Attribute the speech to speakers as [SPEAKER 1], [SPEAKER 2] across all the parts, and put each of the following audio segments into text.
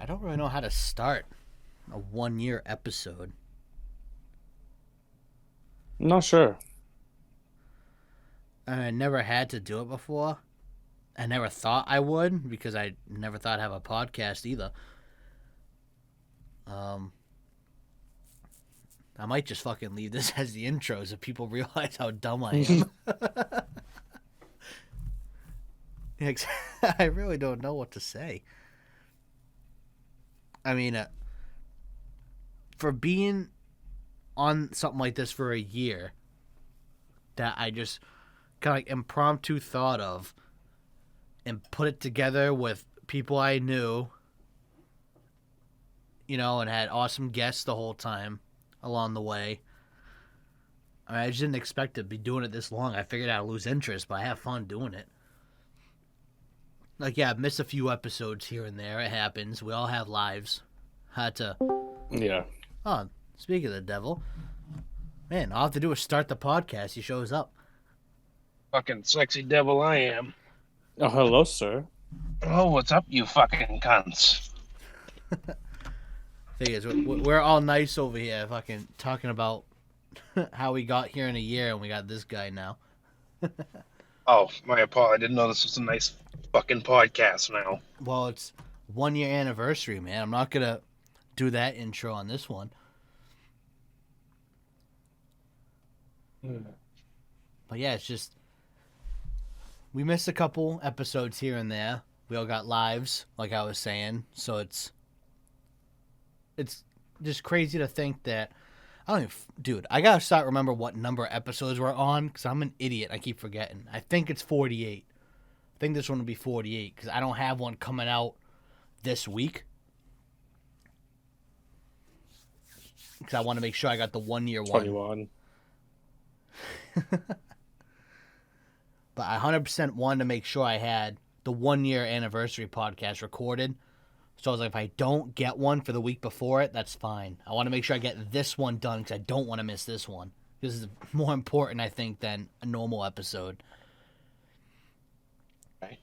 [SPEAKER 1] I don't really know how to start a 1 year episode.
[SPEAKER 2] Not sure.
[SPEAKER 1] I never had to do it before. I never thought I would because I never thought I'd have a podcast either. Um, I might just fucking leave this as the intro so people realize how dumb I am. I really don't know what to say. I mean, for being on something like this for a year, that I just kind of like impromptu thought of and put it together with people I knew, and had awesome guests the whole time along the way. I mean, I just didn't expect to be doing it this long. I figured I'd lose interest, but I have fun doing it. Like, yeah, I've missed a few episodes here and there. It happens. We all have lives. Had to.
[SPEAKER 2] Yeah.
[SPEAKER 1] Oh, speaking of the devil, man, all I have to do is start the podcast. He shows up.
[SPEAKER 3] Fucking sexy devil I am.
[SPEAKER 2] Oh, hello, sir.
[SPEAKER 3] Oh, what's up, you fucking cunts?
[SPEAKER 1] Figures we're all nice over here, fucking talking about how we got here in a year, and we got this guy now.
[SPEAKER 3] Oh, my apologies. I didn't know this was a nice fucking podcast now.
[SPEAKER 1] Well, it's 1 year anniversary, man. I'm not gonna do that intro on this one. But yeah, it's just we missed a couple episodes here and there. We all got lives, like I was saying, so it's just crazy to think that dude, I gotta start remember what number episodes we're on because I'm an idiot. I keep forgetting. I think it's 48. I think this one will be 48 because I don't have one coming out this week because I want to make sure I got the 1 year one.
[SPEAKER 2] 21.
[SPEAKER 1] But I 100% wanted to make sure I had the 1 year anniversary podcast recorded. So I was like, if I don't get one for the week before it, that's fine. I want to make sure I get this one done because I don't want to miss this one. This is more important, I think, than a normal episode.
[SPEAKER 3] Okay.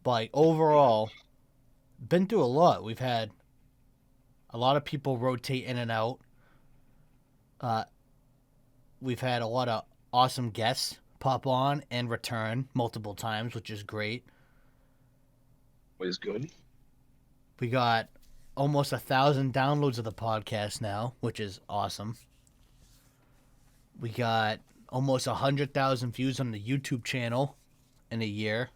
[SPEAKER 1] But like, overall, been through a lot. We've had a lot of people rotate in and out. We've had a lot of awesome guests pop on and return multiple times, which is great.
[SPEAKER 3] Was good.
[SPEAKER 1] We got almost 1,000 downloads of the podcast now, which is awesome. We got almost 100,000 views on the YouTube channel in a year.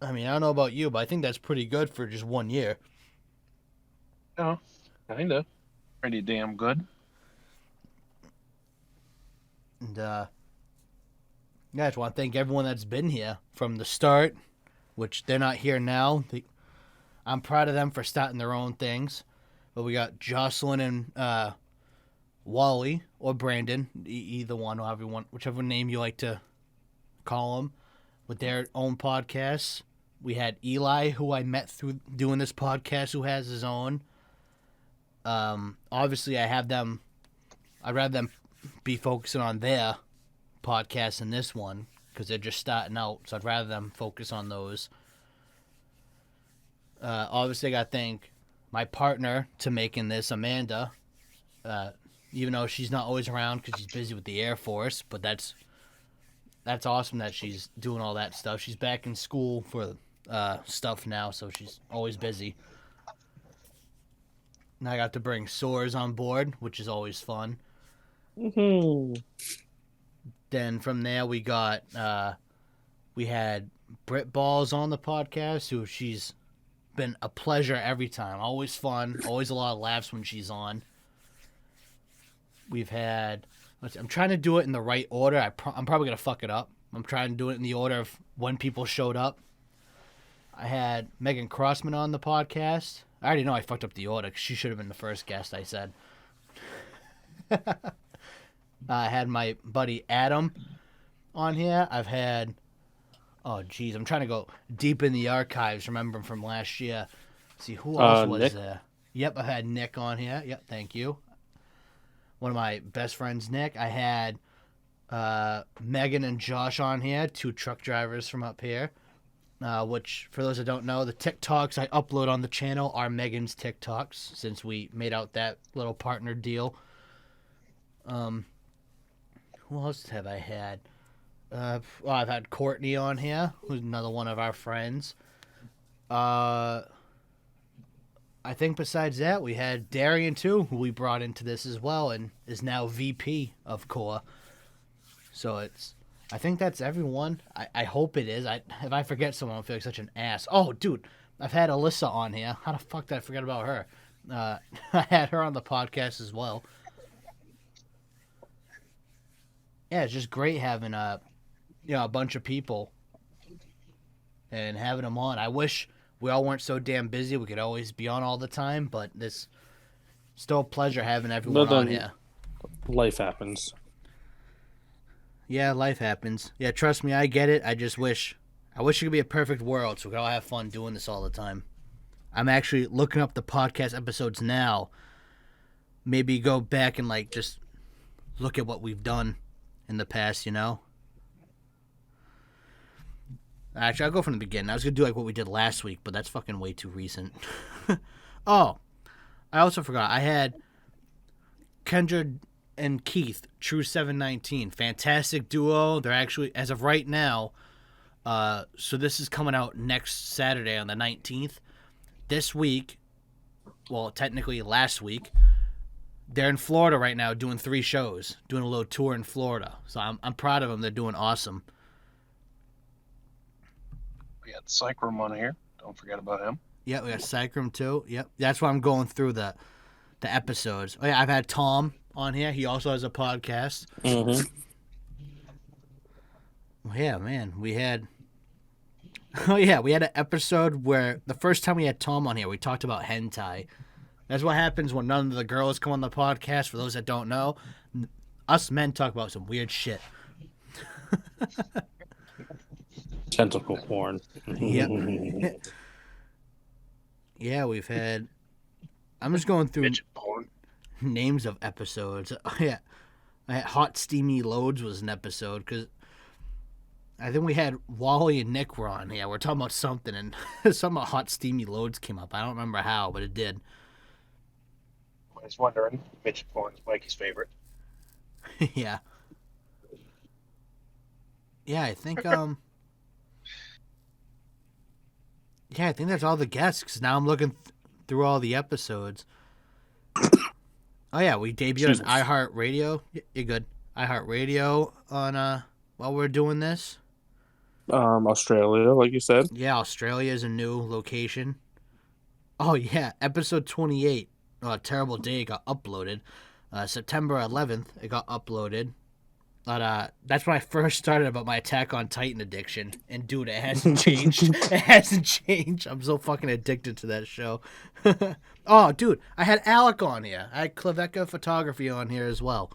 [SPEAKER 1] I mean, I don't know about you, but I think that's pretty good for just 1 year.
[SPEAKER 3] Oh, kinda. Pretty damn good.
[SPEAKER 1] And, yeah, I just want to thank everyone that's been here from the start, which they're not here now. I'm proud of them for starting their own things. But we got Jocelyn and Wally, or Brandon, either one, whichever name you like to call them, with their own podcasts. We had Eli, who I met through doing this podcast, who has his own. Obviously, I'd rather them be focusing on their podcast than this one, because they're just starting out, so I'd rather them focus on those. Obviously, I got to thank my partner to making this, Amanda, even though she's not always around because she's busy with the Air Force, but that's awesome that she's doing all that stuff. She's back in school for stuff now, so she's always busy. And I got to bring Soars on board, which is always fun.
[SPEAKER 2] Mm-hmm.
[SPEAKER 1] Then from there we had Britt Balls on the podcast, who she's been a pleasure every time. Always fun, always a lot of laughs when she's on. We've had, I'm trying to do it in the right order. I'm probably going to fuck it up. I'm trying to do it in the order of when people showed up. I had Megan Crossman on the podcast. I already know I fucked up the order because she should have been the first guest, I said. I had my buddy Adam on here. I've had, oh geez, I'm trying to go deep in the archives, remember from last year. See, who else was
[SPEAKER 2] Nick.
[SPEAKER 1] there? Yep, I've had Nick on here. Yep, thank you. One of my best friends, Nick. I had Megan and Josh on here, two truck drivers from up here. which, for those that don't know, the TikToks I upload on the channel are Megan's TikToks, since we made out that little partner deal. Who else have I had? I've had Courtney on here, who's another one of our friends. I think besides that, we had Darian, too, who we brought into this as well, and is now VP of CoRR. So I think that's everyone. I hope it is. If I forget someone, I feel like such an ass. Oh, dude, I've had Alyssa on here. How the fuck did I forget about her? I had her on the podcast as well. Yeah, it's just great having a bunch of people and having them on. I wish we all weren't so damn busy. We could always be on all the time, but it's still a pleasure having everyone on here.
[SPEAKER 2] Life happens.
[SPEAKER 1] Yeah, life happens. Yeah, trust me, I get it. I wish it could be a perfect world so we could all have fun doing this all the time. I'm actually looking up the podcast episodes now. Maybe go back and just look at what we've done in the past, Actually, I'll go from the beginning. I was going to do what we did last week, but that's fucking way too recent. Oh, I also forgot. I had Kendra and Keith, True 719. Fantastic duo. They're actually, as of right now, so this is coming out next Saturday on the 19th. This week, well, technically last week, they're in Florida right now doing 3 shows, doing a little tour in Florida. So I'm proud of them. They're doing awesome.
[SPEAKER 3] We got Cycrum on here. Don't forget about him.
[SPEAKER 1] Yeah, we got Cycrum too. Yep. That's why I'm going through the episodes. Oh, yeah, I've had Tom on here. He also has a podcast.
[SPEAKER 2] Mm-hmm.
[SPEAKER 1] Well, yeah, man. We had an episode where the first time we had Tom on here, we talked about hentai. That's what happens when none of the girls come on the podcast. For those that don't know, us men talk about some weird shit.
[SPEAKER 2] Tentacle porn.
[SPEAKER 1] Yep. Yeah, we've had... I'm just going through
[SPEAKER 3] Midget porn.
[SPEAKER 1] names of episodes. Yeah. Hot Steamy Loads was an episode, because I think we had Wally and Nick were on. Yeah, we're talking about something, and something about Hot Steamy Loads came up. I don't remember how, but it did.
[SPEAKER 3] I was wondering. Midget porn is Mikey's favorite.
[SPEAKER 1] Yeah. Yeah, I think yeah, I think that's all the guests, 'cause now I'm looking through all the episodes. Oh yeah, we debuted on iHeartRadio. You're good. iHeartRadio on while we're doing this.
[SPEAKER 2] Australia, like you said.
[SPEAKER 1] Yeah, Australia is a new location. Oh yeah, episode 28. Terrible Day got uploaded. September 11th, it got uploaded. But that's when I first started about my Attack on Titan addiction. And dude, it hasn't changed. It hasn't changed. I'm so fucking addicted to that show. Oh, dude, I had Alec on here. I had Kleveka Photography on here as well.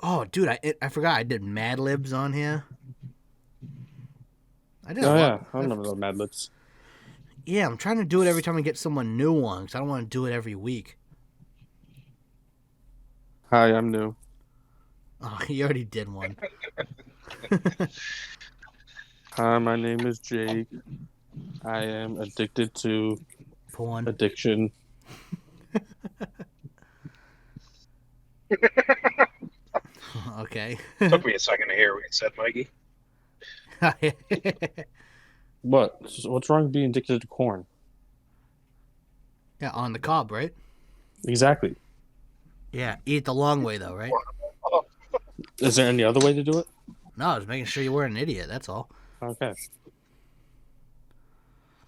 [SPEAKER 1] Oh, dude, I forgot I did Mad Libs on here. I did.
[SPEAKER 2] Yeah, I remember those Mad Libs.
[SPEAKER 1] Yeah, I'm trying to do it every time I get someone new on, because I don't want to do it every week.
[SPEAKER 2] Hi, I'm new.
[SPEAKER 1] Oh, he already did one.
[SPEAKER 2] Hi, my name is Jake. I am addicted to
[SPEAKER 1] Porn.
[SPEAKER 2] addiction.
[SPEAKER 1] Okay.
[SPEAKER 3] Took me a second to hear what you said, Mikey.
[SPEAKER 2] What? What's wrong with being addicted to corn?
[SPEAKER 1] Yeah, on the cob, right?
[SPEAKER 2] Exactly.
[SPEAKER 1] Yeah, eat it the long way, though, right?
[SPEAKER 2] Is there any other way to do it?
[SPEAKER 1] No, I was making sure you weren't an idiot, that's all.
[SPEAKER 2] Okay.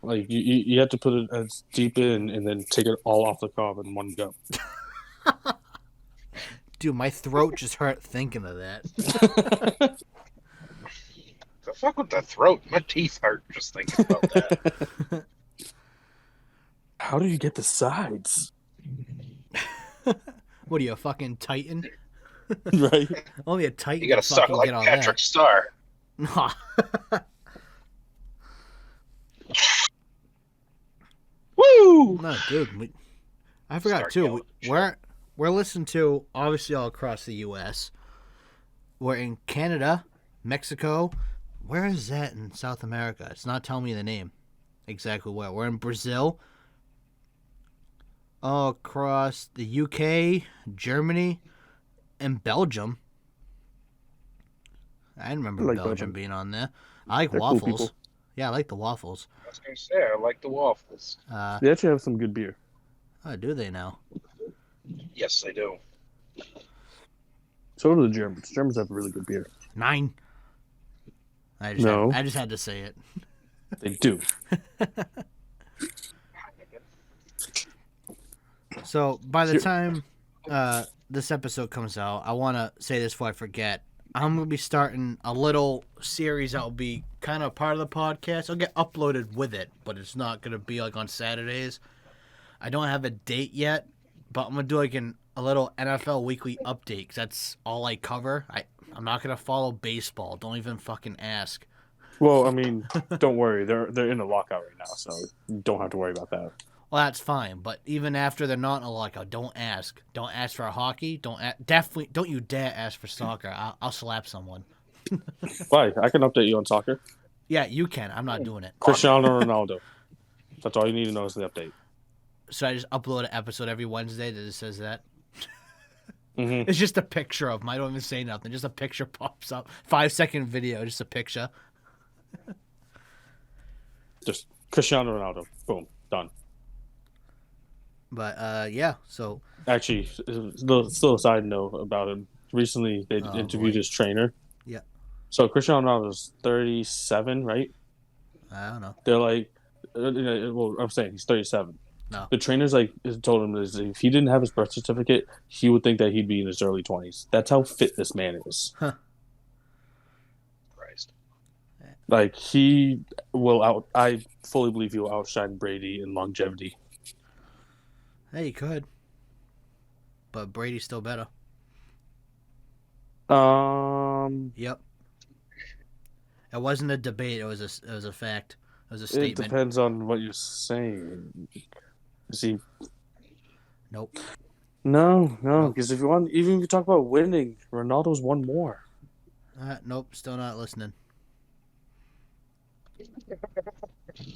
[SPEAKER 2] Like, you have to put it as deep in and then take it all off the cob in one go.
[SPEAKER 1] Dude, my throat just hurt thinking of that.
[SPEAKER 3] The fuck with the throat? My teeth hurt just thinking about that.
[SPEAKER 2] How do you get the sides?
[SPEAKER 1] What are you, a fucking Titan?
[SPEAKER 2] Right?
[SPEAKER 1] Only a Titan
[SPEAKER 3] You gotta
[SPEAKER 1] can
[SPEAKER 3] suck
[SPEAKER 1] fucking
[SPEAKER 3] like
[SPEAKER 1] get all
[SPEAKER 3] Patrick Starr.
[SPEAKER 1] that.
[SPEAKER 3] Woo!
[SPEAKER 1] No, dude. I forgot,
[SPEAKER 3] Start
[SPEAKER 1] too.
[SPEAKER 3] yelling.
[SPEAKER 1] We're listened to, obviously, all across the U.S. We're in Canada, Mexico. Where is that in South America? It's not telling me the name exactly where. We're in Brazil. All across the UK, Germany, and Belgium. I remember
[SPEAKER 2] like
[SPEAKER 1] Belgium
[SPEAKER 2] Belgium.
[SPEAKER 1] being on there. I like
[SPEAKER 2] They're cool
[SPEAKER 1] waffles.
[SPEAKER 2] people.
[SPEAKER 1] Yeah, I like the waffles.
[SPEAKER 3] I was gonna say I like the waffles.
[SPEAKER 2] They actually have some good beer.
[SPEAKER 1] Oh, do they now?
[SPEAKER 3] Yes, they do.
[SPEAKER 2] So do the Germans. Germans have really good beer.
[SPEAKER 1] 9. I just had to say it.
[SPEAKER 2] They do.
[SPEAKER 1] So by the time this episode comes out, I want to say this before I forget. I'm going to be starting a little series that will be kind of part of the podcast. It'll get uploaded with it, but it's not going to be like on Saturdays. I don't have a date yet, but I'm going to do like a little NFL weekly update because that's all I cover. I'm not going to follow baseball. Don't even fucking ask.
[SPEAKER 2] Well, I mean, don't worry. They're in a lockout right now, so you don't have to worry about that.
[SPEAKER 1] Well, that's fine, but even after they're not in a lockout, don't ask. Don't ask for hockey. Definitely don't you dare ask for soccer. I'll slap someone.
[SPEAKER 2] Why? I can update you on soccer.
[SPEAKER 1] Yeah, you can. I'm not doing it.
[SPEAKER 2] Cristiano Ronaldo. That's all you need to know is the update.
[SPEAKER 1] So I just upload an episode every Wednesday that just says that.
[SPEAKER 2] Mm-hmm.
[SPEAKER 1] It's just a picture of him. I don't even say nothing. Just a picture pops up. 5-second video, just a picture.
[SPEAKER 2] Just Cristiano Ronaldo. Boom. Done.
[SPEAKER 1] But yeah, so
[SPEAKER 2] Actually, still a side note about him. Recently, they interviewed
[SPEAKER 1] boy.
[SPEAKER 2] his trainer.
[SPEAKER 1] Yeah.
[SPEAKER 2] So Cristiano Ronaldo's 37, right?
[SPEAKER 1] I don't know.
[SPEAKER 2] They're like, well, I'm saying he's 37.
[SPEAKER 1] No.
[SPEAKER 2] The trainer's told him that if he didn't have his birth certificate, he would think that he'd be in his early 20s. That's how fit this man is.
[SPEAKER 1] Huh.
[SPEAKER 3] Christ.
[SPEAKER 2] Like he will I fully believe he will outshine Brady in longevity.
[SPEAKER 1] Hey, you could. But Brady's still better. Yep. It wasn't a debate. It was a fact. It was a
[SPEAKER 2] It
[SPEAKER 1] statement.
[SPEAKER 2] depends on what you're saying. Is he?
[SPEAKER 1] Nope.
[SPEAKER 2] No, because even if you talk about winning, Ronaldo's won more.
[SPEAKER 1] Nope. Still not listening.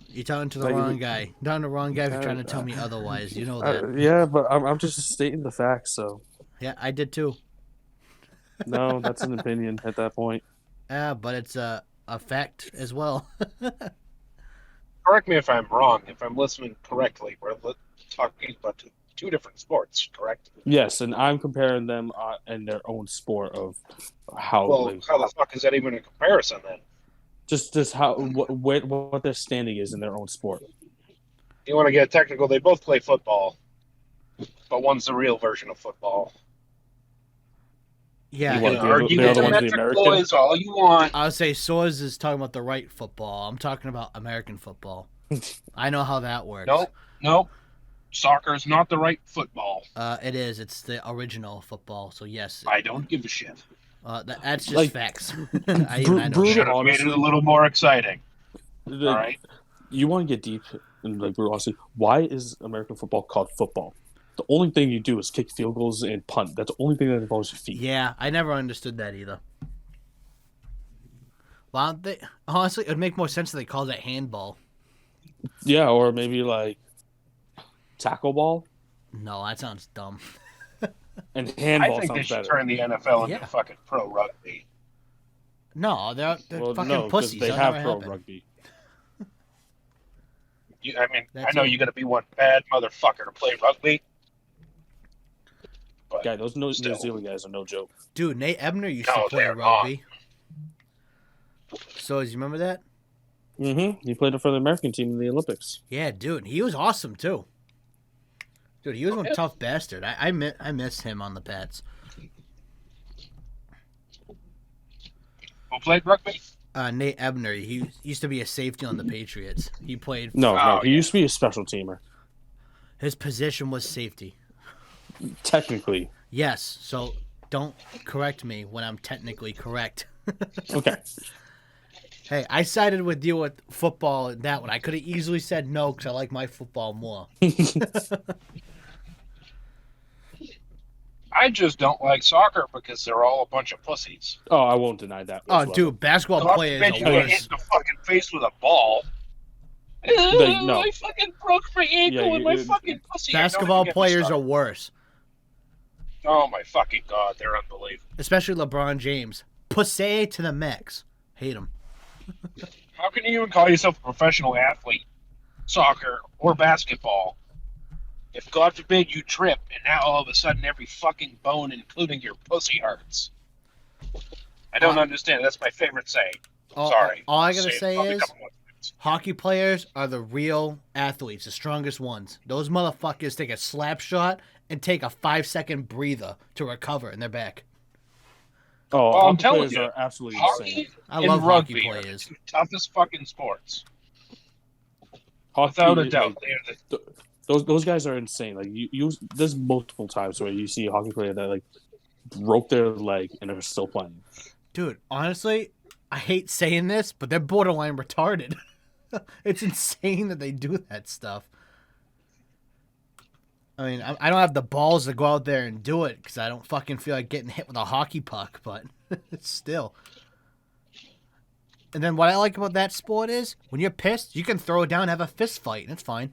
[SPEAKER 1] You're talking to the
[SPEAKER 2] Like,
[SPEAKER 1] wrong guy. You're talking to the wrong guy if you're trying to tell me otherwise. You know that.
[SPEAKER 2] Yeah, but I'm just stating the facts. So
[SPEAKER 1] Yeah, I did too.
[SPEAKER 2] no, that's an opinion at that point.
[SPEAKER 1] Yeah, but it's a fact as well.
[SPEAKER 3] Correct me if I'm wrong. If I'm listening correctly, we're talking about two different sports, correct?
[SPEAKER 2] Yes, and I'm comparing them in their own sport of how.
[SPEAKER 3] Well, how the fuck is that even a comparison then?
[SPEAKER 2] Just how what their standing is in their own sport.
[SPEAKER 3] You want to get technical? They both play football, but one's the real version of football.
[SPEAKER 1] Yeah,
[SPEAKER 2] You want
[SPEAKER 3] You
[SPEAKER 2] the
[SPEAKER 3] know,
[SPEAKER 2] other-
[SPEAKER 3] argue
[SPEAKER 2] the
[SPEAKER 3] with
[SPEAKER 2] other
[SPEAKER 3] the
[SPEAKER 2] one's the
[SPEAKER 3] metric
[SPEAKER 2] American?
[SPEAKER 3] boys all you want.
[SPEAKER 1] I would say Soaz is talking about the right football. I'm talking about American football. I know how that works.
[SPEAKER 3] Nope. Soccer is not the right football.
[SPEAKER 1] It is. It's the original football. So yes.
[SPEAKER 3] I don't give a shit.
[SPEAKER 1] That's just
[SPEAKER 2] Like,
[SPEAKER 1] facts. I know.
[SPEAKER 2] Brutal-
[SPEAKER 3] Should have made it
[SPEAKER 2] honestly-
[SPEAKER 3] a little more exciting. All right.
[SPEAKER 2] You want to get deep and like we're honestly, why is American football called football? The only thing you do is kick field goals and punt. That's the only thing that involves your feet.
[SPEAKER 1] Yeah, I never understood that either. Well, honestly, it would make more sense if they called it handball.
[SPEAKER 2] Yeah, or maybe like tackle ball
[SPEAKER 1] No, that sounds dumb.
[SPEAKER 2] and
[SPEAKER 3] I
[SPEAKER 2] handball
[SPEAKER 3] think they
[SPEAKER 2] sounds
[SPEAKER 3] should
[SPEAKER 2] better.
[SPEAKER 3] turn the NFL into
[SPEAKER 1] Yeah.
[SPEAKER 3] fucking pro rugby.
[SPEAKER 1] No, they're
[SPEAKER 2] Well,
[SPEAKER 1] fucking
[SPEAKER 2] no, because
[SPEAKER 1] pussies.
[SPEAKER 2] they
[SPEAKER 1] That'll
[SPEAKER 2] have
[SPEAKER 1] never
[SPEAKER 2] pro
[SPEAKER 1] happen.
[SPEAKER 2] rugby.
[SPEAKER 3] I
[SPEAKER 1] That's
[SPEAKER 3] know
[SPEAKER 1] it.
[SPEAKER 3] you got to be one bad motherfucker to play rugby. But
[SPEAKER 2] Guy, those New
[SPEAKER 3] Still.
[SPEAKER 2] Zealand guys are no joke.
[SPEAKER 1] Dude, Nate Ebner used
[SPEAKER 3] No,
[SPEAKER 1] to play
[SPEAKER 3] they're
[SPEAKER 1] rugby. So, do you remember that?
[SPEAKER 2] Mm-hmm. He played for the American team in the Olympics.
[SPEAKER 1] Yeah, dude, he was awesome too. Dude, he was one
[SPEAKER 3] yeah.
[SPEAKER 1] tough bastard. I miss him on the Pats.
[SPEAKER 3] who played rugby?
[SPEAKER 1] Nate Ebner, he used to be a safety on the Patriots. He played.
[SPEAKER 2] No,
[SPEAKER 3] Oh,
[SPEAKER 2] he used to be a special teamer.
[SPEAKER 1] His position was safety.
[SPEAKER 2] Technically.
[SPEAKER 1] Yes, so don't correct me when I'm technically correct.
[SPEAKER 2] Okay.
[SPEAKER 1] Hey, I sided with you with football in that one. I could have easily said no because I like my football more.
[SPEAKER 3] I I just don't like soccer because they're all a bunch of pussies.
[SPEAKER 2] Oh, I won't deny that
[SPEAKER 1] Oh,
[SPEAKER 2] whatsoever.
[SPEAKER 1] dude, basketball
[SPEAKER 3] God
[SPEAKER 1] players
[SPEAKER 3] forbid
[SPEAKER 1] are
[SPEAKER 3] you get hit
[SPEAKER 1] worse.
[SPEAKER 3] in the fucking face with a ball.
[SPEAKER 2] No.
[SPEAKER 3] I fucking broke my ankle and my fucking pussy.
[SPEAKER 1] Basketball players are worse,
[SPEAKER 3] Oh my fucking god, they're unbelievable.
[SPEAKER 1] especially LeBron James. Pussy to the max. Hate him.
[SPEAKER 3] How can you even call yourself a professional athlete, soccer or basketball, if God forbid you trip and now all of a sudden every fucking bone, including your pussy, hurts? I don't understand. That's my favorite saying. Sorry.
[SPEAKER 1] All I gotta say
[SPEAKER 3] probably a
[SPEAKER 1] is,
[SPEAKER 3] couple more times.
[SPEAKER 1] hockey players are the real athletes, the strongest ones. Those motherfuckers take a slap shot and take a 5-second breather to recover, and they're back.
[SPEAKER 2] Oh,
[SPEAKER 3] Well, I'm
[SPEAKER 2] hockey
[SPEAKER 3] telling
[SPEAKER 2] players
[SPEAKER 3] you,
[SPEAKER 2] are absolutely
[SPEAKER 3] hockey
[SPEAKER 2] insane.
[SPEAKER 1] I
[SPEAKER 3] and
[SPEAKER 1] love
[SPEAKER 3] rugby
[SPEAKER 1] hockey
[SPEAKER 3] are the
[SPEAKER 1] players.
[SPEAKER 3] two toughest fucking sports.
[SPEAKER 2] Hockey,
[SPEAKER 3] Without a doubt.
[SPEAKER 2] like,
[SPEAKER 3] They're the
[SPEAKER 2] those guys are insane. Like you there's multiple times where you see a hockey player that like broke their leg and are still playing.
[SPEAKER 1] Dude, honestly, I hate saying this, but they're borderline retarded. It's insane that they do that stuff. I mean, I don't have the balls to go out there and do it because I don't fucking feel like getting hit with a hockey puck, but still. And then what I like about that sport is when you're pissed, you can throw it down and have a fist fight, and it's fine.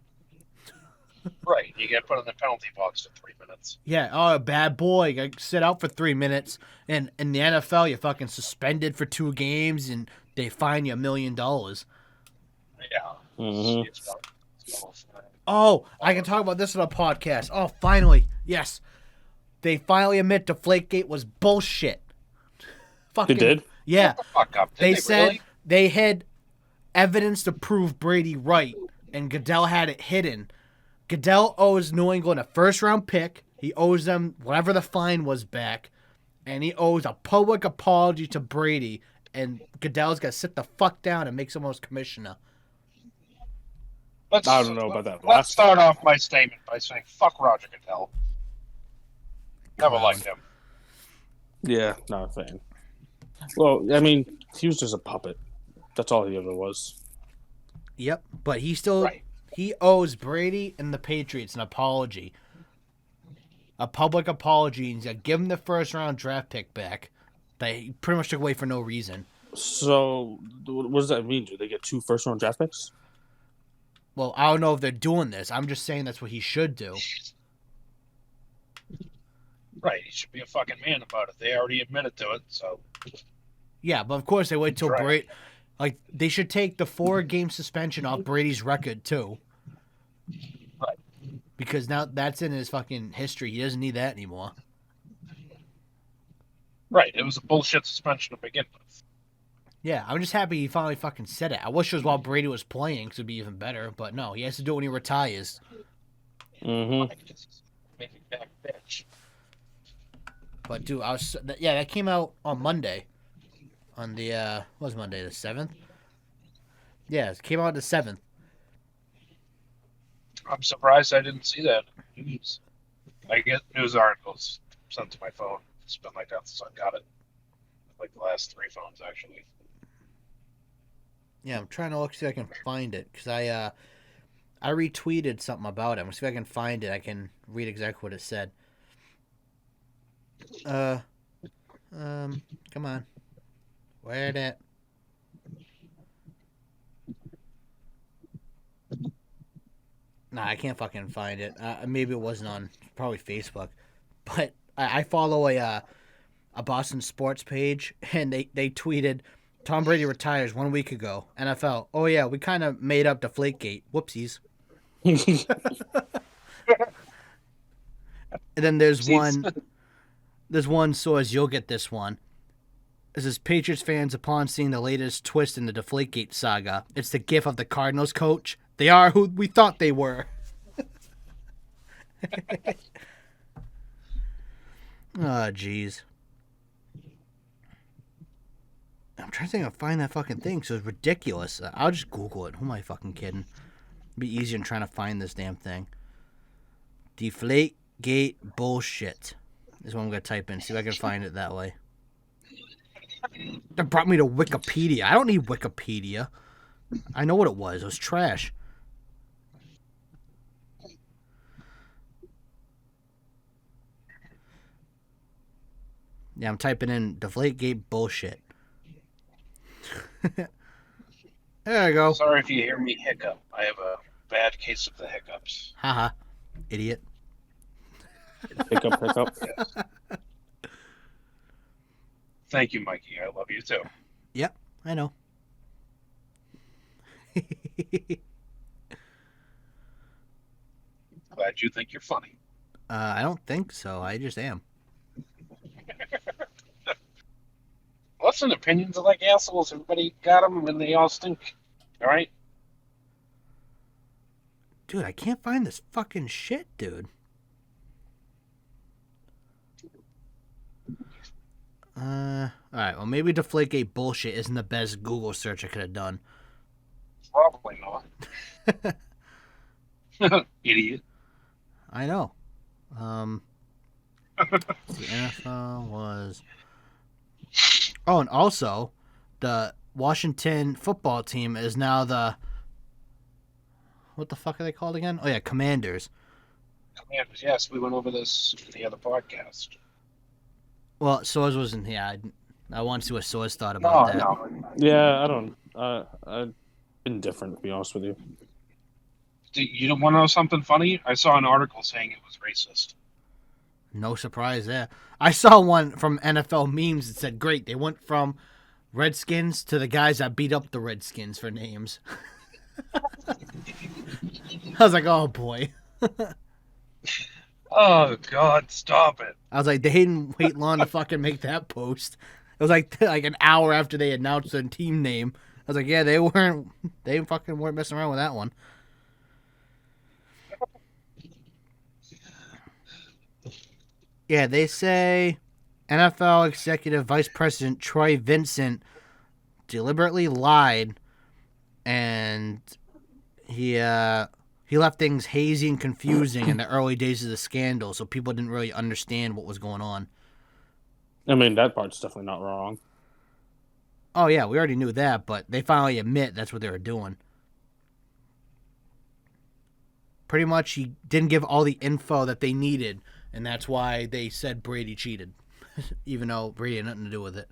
[SPEAKER 3] right. You get put in the penalty box for 3 minutes.
[SPEAKER 1] Yeah, oh, bad boy, you gotta sit out for 3 minutes. And in the NFL, you're fucking suspended for 2 games, and they fine you $1 million.
[SPEAKER 3] Yeah.
[SPEAKER 2] Mhm.
[SPEAKER 1] Oh, I can talk about this on a podcast. Oh, finally. Yes. They finally admit Deflategate was bullshit.
[SPEAKER 2] They
[SPEAKER 1] Fucking,
[SPEAKER 2] did?
[SPEAKER 1] Yeah.
[SPEAKER 3] Shut the fuck up. Did
[SPEAKER 1] They
[SPEAKER 3] they
[SPEAKER 1] said
[SPEAKER 3] really?
[SPEAKER 1] they had evidence to prove Brady right, and Goodell had it hidden. Goodell owes New England a first-round pick. He owes them whatever the fine was back, and he owes a public apology to Brady, and Goodell's got to sit the fuck down and make someone else commissioner.
[SPEAKER 2] I don't know about that
[SPEAKER 3] Let's
[SPEAKER 2] last
[SPEAKER 3] start off my statement by saying fuck Roger Goodell. Never
[SPEAKER 1] Clown.
[SPEAKER 3] liked him.
[SPEAKER 2] Yeah, not a fan. Well, I mean, he was just a puppet. That's all he ever was.
[SPEAKER 1] Yep, but he still
[SPEAKER 3] Right.
[SPEAKER 1] he owes Brady and the Patriots an apology, a public apology, and he's got to give him the first-round draft pick back that he pretty much took away for no reason.
[SPEAKER 2] So, what does that mean? Do they get 2 first-round draft picks?
[SPEAKER 1] Well, I don't know if they're doing this. I'm just saying that's what he should do.
[SPEAKER 3] Right. He should be a fucking man about it. They already admitted to it, so.
[SPEAKER 1] Yeah, but of course they wait till
[SPEAKER 3] Right.
[SPEAKER 1] Brady. Like they should take the 4-game suspension off Brady's record too,
[SPEAKER 3] Right.
[SPEAKER 1] because now that's in his fucking history. He doesn't need that anymore.
[SPEAKER 3] Right. It was a bullshit suspension to begin with.
[SPEAKER 1] Yeah, I'm just happy he finally fucking said it. I wish it was while Brady was playing, because it'd be even better. But no, he has to do it when he retires.
[SPEAKER 2] Mm-hmm.
[SPEAKER 3] Making back bitch.
[SPEAKER 1] But dude, that came out on Monday. On the what was Monday, the 7th? Yeah, it came out the 7th.
[SPEAKER 3] I'm surprised I didn't see that in the news. I get news articles sent to my phone. It's been like that since I got it. Like the last 3 phones, actually.
[SPEAKER 1] Yeah, I'm trying to look see if I can find it because I retweeted something about it. I'm gonna see if I can find it. I can read exactly what it said. Come on, where that? Nah, I can't fucking find it. Maybe it wasn't on probably Facebook, but I follow a Boston sports page, and they tweeted, Tom Brady retires 1 week ago. NFL. Oh yeah, we kind of made up Deflategate. Whoopsies. And then there's one source, you'll get this one. It says Patriots fans upon seeing the latest twist in the Deflategate saga. It's the gif of the Cardinals coach. They are who we thought they were. Oh, jeez. I'm trying to think of find that fucking thing, so it's ridiculous. I'll just Google it. Who am I fucking kidding? It'd be easier than trying to find this damn thing. Deflategate bullshit is what I'm going to type in. See if I can find it that way. That brought me to Wikipedia. I don't need Wikipedia. I know what it was. It was trash. Yeah, I'm typing in Deflategate bullshit. There you go.
[SPEAKER 3] Sorry if you hear me hiccup. I have a bad case of the hiccups.
[SPEAKER 1] Haha. Idiot.
[SPEAKER 2] Hiccup, hiccup.
[SPEAKER 3] Yes. Thank you, Mikey. I love you too.
[SPEAKER 1] Yep, I know.
[SPEAKER 3] Glad you think you're funny.
[SPEAKER 1] I don't think so. I just am.
[SPEAKER 3] Listen, opinions are like assholes. Everybody got them and they all stink. All right?
[SPEAKER 1] Dude, I can't find this fucking shit, dude. Alright, well, maybe Deflategate bullshit isn't the best Google search I could have done.
[SPEAKER 3] Probably not. Idiot.
[SPEAKER 1] I know. The NFL was... Oh, and also, the Washington football team is now the... What the fuck are they called again? Oh, yeah, Commanders.
[SPEAKER 3] Commanders, yes, we went over this in the other podcast.
[SPEAKER 1] Well, Soaz wasn't here. I want to see what Soaz thought about that.
[SPEAKER 3] No.
[SPEAKER 2] Yeah, I don't. I'm indifferent, to be honest with you.
[SPEAKER 3] You don't want to know something funny? I saw an article saying it was racist.
[SPEAKER 1] No surprise there. I saw one from NFL memes that said, great, they went from Redskins to the guys that beat up the Redskins for names. I was like, oh boy.
[SPEAKER 3] Oh, God, stop it.
[SPEAKER 1] I was like, they didn't wait long to fucking make that post. It was like an hour after they announced their team name. I was like, yeah, they fucking weren't messing around with that one. Yeah, they say NFL Executive Vice President Troy Vincent deliberately lied, and he left things hazy and confusing in the early days of the scandal, so people didn't really understand what was going on.
[SPEAKER 2] I mean, that part's definitely not wrong.
[SPEAKER 1] Oh, yeah, we already knew that, but they finally admit that's what they were doing. Pretty much, he didn't give all the info that they needed, and that's why they said Brady cheated, even though Brady had nothing to do with it.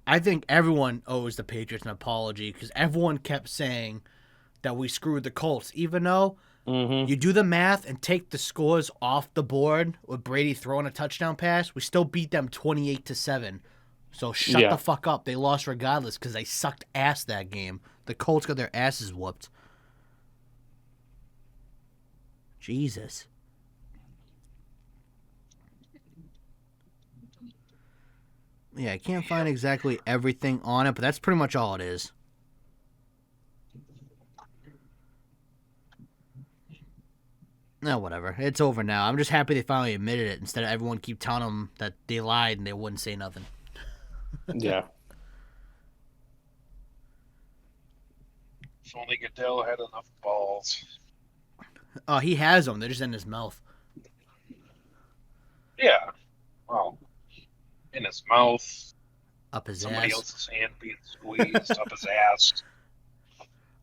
[SPEAKER 1] I think everyone owes the Patriots an apology because everyone kept saying that we screwed the Colts, even though you do the math and take the scores off the board with Brady throwing a touchdown pass, we still beat them 28-7. So shut the fuck up. They lost regardless because they sucked ass that game. The Colts got their asses whooped. Jesus. Yeah, I can't find exactly everything on it, but that's pretty much all it is. No, whatever. It's over now. I'm just happy they finally admitted it instead of everyone keep telling them that they lied and they wouldn't say nothing.
[SPEAKER 2] Yeah.
[SPEAKER 3] If only Goodell had enough balls.
[SPEAKER 1] Oh, he has them. They're just in his mouth.
[SPEAKER 3] Yeah. Well, in his mouth.
[SPEAKER 1] Up his
[SPEAKER 3] Somebody
[SPEAKER 1] ass.
[SPEAKER 3] else's hand being squeezed up his ass.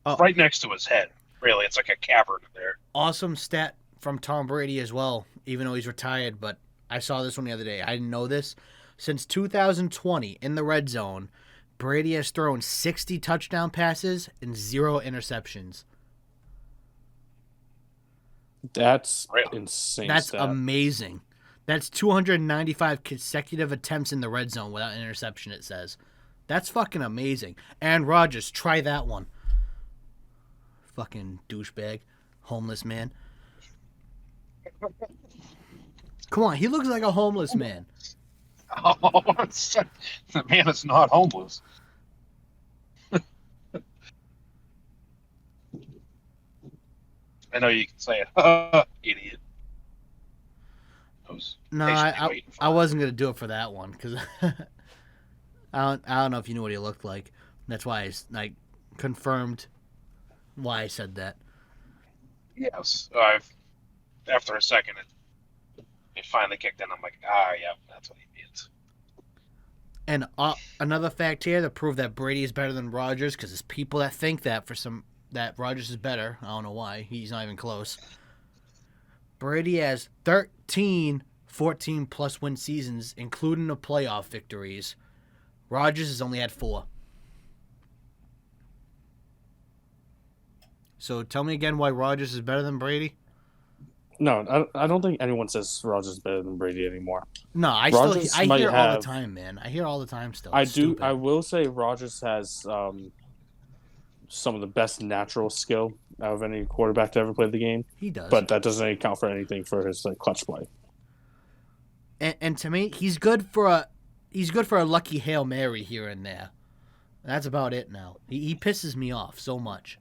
[SPEAKER 1] Oh.
[SPEAKER 3] Right next to his head. Really, it's like a cavern there.
[SPEAKER 1] Awesome stat from Tom Brady as well, even though he's retired, but I saw this one the other day. I didn't know this. Since 2020, in the red zone, Brady has thrown 60 touchdown passes and 0 interceptions.
[SPEAKER 2] That's
[SPEAKER 3] Really?
[SPEAKER 2] insane.
[SPEAKER 1] That's
[SPEAKER 2] stat.
[SPEAKER 1] amazing. That's 295 consecutive attempts in the red zone without an interception, it says. That's fucking amazing. Aaron Rodgers, try that one. Fucking douchebag. Homeless man. Come on, he looks like a homeless man.
[SPEAKER 3] Oh, the man is not homeless. I know you can say it. Idiot.
[SPEAKER 1] No, I wasn't going to do it for that one because I don't know if you knew what he looked like. That's why I confirmed why I said that.
[SPEAKER 3] Yes. After a second, it finally kicked in. I'm like, yeah, that's what he means.
[SPEAKER 1] And another fact here to prove that Brady is better than Rodgers, because there's people that think that Rodgers is better. I don't know why. He's not even close. Brady has 13 14-plus win seasons, including the playoff victories. Rodgers has only had 4. So tell me again why Rodgers is better than Brady?
[SPEAKER 2] No, I don't think anyone says Rodgers is better than Brady anymore.
[SPEAKER 1] No, I hear it all the time, man. I hear it all the time still. It's stupid.
[SPEAKER 2] I will say Rodgers has some of the best natural skill out of any quarterback to ever play the game.
[SPEAKER 1] He does.
[SPEAKER 2] But that doesn't account for anything for his clutch play.
[SPEAKER 1] And to me, he's good for a lucky Hail Mary here and there. That's about it now. He pisses me off so much.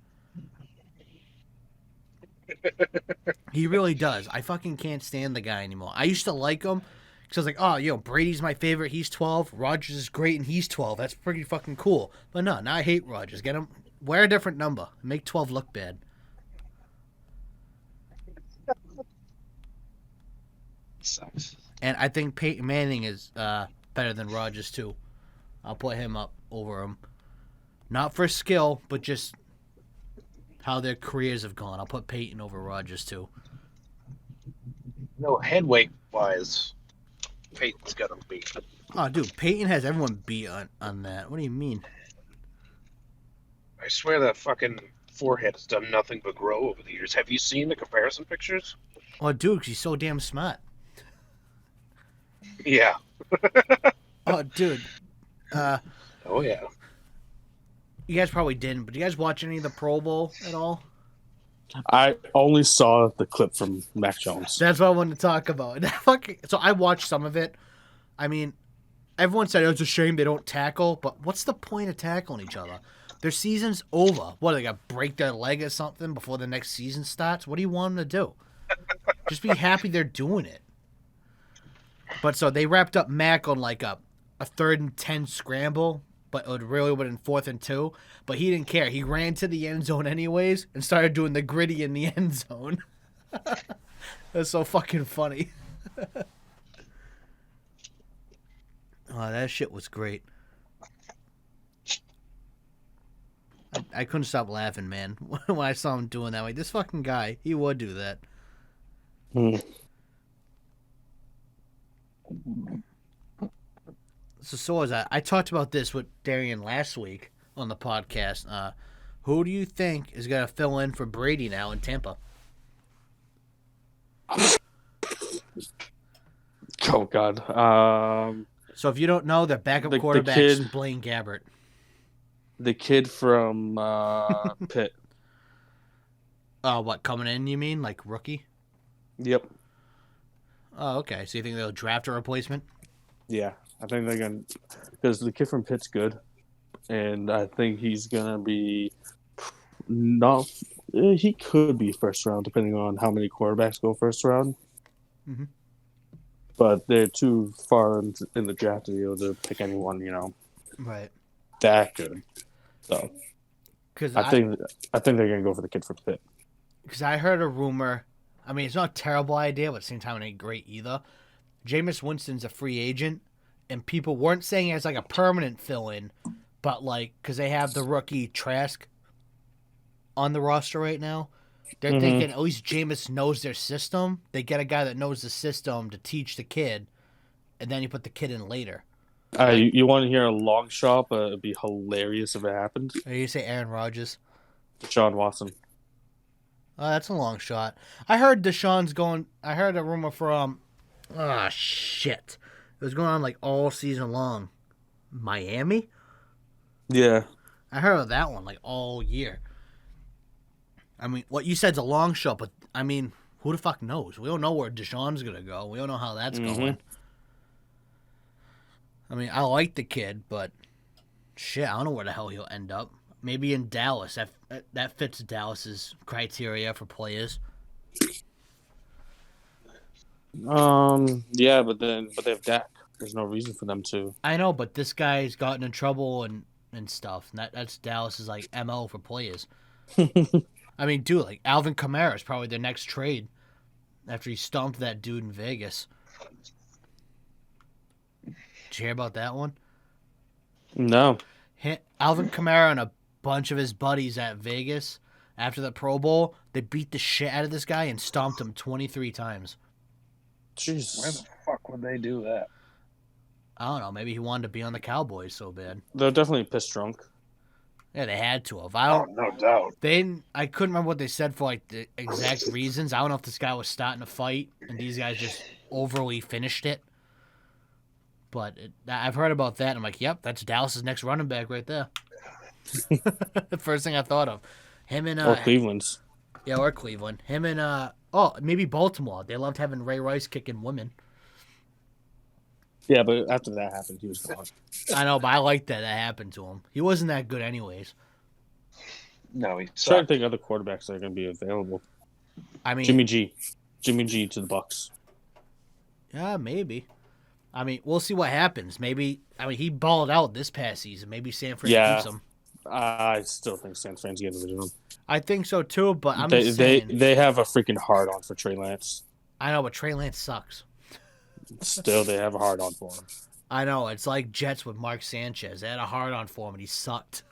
[SPEAKER 1] He really does. I fucking can't stand the guy anymore. I used to like him because I was like, oh, Brady's my favorite. He's 12. Rodgers is great, and he's 12. That's pretty fucking cool. But no, now I hate Rodgers. Get him. Wear a different number. Make 12 look bad.
[SPEAKER 3] Sucks.
[SPEAKER 1] And I think Peyton Manning is better than Rodgers, too. I'll put him up over him. Not for skill, but just how their careers have gone. I'll put Peyton over Rodgers, too.
[SPEAKER 3] No, headweight wise, Peyton's got him beat.
[SPEAKER 1] Oh, dude, Peyton has everyone beat on that. What do you mean?
[SPEAKER 3] I swear that fucking forehead has done nothing but grow over the years. Have you seen the comparison pictures?
[SPEAKER 1] Oh, dude, 'cause he's so damn smart.
[SPEAKER 3] Yeah.
[SPEAKER 1] Oh, dude.
[SPEAKER 3] Oh, yeah.
[SPEAKER 1] You guys probably didn't, but do you guys watch any of the Pro Bowl at all?
[SPEAKER 2] I only saw the clip from Mac Jones.
[SPEAKER 1] That's what I wanted to talk about. So I watched some of it. I mean, everyone said it's a shame they don't tackle, but what's the point of tackling each other? Their season's over. What, they got to break their leg or something before the next season starts? What do you want them to do? Just be happy they're doing it. But so they wrapped up Mac on like a 3rd and 10 scramble, but it really would have been 4th and 2. But he didn't care. He ran to the end zone anyways and started doing the gritty in the end zone. That's so fucking funny. Oh, that shit was great. I couldn't stop laughing, man, when I saw him doing that. Like, this fucking guy, he would do that. So was that. I talked about this with Darian last week on the podcast. Who do you think is going to fill in for Brady now in Tampa?
[SPEAKER 2] Oh, God.
[SPEAKER 1] So if you don't know, their backup quarterback is Blaine Gabbert.
[SPEAKER 2] The kid from Pitt.
[SPEAKER 1] What, coming in, you mean? Like rookie?
[SPEAKER 2] Yep.
[SPEAKER 1] Oh, okay. So you think they'll draft a replacement?
[SPEAKER 2] Yeah. I think they're going to... Because the kid from Pitt's good. And I think he's going to be... Not... He could be first round, depending on how many quarterbacks go first round.
[SPEAKER 1] Mm-hmm.
[SPEAKER 2] But they're too far in the draft to be able to pick anyone,
[SPEAKER 1] Right.
[SPEAKER 2] that good. So...
[SPEAKER 1] Because
[SPEAKER 2] I think they're going to go for the kid from Pitt.
[SPEAKER 1] Because I heard a rumor. I mean, it's not a terrible idea, but at the same time, it ain't great either. Jameis Winston's a free agent, and people weren't saying it as like a permanent fill-in, but like because they have the rookie Trask on the roster right now, they're thinking at least Jameis knows their system. They get a guy that knows the system to teach the kid, and then you put the kid in later.
[SPEAKER 2] You want to hear a long shot, but it'd be hilarious if it happened.
[SPEAKER 1] You say Aaron Rodgers?
[SPEAKER 2] Deshaun Watson.
[SPEAKER 1] Oh, that's a long shot. I heard Deshaun's going. I heard a rumor from. Shit! It was going on like all season long. Miami?
[SPEAKER 2] Yeah.
[SPEAKER 1] I heard of that one like all year. I mean, what you said's a long shot, but I mean, who the fuck knows? We don't know where Deshaun's gonna go. We don't know how that's going. I mean, I like the kid, but shit, I don't know where the hell he'll end up. Maybe in Dallas. That fits Dallas's criteria for players.
[SPEAKER 2] Yeah, but they have Dak. There's no reason for them to.
[SPEAKER 1] I know, but this guy's gotten in trouble and stuff. And that's Dallas's like MO for players. I mean, dude, like Alvin Kamara is probably their next trade after he stomped that dude in Vegas. Did you hear about that one?
[SPEAKER 2] No.
[SPEAKER 1] Alvin Kamara and a bunch of his buddies at Vegas After the Pro Bowl, they beat the shit out of this guy and stomped him 23 times.
[SPEAKER 3] Why the
[SPEAKER 2] Jeez.
[SPEAKER 3] fuck would they do that?
[SPEAKER 1] I don't know. Maybe he wanted to be on the Cowboys so bad.
[SPEAKER 2] They're definitely pissed drunk.
[SPEAKER 1] Yeah, they had to have.
[SPEAKER 3] No doubt.
[SPEAKER 1] I couldn't remember what they said for like the exact reasons. I don't know if this guy was starting a fight and these guys just overly finished it. But I've heard about that. I'm like, yep, that's Dallas's next running back right there. The first thing I thought of, him and
[SPEAKER 2] Or Cleveland's.
[SPEAKER 1] yeah, or Cleveland. Him and maybe Baltimore. They loved having Ray Rice kicking women.
[SPEAKER 2] Yeah, but after that happened, he was gone.
[SPEAKER 1] I know, but I like that happened to him. He wasn't that good anyways.
[SPEAKER 3] No, he's
[SPEAKER 2] Trying to think other quarterbacks that are going to be available.
[SPEAKER 1] I mean,
[SPEAKER 2] Jimmy G to the Bucks.
[SPEAKER 1] yeah, maybe. I mean, we'll see what happens. Maybe, he balled out this past season. Maybe San Fran keeps him.
[SPEAKER 2] I still think San Fran's getting rid of him.
[SPEAKER 1] I think so too, but I'm
[SPEAKER 2] They
[SPEAKER 1] just saying.
[SPEAKER 2] they have a freaking hard on for Trey Lance.
[SPEAKER 1] I know, but Trey Lance sucks.
[SPEAKER 2] Still, they have a hard on for him.
[SPEAKER 1] I know. It's like Jets with Mark Sanchez. They had a hard on for him, and he sucked.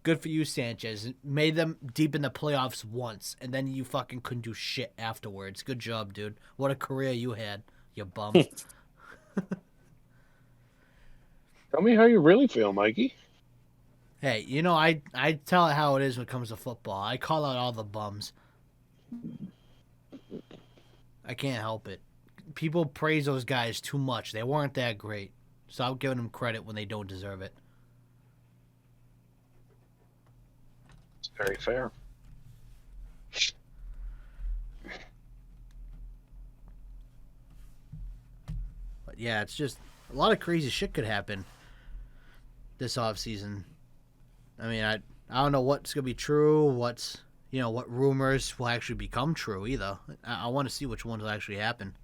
[SPEAKER 1] Good for you, Sanchez. Made them deep in the playoffs once, and then you fucking couldn't do shit afterwards. Good job, dude. What a career you had, you bum.
[SPEAKER 3] Tell me how you really feel, Mikey.
[SPEAKER 1] Hey, I tell it how it is when it comes to football. I call out all the bums. I can't help it. People praise those guys too much. They weren't that great. Stop giving them credit when they don't deserve it.
[SPEAKER 3] It's very fair.
[SPEAKER 1] But yeah, it's just a lot of crazy shit could happen this offseason. I mean, I don't know what's going to be true, what rumors will actually become true either. I want to see which ones will actually happen.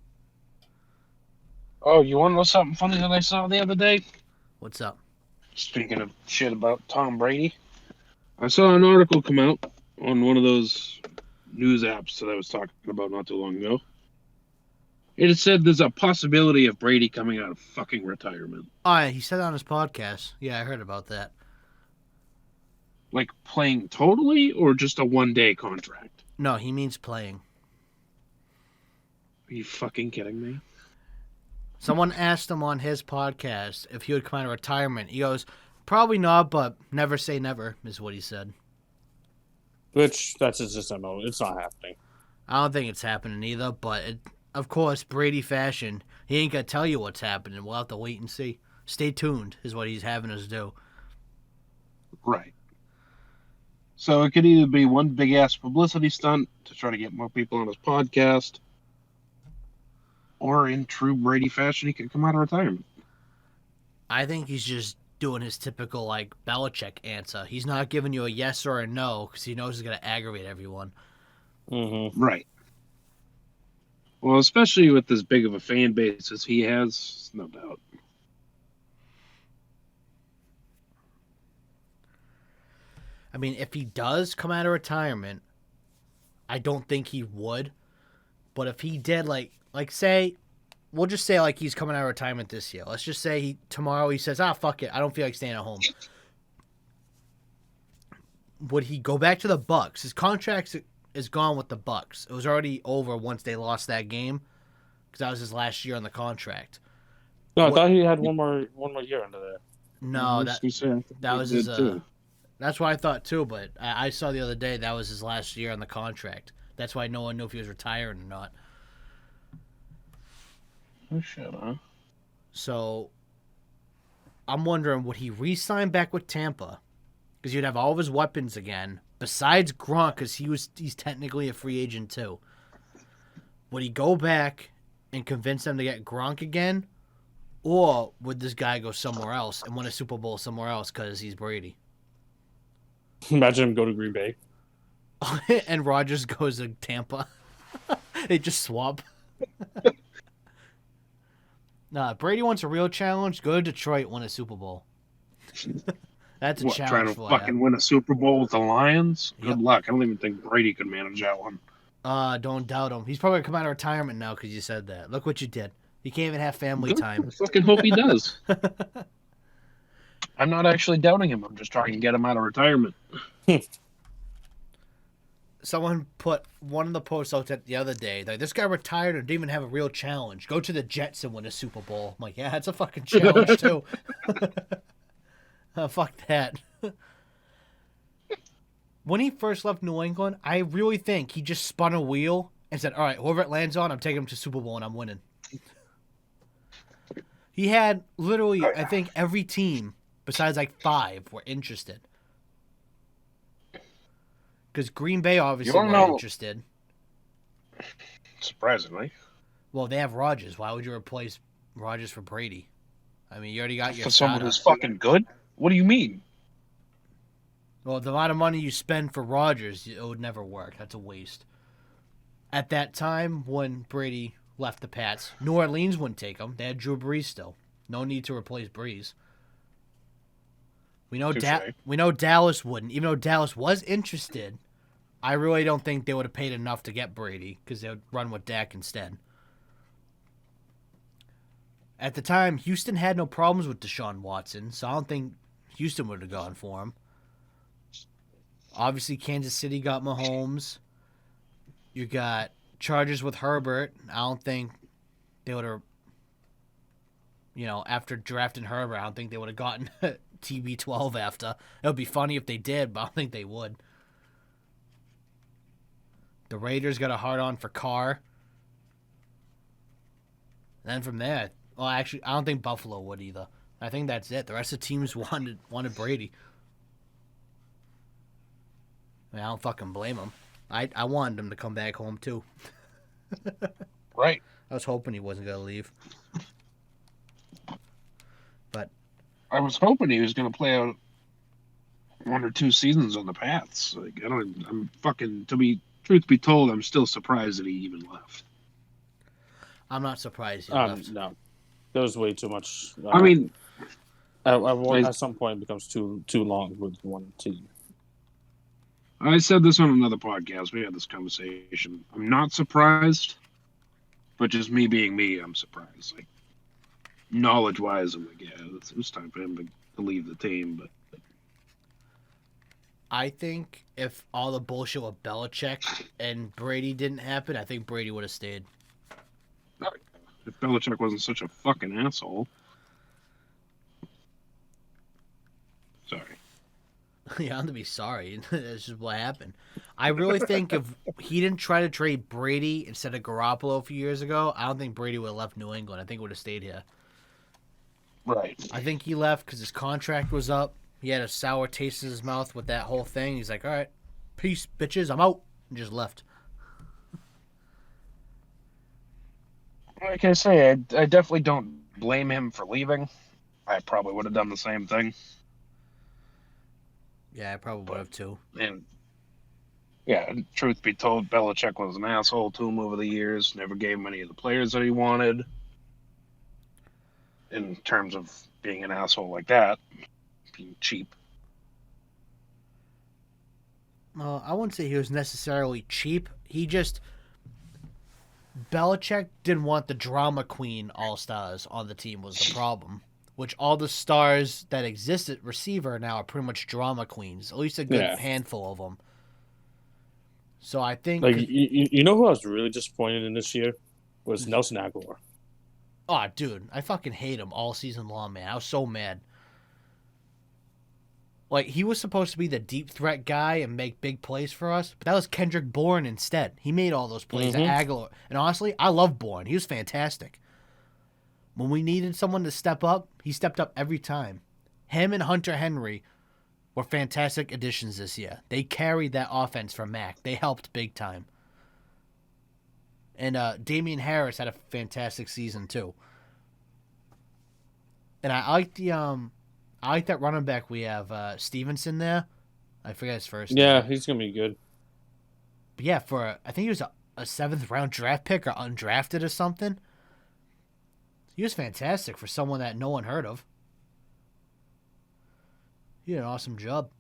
[SPEAKER 3] Oh, you want to know something funny that I saw the other day?
[SPEAKER 1] What's up?
[SPEAKER 3] Speaking of shit about Tom Brady, I saw an article come out on one of those news apps that I was talking about not too long ago. It said there's a possibility of Brady coming out of fucking retirement.
[SPEAKER 1] Oh, yeah, he said it on his podcast. Yeah, I heard about that.
[SPEAKER 3] Like playing totally or just a one-day contract?
[SPEAKER 1] No, he means playing.
[SPEAKER 3] Are you fucking kidding me?
[SPEAKER 1] Someone asked him on his podcast if he would come out of retirement. He goes, probably not, but never say never, is what he said.
[SPEAKER 2] Which, that's just MO. It's not happening.
[SPEAKER 1] I don't think it's happening either, but of course, Brady fashion, he ain't going to tell you what's happening. We'll have to wait and see. Stay tuned is what he's having us do.
[SPEAKER 3] Right. So it could either be one big-ass publicity stunt to try to get more people on his podcast, or in true Brady fashion, he could come out of retirement.
[SPEAKER 1] I think he's just doing his typical, Belichick answer. He's not giving you a yes or a no because he knows he's going to aggravate everyone.
[SPEAKER 2] Mm-hmm.
[SPEAKER 3] Right. Well, especially with as big of a fan base as he has, no doubt.
[SPEAKER 1] I mean, if he does come out of retirement, I don't think he would. But if he did, say, we'll just say he's coming out of retirement this year. Let's just say tomorrow he says, fuck it, I don't feel like staying at home. Would he go back to the Bucks? His contract is gone with the Bucks. It was already over once they lost that game because that was his last year on the contract.
[SPEAKER 2] No, I thought he had one more year under there.
[SPEAKER 1] No, that was his. That's what I thought too. But I saw the other day that was his last year on the contract. That's why no one knew if he was retiring or not.
[SPEAKER 3] Oh shit, huh?
[SPEAKER 1] So I'm wondering, would he re-sign back with Tampa? Because you'd have all of his weapons again, besides Gronk, because he's technically a free agent too. Would he go back and convince them to get Gronk again, or would this guy go somewhere else and win a Super Bowl somewhere else because he's Brady?
[SPEAKER 2] Imagine him go to Green Bay.
[SPEAKER 1] And Rodgers goes to Tampa. They just swap. Nah, Brady wants a real challenge. Go to Detroit, win a Super Bowl. That's a challenge
[SPEAKER 3] trying to
[SPEAKER 1] for
[SPEAKER 3] fucking
[SPEAKER 1] you.
[SPEAKER 3] win a Super Bowl with the Lions?
[SPEAKER 1] Yep.
[SPEAKER 3] Good luck. I don't even think Brady could manage that one.
[SPEAKER 1] Don't doubt him. He's probably going to come out of retirement now because you said that. Look what you did. He can't even have family time.
[SPEAKER 3] I fucking hope he does. I'm not actually doubting him. I'm just trying to get him out of retirement.
[SPEAKER 1] someone put one of the posts out the other day. Like, this guy retired and didn't even have a real challenge. Go to the Jets and win a Super Bowl. I'm like, yeah, that's a fucking challenge too. Fuck that. When he first left New England, I really think he just spun a wheel and said, all right, whoever it lands on, I'm taking him to Super Bowl and I'm winning. He had literally, I think, every team besides like 5 were interested. Because Green Bay obviously were interested.
[SPEAKER 3] Surprisingly.
[SPEAKER 1] Well, they have Rodgers. Why would you replace Rodgers for Brady? I mean, you already got your
[SPEAKER 3] For someone who's fucking good? What do you mean?
[SPEAKER 1] Well, the amount of money you spend for Rodgers, it would never work. That's a waste. At that time, when Brady left the Pats, New Orleans wouldn't take him. They had Drew Brees still. No need to replace Brees. We know Dallas wouldn't. Even though Dallas was interested, I really don't think they would have paid enough to get Brady because they would run with Dak instead. At the time, Houston had no problems with Deshaun Watson, so I don't think Houston would have gone for him. Obviously, Kansas City got Mahomes. You got Chargers with Herbert. I don't think they would have, after drafting Herbert, I don't think they would have gotten TB12 after. It would be funny if they did, but I don't think they would. The Raiders got a hard-on for Carr. And then from there, well, actually, I don't think Buffalo would either. I think that's it. The rest of the teams wanted Brady. I mean, I don't fucking blame him. I wanted him to come back home, too.
[SPEAKER 3] Right.
[SPEAKER 1] I was hoping he wasn't going to leave. But
[SPEAKER 3] I was hoping he was going to play out 1 or 2 seasons on the Pats. Like, truth be told, I'm still surprised that he even left.
[SPEAKER 1] I'm not surprised he left.
[SPEAKER 2] No. There was way too much.
[SPEAKER 3] At
[SPEAKER 2] some point, it becomes too long with one team.
[SPEAKER 3] I said this on another podcast. We had this conversation. I'm not surprised, but just me being me, I'm surprised. Like, knowledge-wise, I'm like, yeah, it was time for him to leave the team. But
[SPEAKER 1] I think if all the bullshit with Belichick and Brady didn't happen, I think Brady would have stayed.
[SPEAKER 3] If Belichick wasn't such a fucking asshole. Sorry.
[SPEAKER 1] Yeah, I'm to be sorry. That's just what happened. I really think if he didn't try to trade Brady instead of Garoppolo a few years ago, I don't think Brady would have left New England. I think he would have stayed here.
[SPEAKER 3] Right.
[SPEAKER 1] I think he left because his contract was up. He had a sour taste in his mouth with that whole thing. He's like, all right, peace, bitches, I'm out. And just left.
[SPEAKER 3] Like I say, I definitely don't blame him for leaving. I probably would have done the same thing.
[SPEAKER 1] Yeah, I probably would have too.
[SPEAKER 3] And yeah, truth be told, Belichick was an asshole to him over the years. Never gave him any of the players that he wanted. In terms of being an asshole like that, being cheap.
[SPEAKER 1] Well, I wouldn't say he was necessarily cheap. Belichick didn't want the drama queen all-stars on the team was the problem. Which all the stars that exist at receiver now are pretty much drama queens. At least a good handful of them. So I think...
[SPEAKER 2] Like, you know who I was really disappointed in this year? Was Nelson Aguilar.
[SPEAKER 1] Oh, dude. I fucking hate him all season long, man. I was so mad. Like, he was supposed to be the deep threat guy and make big plays for us, but that was Kendrick Bourne instead. He made all those plays to Aguilar. And honestly, I love Bourne. He was fantastic. When we needed someone to step up, he stepped up every time. Him and Hunter Henry were fantastic additions this year. They carried that offense for Mac. They helped big time. And Damian Harris had a fantastic season too. And I like that running back we have, Stevenson there. I forget his first name.
[SPEAKER 2] Yeah, he's gonna be good.
[SPEAKER 1] But yeah, I think he was a 7th round draft pick or undrafted or something. He was fantastic for someone that no one heard of. He did an awesome job.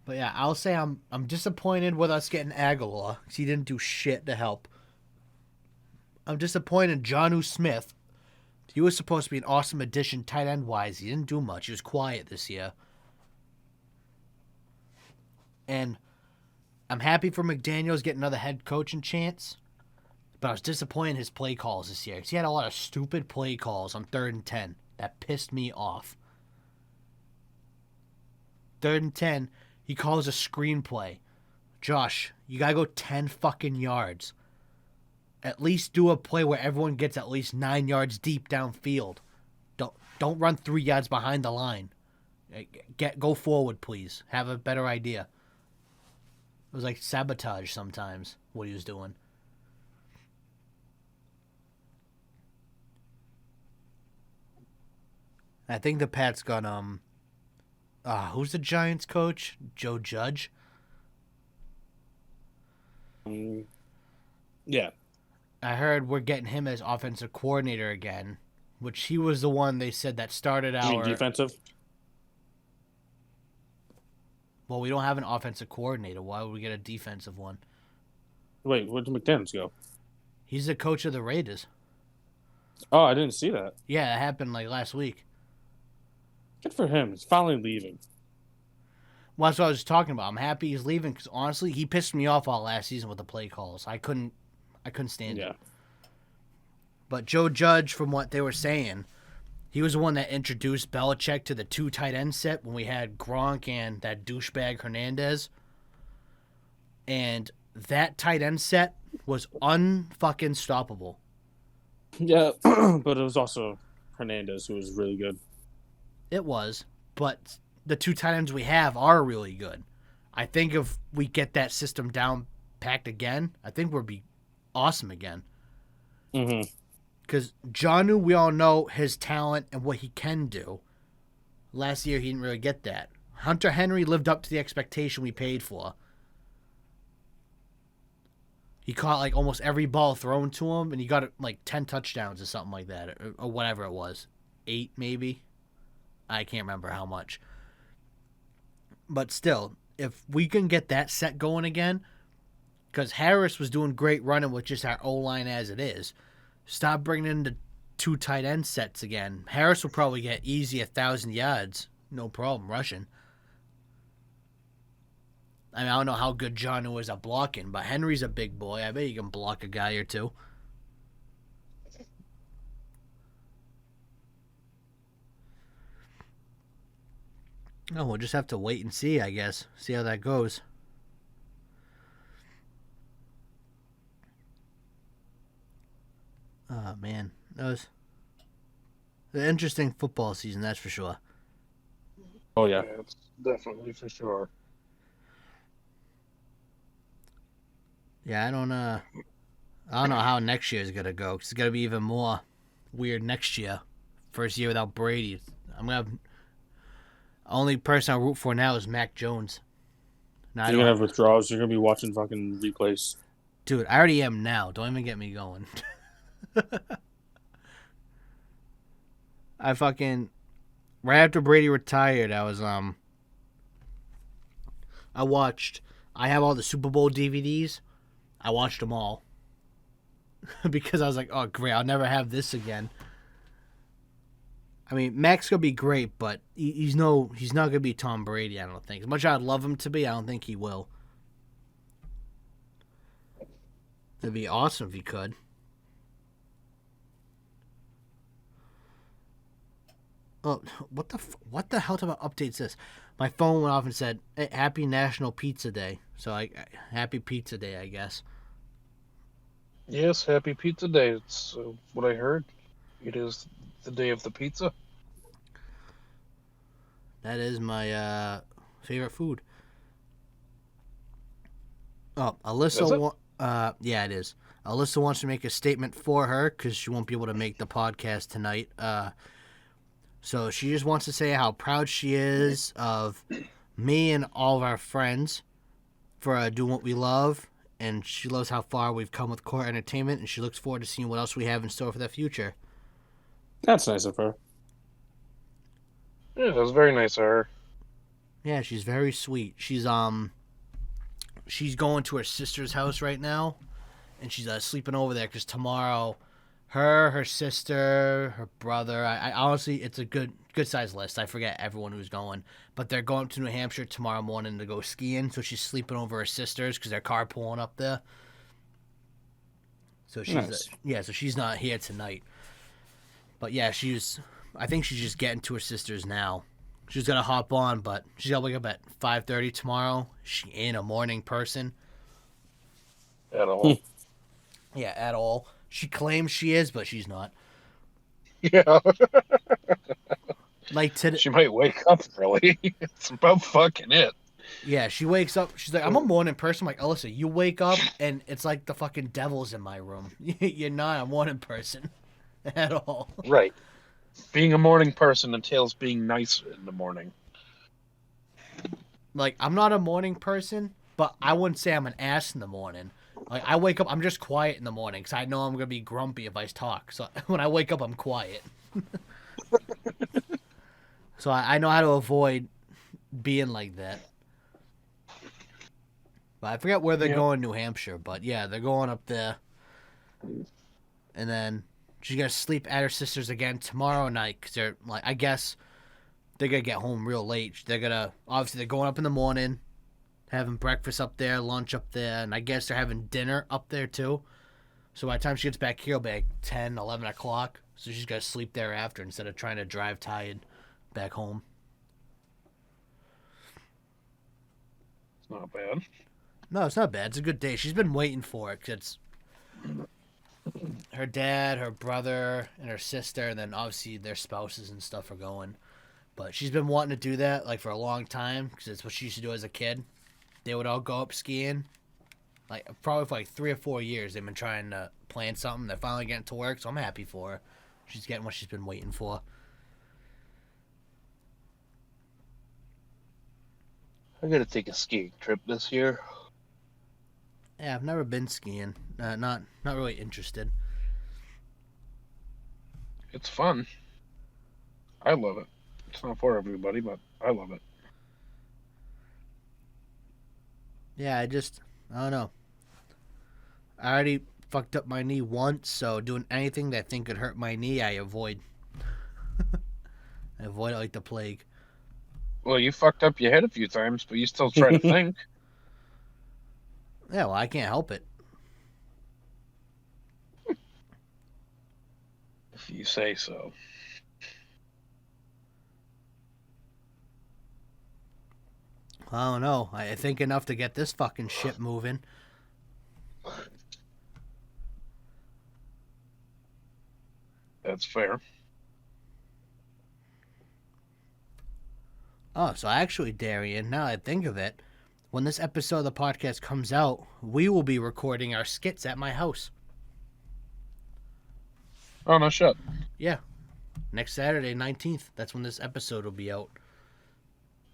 [SPEAKER 1] But yeah, I'll say I'm disappointed with us getting Aguilar because he didn't do shit to help. I'm disappointed in Jonnu Smith. He was supposed to be an awesome addition tight end wise. He didn't do much. He was quiet this year. And I'm happy for McDaniels getting another head coaching chance, but I was disappointed in his play calls this year because he had a lot of stupid play calls on 3rd and 10 that pissed me off. 3rd and 10, he calls a screenplay. Josh, you gotta go 10 fucking yards. At least do a play where everyone gets at least 9 yards deep downfield. Don't run 3 yards behind the line. Go forward, please. Have a better idea. It was like sabotage sometimes, what he was doing. I think the Pats got, who's the Giants coach? Joe Judge?
[SPEAKER 2] Yeah.
[SPEAKER 1] I heard we're getting him as offensive coordinator again, which he was the one they said that started
[SPEAKER 2] You mean
[SPEAKER 1] our...
[SPEAKER 2] defensive?
[SPEAKER 1] Well, we don't have an offensive coordinator. Why would we get a defensive one?
[SPEAKER 2] Wait, where did McDaniels go?
[SPEAKER 1] He's the coach of the Raiders.
[SPEAKER 2] Oh, I didn't see that.
[SPEAKER 1] Yeah, that happened like last week.
[SPEAKER 2] Good for him. He's finally leaving.
[SPEAKER 1] Well, that's what I was talking about. I'm happy he's leaving because honestly, he pissed me off all last season with the play calls. I couldn't stand it. But Joe Judge, from what they were saying, he was the one that introduced Belichick to the 2 tight end set when we had Gronk and that douchebag Hernandez. And that tight end set was unfucking stoppable.
[SPEAKER 2] Yeah, but it was also Hernandez who was really good.
[SPEAKER 1] It was, but the 2 tight ends we have are really good. I think if we get that system down packed again, I think we'll be awesome again.
[SPEAKER 2] Mm-hmm.
[SPEAKER 1] Because Jonnu, we all know his talent and what he can do. Last year, he didn't really get that. Hunter Henry lived up to the expectation we paid for. He caught like almost every ball thrown to him, and he got like 10 touchdowns or something like that, or whatever it was. 8 maybe? I can't remember how much. But still, if we can get that set going again, because Harris was doing great running with just our O-line as it is, stop bringing in the 2 tight end sets again. Harris will probably get easy 1,000 yards. No problem rushing. I mean, I don't know how good Jonnu is at blocking, but Henry's a big boy. I bet he can block a guy or two. No, we'll just have to wait and see, I guess. See how that goes. Oh, man. That was an interesting football season, that's for sure.
[SPEAKER 2] Oh, yeah.
[SPEAKER 3] It's definitely for sure.
[SPEAKER 1] Yeah, I don't know how next year is going to go. 'Cause it's going to be even more weird next year. First year without Brady. Only person I root for now is Mac Jones.
[SPEAKER 2] You're going to have withdrawals. You're going to be watching fucking replays.
[SPEAKER 1] Dude, I already am now. Don't even get me going. I fucking... Right after Brady retired, I was, I have all the Super Bowl DVDs. I watched them all. Because I was like, oh, great, I'll never have this again. I mean, Mac's going to be great, but he's not going to be Tom Brady, I don't think. As much as I'd love him to be, I don't think he will. It'd be awesome if he could. Oh, what the hell type of updates this? My phone went off and said, hey, Happy National Pizza Day. So, Happy Pizza Day, I guess.
[SPEAKER 3] Yes, Happy Pizza Day. It's what I heard. It is the day of the pizza.
[SPEAKER 1] That is my favorite food. Oh, Alyssa... yeah, it is. Alyssa wants to make a statement for her because she won't be able to make the podcast tonight. So she just wants to say how proud she is of me and all of our friends for doing what we love. And she loves how far we've come with Core Entertainment. And she looks forward to seeing what else we have in store for the future.
[SPEAKER 2] That's nice of her.
[SPEAKER 3] Yeah, that was very nice of her.
[SPEAKER 1] Yeah, she's very sweet. She's going to her sister's house right now. And she's sleeping over there because tomorrow her sister, her brother. I honestly, it's a good sized list. I forget everyone who's going, but they're going to New Hampshire tomorrow morning to go skiing. So she's sleeping over her sister's because they're carpooling up there. So she's
[SPEAKER 2] Nice.
[SPEAKER 1] so she's not here tonight. But yeah, I think she's just getting to her sister's now. She's gonna hop on, but she's gotta wake up at 5:30 tomorrow. She ain't a morning person.
[SPEAKER 3] At all.
[SPEAKER 1] Yeah, at all. She claims she is, but she's not.
[SPEAKER 3] Yeah.
[SPEAKER 1] Like today,
[SPEAKER 3] She might wake up early. It's about fucking it.
[SPEAKER 1] yeah, she wakes up. She's like, I'm a morning person. I'm like, Alyssa, you wake up and it's like the fucking devil's in my room. You're not a morning person at all.
[SPEAKER 3] Right. Being a morning person entails being nice in the morning.
[SPEAKER 1] Like, I'm not a morning person, but I wouldn't say I'm an ass in the morning. Like, I wake up, I'm just quiet in the morning because I know I'm gonna be grumpy if I talk. So when I wake up, I'm quiet. So I know how to avoid being like that. But I forget where they're going, New Hampshire. But yeah, they're going up there. And then she's gonna sleep at her sister's again tomorrow night because they're like, I guess they're gonna get home real late. They're going up in the morning, having breakfast up there, lunch up there, and I guess they're having dinner up there too. So by the time she gets back here, it'll be like 10, 11 o'clock. So she's gonna sleep there after instead of trying to drive tired back home.
[SPEAKER 3] It's not bad.
[SPEAKER 1] No, it's not bad. It's a good day. She's been waiting for it because it's her dad, her brother, and her sister, and then obviously their spouses and stuff are going. But she's been wanting to do that like for a long time because it's what she used to do as a kid. They would all go up skiing. Like probably for like 3 or 4 years, they've been trying to plan something. They're finally getting to work, so I'm happy for her. She's getting what she's been waiting for.
[SPEAKER 3] I gotta take a skiing trip this year.
[SPEAKER 1] Yeah, I've never been skiing. Not really interested.
[SPEAKER 3] It's fun. I love it. It's not for everybody, but I love it.
[SPEAKER 1] Yeah, I don't know. I already fucked up my knee once, so doing anything that I think could hurt my knee, I avoid. I avoid it like the plague.
[SPEAKER 3] Well, you fucked up your head a few times, but you still try to think.
[SPEAKER 1] Yeah, well, I can't help it.
[SPEAKER 3] If you say so.
[SPEAKER 1] I don't know. I think enough to get this fucking shit moving.
[SPEAKER 3] That's fair.
[SPEAKER 1] Oh, so actually, Darian, now I think of it, when this episode of the podcast comes out, we will be recording our skits at my house.
[SPEAKER 3] Oh, no shit.
[SPEAKER 1] Yeah. Next Saturday, 19th. That's when this episode will be out.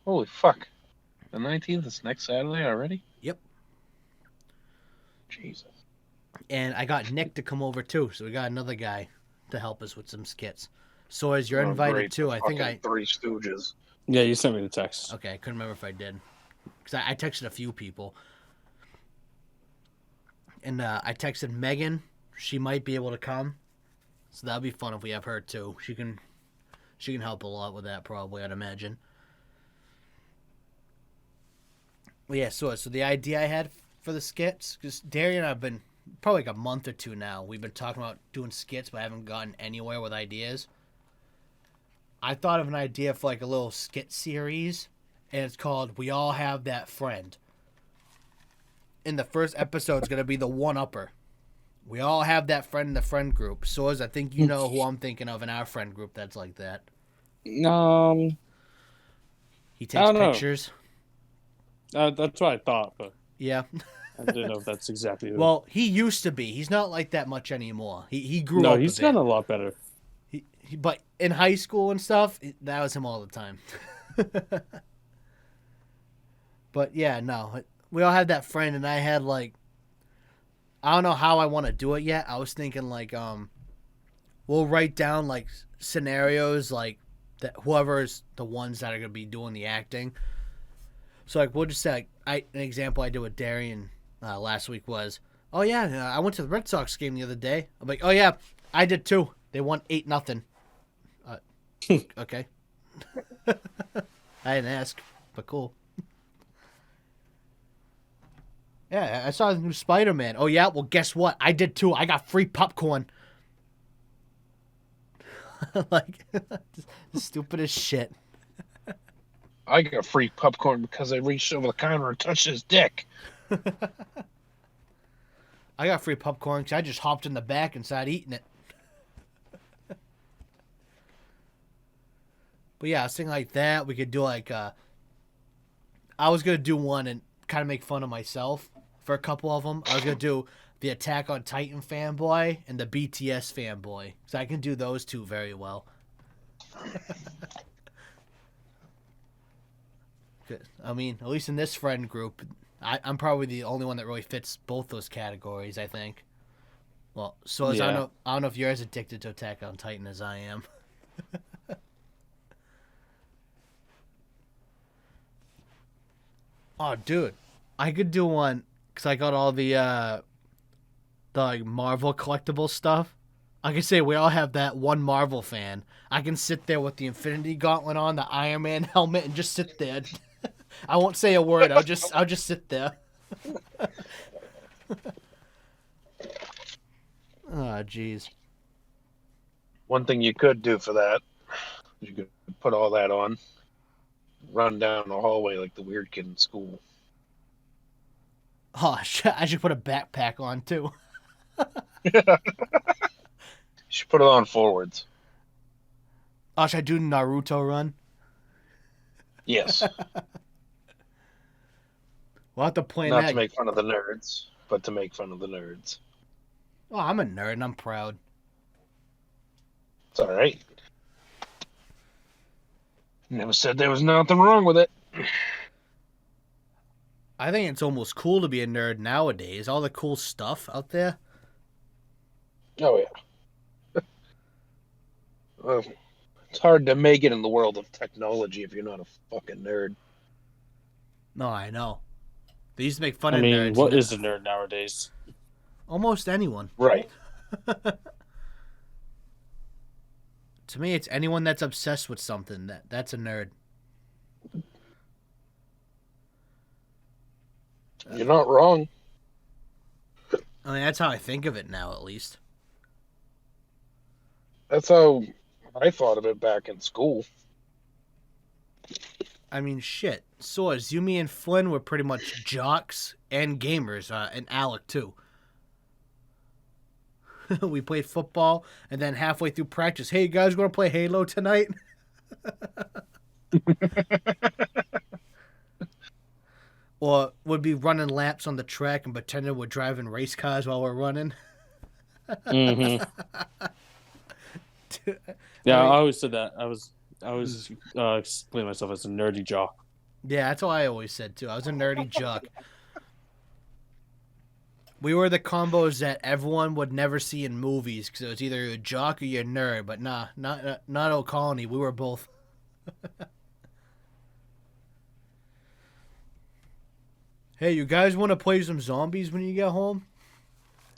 [SPEAKER 3] Holy fuck. The 19th is next Saturday already?
[SPEAKER 1] Yep.
[SPEAKER 3] Jesus.
[SPEAKER 1] And I got Nick to come over too, so we got another guy to help us with some skits. So as you're invited
[SPEAKER 3] great.
[SPEAKER 1] too, I think
[SPEAKER 3] Fucking Three Stooges.
[SPEAKER 2] Yeah, you sent me the text.
[SPEAKER 1] Okay, I couldn't remember if I did. Because I texted a few people. And I texted Megan. She might be able to come. So that'll be fun if we have her too. She can help a lot with that probably, I'd imagine. Well, yeah, so the idea I had for the skits, because Darian and I have been probably like a month or two now. We've been talking about doing skits, but I haven't gotten anywhere with ideas. I thought of an idea for like a little skit series, and it's called We All Have That Friend. And the first episode is going to be the one-upper. We all have that friend in the friend group. So as I think you know who I'm thinking of in our friend group that's like that. He takes pictures.
[SPEAKER 2] That's what I thought, but
[SPEAKER 1] Yeah.
[SPEAKER 2] I didn't know if that's exactly who.
[SPEAKER 1] Well, he used to be. He's not like that much anymore. He grew up.
[SPEAKER 2] No, he's gotten a lot better.
[SPEAKER 1] But in high school and stuff, that was him all the time. But yeah, no. We all had that friend, and I had like, I don't know how I want to do it yet. I was thinking like, we'll write down like scenarios like that. Whoever's the ones that are gonna be doing the acting. So like we'll just say like, an example I did with Darian last week was, oh yeah, I went to the Red Sox game the other day. I'm like, oh yeah, I did too. They won 8-0. Okay. I didn't ask, but cool. Yeah, I saw the new Spider-Man. Oh yeah, well guess what? I did too. I got free popcorn. Like, the stupidest shit.
[SPEAKER 3] I got free popcorn because I reached over the counter and touched his dick.
[SPEAKER 1] I got free popcorn because I just hopped in the back and started eating it. But yeah, I was thinking like that. We could do like, I was going to do one and kind of make fun of myself for a couple of them. I was going to do the Attack on Titan fanboy and the BTS fanboy. So I can do those two very well. I mean, at least in this friend group, I'm probably the only one that really fits both those categories, I think. Well, so as
[SPEAKER 2] Yeah.
[SPEAKER 1] I don't know if you're as addicted to Attack on Titan as I am. Oh, dude, I could do one because I got all the like Marvel collectible stuff. I can say we all have that one Marvel fan. I can sit there with the Infinity Gauntlet on, the Iron Man helmet, and just sit there. I won't say a word. I'll just sit there. Oh, jeez.
[SPEAKER 3] One thing you could do for that, you could put all that on, run down the hallway like the weird kid in school.
[SPEAKER 1] Oh, I should put a backpack on too.
[SPEAKER 3] You should put it on forwards.
[SPEAKER 1] Oh, should I do Naruto run?
[SPEAKER 3] Yes.
[SPEAKER 1] We'll have to plan
[SPEAKER 3] Not
[SPEAKER 1] that.
[SPEAKER 3] to make fun of the nerds, but to make fun of the nerds.
[SPEAKER 1] Oh, I'm a nerd and I'm proud.
[SPEAKER 3] It's all right. Never said there was nothing wrong with it.
[SPEAKER 1] I think it's almost cool to be a nerd nowadays. All the cool stuff out there.
[SPEAKER 3] Oh, yeah. Well, it's hard to make it in the world of technology if you're not a fucking nerd.
[SPEAKER 1] No, I know. They used to make fun
[SPEAKER 2] I
[SPEAKER 1] of
[SPEAKER 2] mean,
[SPEAKER 1] nerds.
[SPEAKER 2] what is a nerd nowadays?
[SPEAKER 1] Almost anyone.
[SPEAKER 3] Right.
[SPEAKER 1] To me, it's anyone that's obsessed with something. That's a nerd.
[SPEAKER 3] You're not wrong.
[SPEAKER 1] I mean, that's how I think of it now, at least.
[SPEAKER 3] That's how I thought of it back in school.
[SPEAKER 1] I mean, shit. Soars, you, me, and Flynn were pretty much jocks and gamers, and Alec, too. We played football, and then halfway through practice, hey, you guys want to play Halo tonight? Or would be running laps on the track and pretending we're driving race cars while we're running.
[SPEAKER 2] Mm-hmm. Yeah, I always said that. I was explaining myself as a nerdy jock.
[SPEAKER 1] Yeah, that's what I always said, too. I was a nerdy jock. We were the combos that everyone would never see in movies because it was either a jock or you're a nerd. But nah, not O'Colony. We were both. Hey, you guys want to play some zombies when you get home?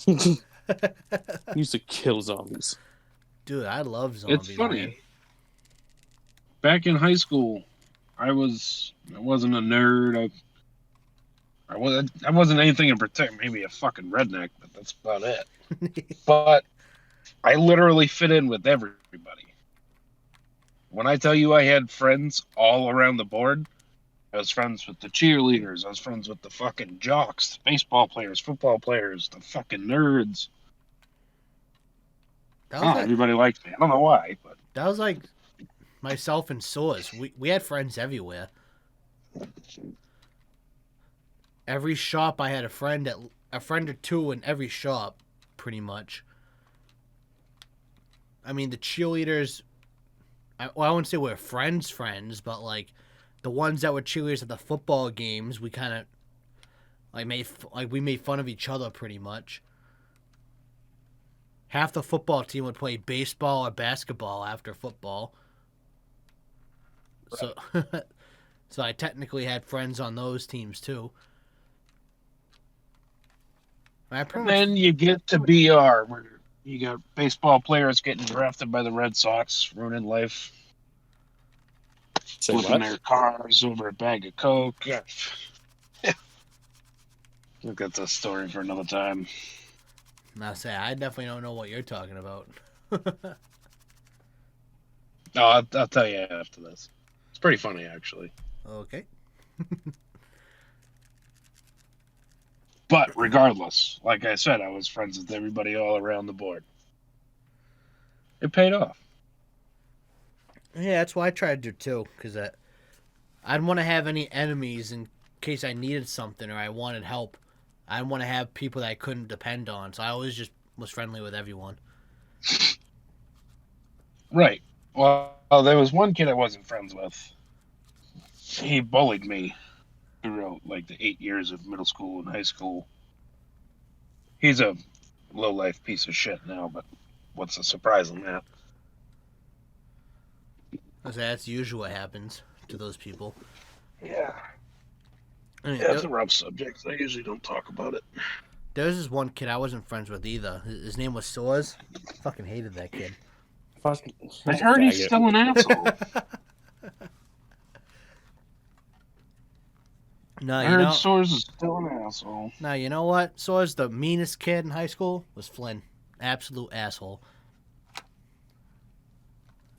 [SPEAKER 2] Used to kill zombies.
[SPEAKER 1] Dude, I love zombies.
[SPEAKER 3] It's funny.
[SPEAKER 1] Man.
[SPEAKER 3] Back in high school, I wasn't a nerd. I wasn't anything in particular. Maybe a fucking redneck, but that's about it. But I literally fit in with everybody. When I tell you I had friends all around the board, I was friends with the cheerleaders. I was friends with the fucking jocks, baseball players, football players, the fucking nerds. Everybody liked me. I don't know why, but
[SPEAKER 1] that was like myself and Soars. We had friends everywhere. Every shop I had a friend or two in every shop, pretty much. I mean, the cheerleaders. I wouldn't say we're friends, but like the ones that were cheerleaders at the football games, we kind of we made fun of each other pretty much. Half the football team would play baseball or basketball after football. Right. So I technically had friends on those teams too.
[SPEAKER 3] Then you get to BR, where You got baseball players getting drafted by the Red Sox, ruining life,
[SPEAKER 2] Say
[SPEAKER 3] flipping
[SPEAKER 2] what?
[SPEAKER 3] their cars over a bag of Coke. Yeah. I think that's a story for another time.
[SPEAKER 1] Now, say I definitely don't know what you're talking about.
[SPEAKER 3] No, I'll tell you after this. It's pretty funny, actually.
[SPEAKER 1] Okay.
[SPEAKER 3] But regardless, like I said, I was friends with everybody all around the board. It paid off.
[SPEAKER 1] Yeah, that's why I tried to too, because I didn't want to have any enemies in case I needed something or I wanted help. I didn't want to have people that I couldn't depend on, so I always just was friendly with everyone.
[SPEAKER 3] Right. Well, there was one kid I wasn't friends with. He bullied me throughout like the 8 years of middle school and high school. He's a low life piece of shit now, but what's the surprise in that?
[SPEAKER 1] I say that's usually what happens to those people.
[SPEAKER 3] Yeah.
[SPEAKER 1] I mean,
[SPEAKER 3] It's a rough subject. I usually don't talk about it.
[SPEAKER 1] there's this one kid I wasn't friends with either. His name was Soaz. Fucking hated that kid.
[SPEAKER 2] Fucking,
[SPEAKER 3] I heard he's still an asshole.
[SPEAKER 1] No,
[SPEAKER 3] I
[SPEAKER 1] you
[SPEAKER 3] heard
[SPEAKER 1] know.
[SPEAKER 3] Soares is still an asshole.
[SPEAKER 1] No, you know what? Soaz, the meanest kid in high school was Flynn. Absolute asshole.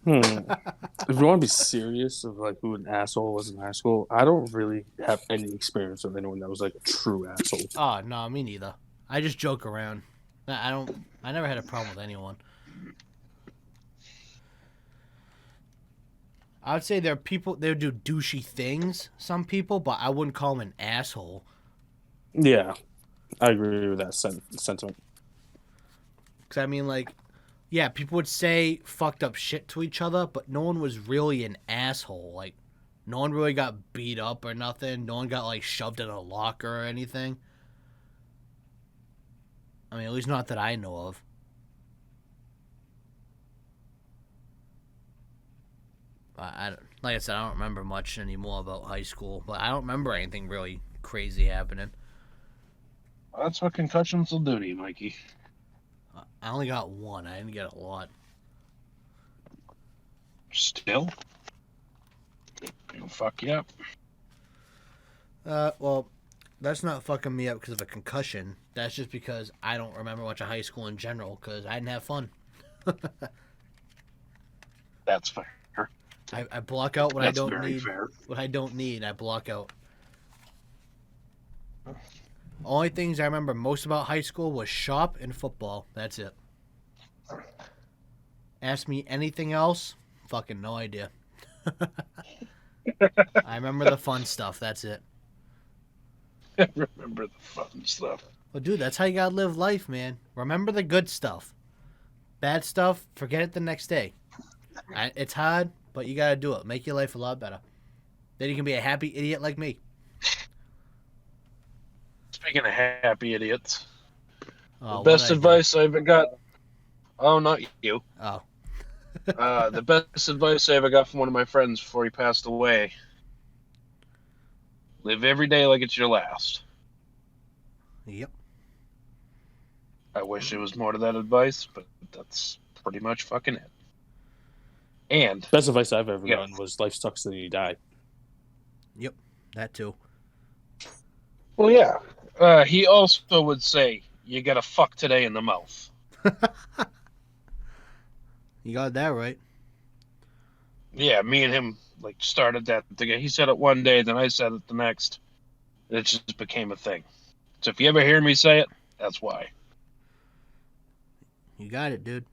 [SPEAKER 2] If you want to be serious of like who an asshole was in high school, I don't really have any experience of anyone that was like a true asshole.
[SPEAKER 1] Oh no, me neither. I just joke around. I never had a problem with anyone. I would say there are people they would do douchey things. Some people, but I wouldn't call them an asshole.
[SPEAKER 2] Yeah, I agree with that sentiment.
[SPEAKER 1] Because I mean, like, yeah, people would say fucked up shit to each other, but no one was really an asshole. Like, no one really got beat up or nothing. No one got like shoved in a locker or anything. I mean, at least not that I know of. Like I said, I don't remember much anymore about high school, but I don't remember anything really crazy happening.
[SPEAKER 3] Well, that's what concussions will do to you, Mikey.
[SPEAKER 1] I only got one. I didn't get a lot.
[SPEAKER 3] Still? It'll fuck you up.
[SPEAKER 1] Well, that's not fucking me up because of a concussion. That's just because I don't remember much of high school in general because I didn't have fun.
[SPEAKER 3] That's fair.
[SPEAKER 1] I block out what
[SPEAKER 3] That's
[SPEAKER 1] I don't
[SPEAKER 3] very
[SPEAKER 1] need.
[SPEAKER 3] fair.
[SPEAKER 1] What I don't need, I block out. Only things I remember most about high school was shop and football. That's it. Ask me anything else, fucking no idea. I remember the fun stuff. That's it.
[SPEAKER 3] I remember the fun stuff.
[SPEAKER 1] Well, dude, that's how you gotta live life, man. Remember the good stuff. Bad stuff, forget it the next day. It's hard, but you gotta do it. Make your life a lot better. Then you can be a happy idiot like me.
[SPEAKER 3] Speaking of happy idiots,
[SPEAKER 1] Oh,
[SPEAKER 3] the best
[SPEAKER 1] what'd I do?
[SPEAKER 3] advice I ever got. Oh, not you.
[SPEAKER 1] Oh,
[SPEAKER 3] The best advice I ever got from one of my friends before he passed away. Live every day like it's your last.
[SPEAKER 1] yep.
[SPEAKER 3] I wish there was more to that advice, but that's pretty much fucking it. And
[SPEAKER 2] Best advice I've ever
[SPEAKER 3] Yeah.
[SPEAKER 2] gotten was life sucks till you die.
[SPEAKER 1] Yep. That too.
[SPEAKER 3] well, yeah. He also would say, "You gotta fuck today in the mouth."
[SPEAKER 1] You got that right.
[SPEAKER 3] Yeah, me and him like started that together. He said it one day, then I said it the next. It just became a thing. So if you ever hear me say it, that's why.
[SPEAKER 1] You got it, dude.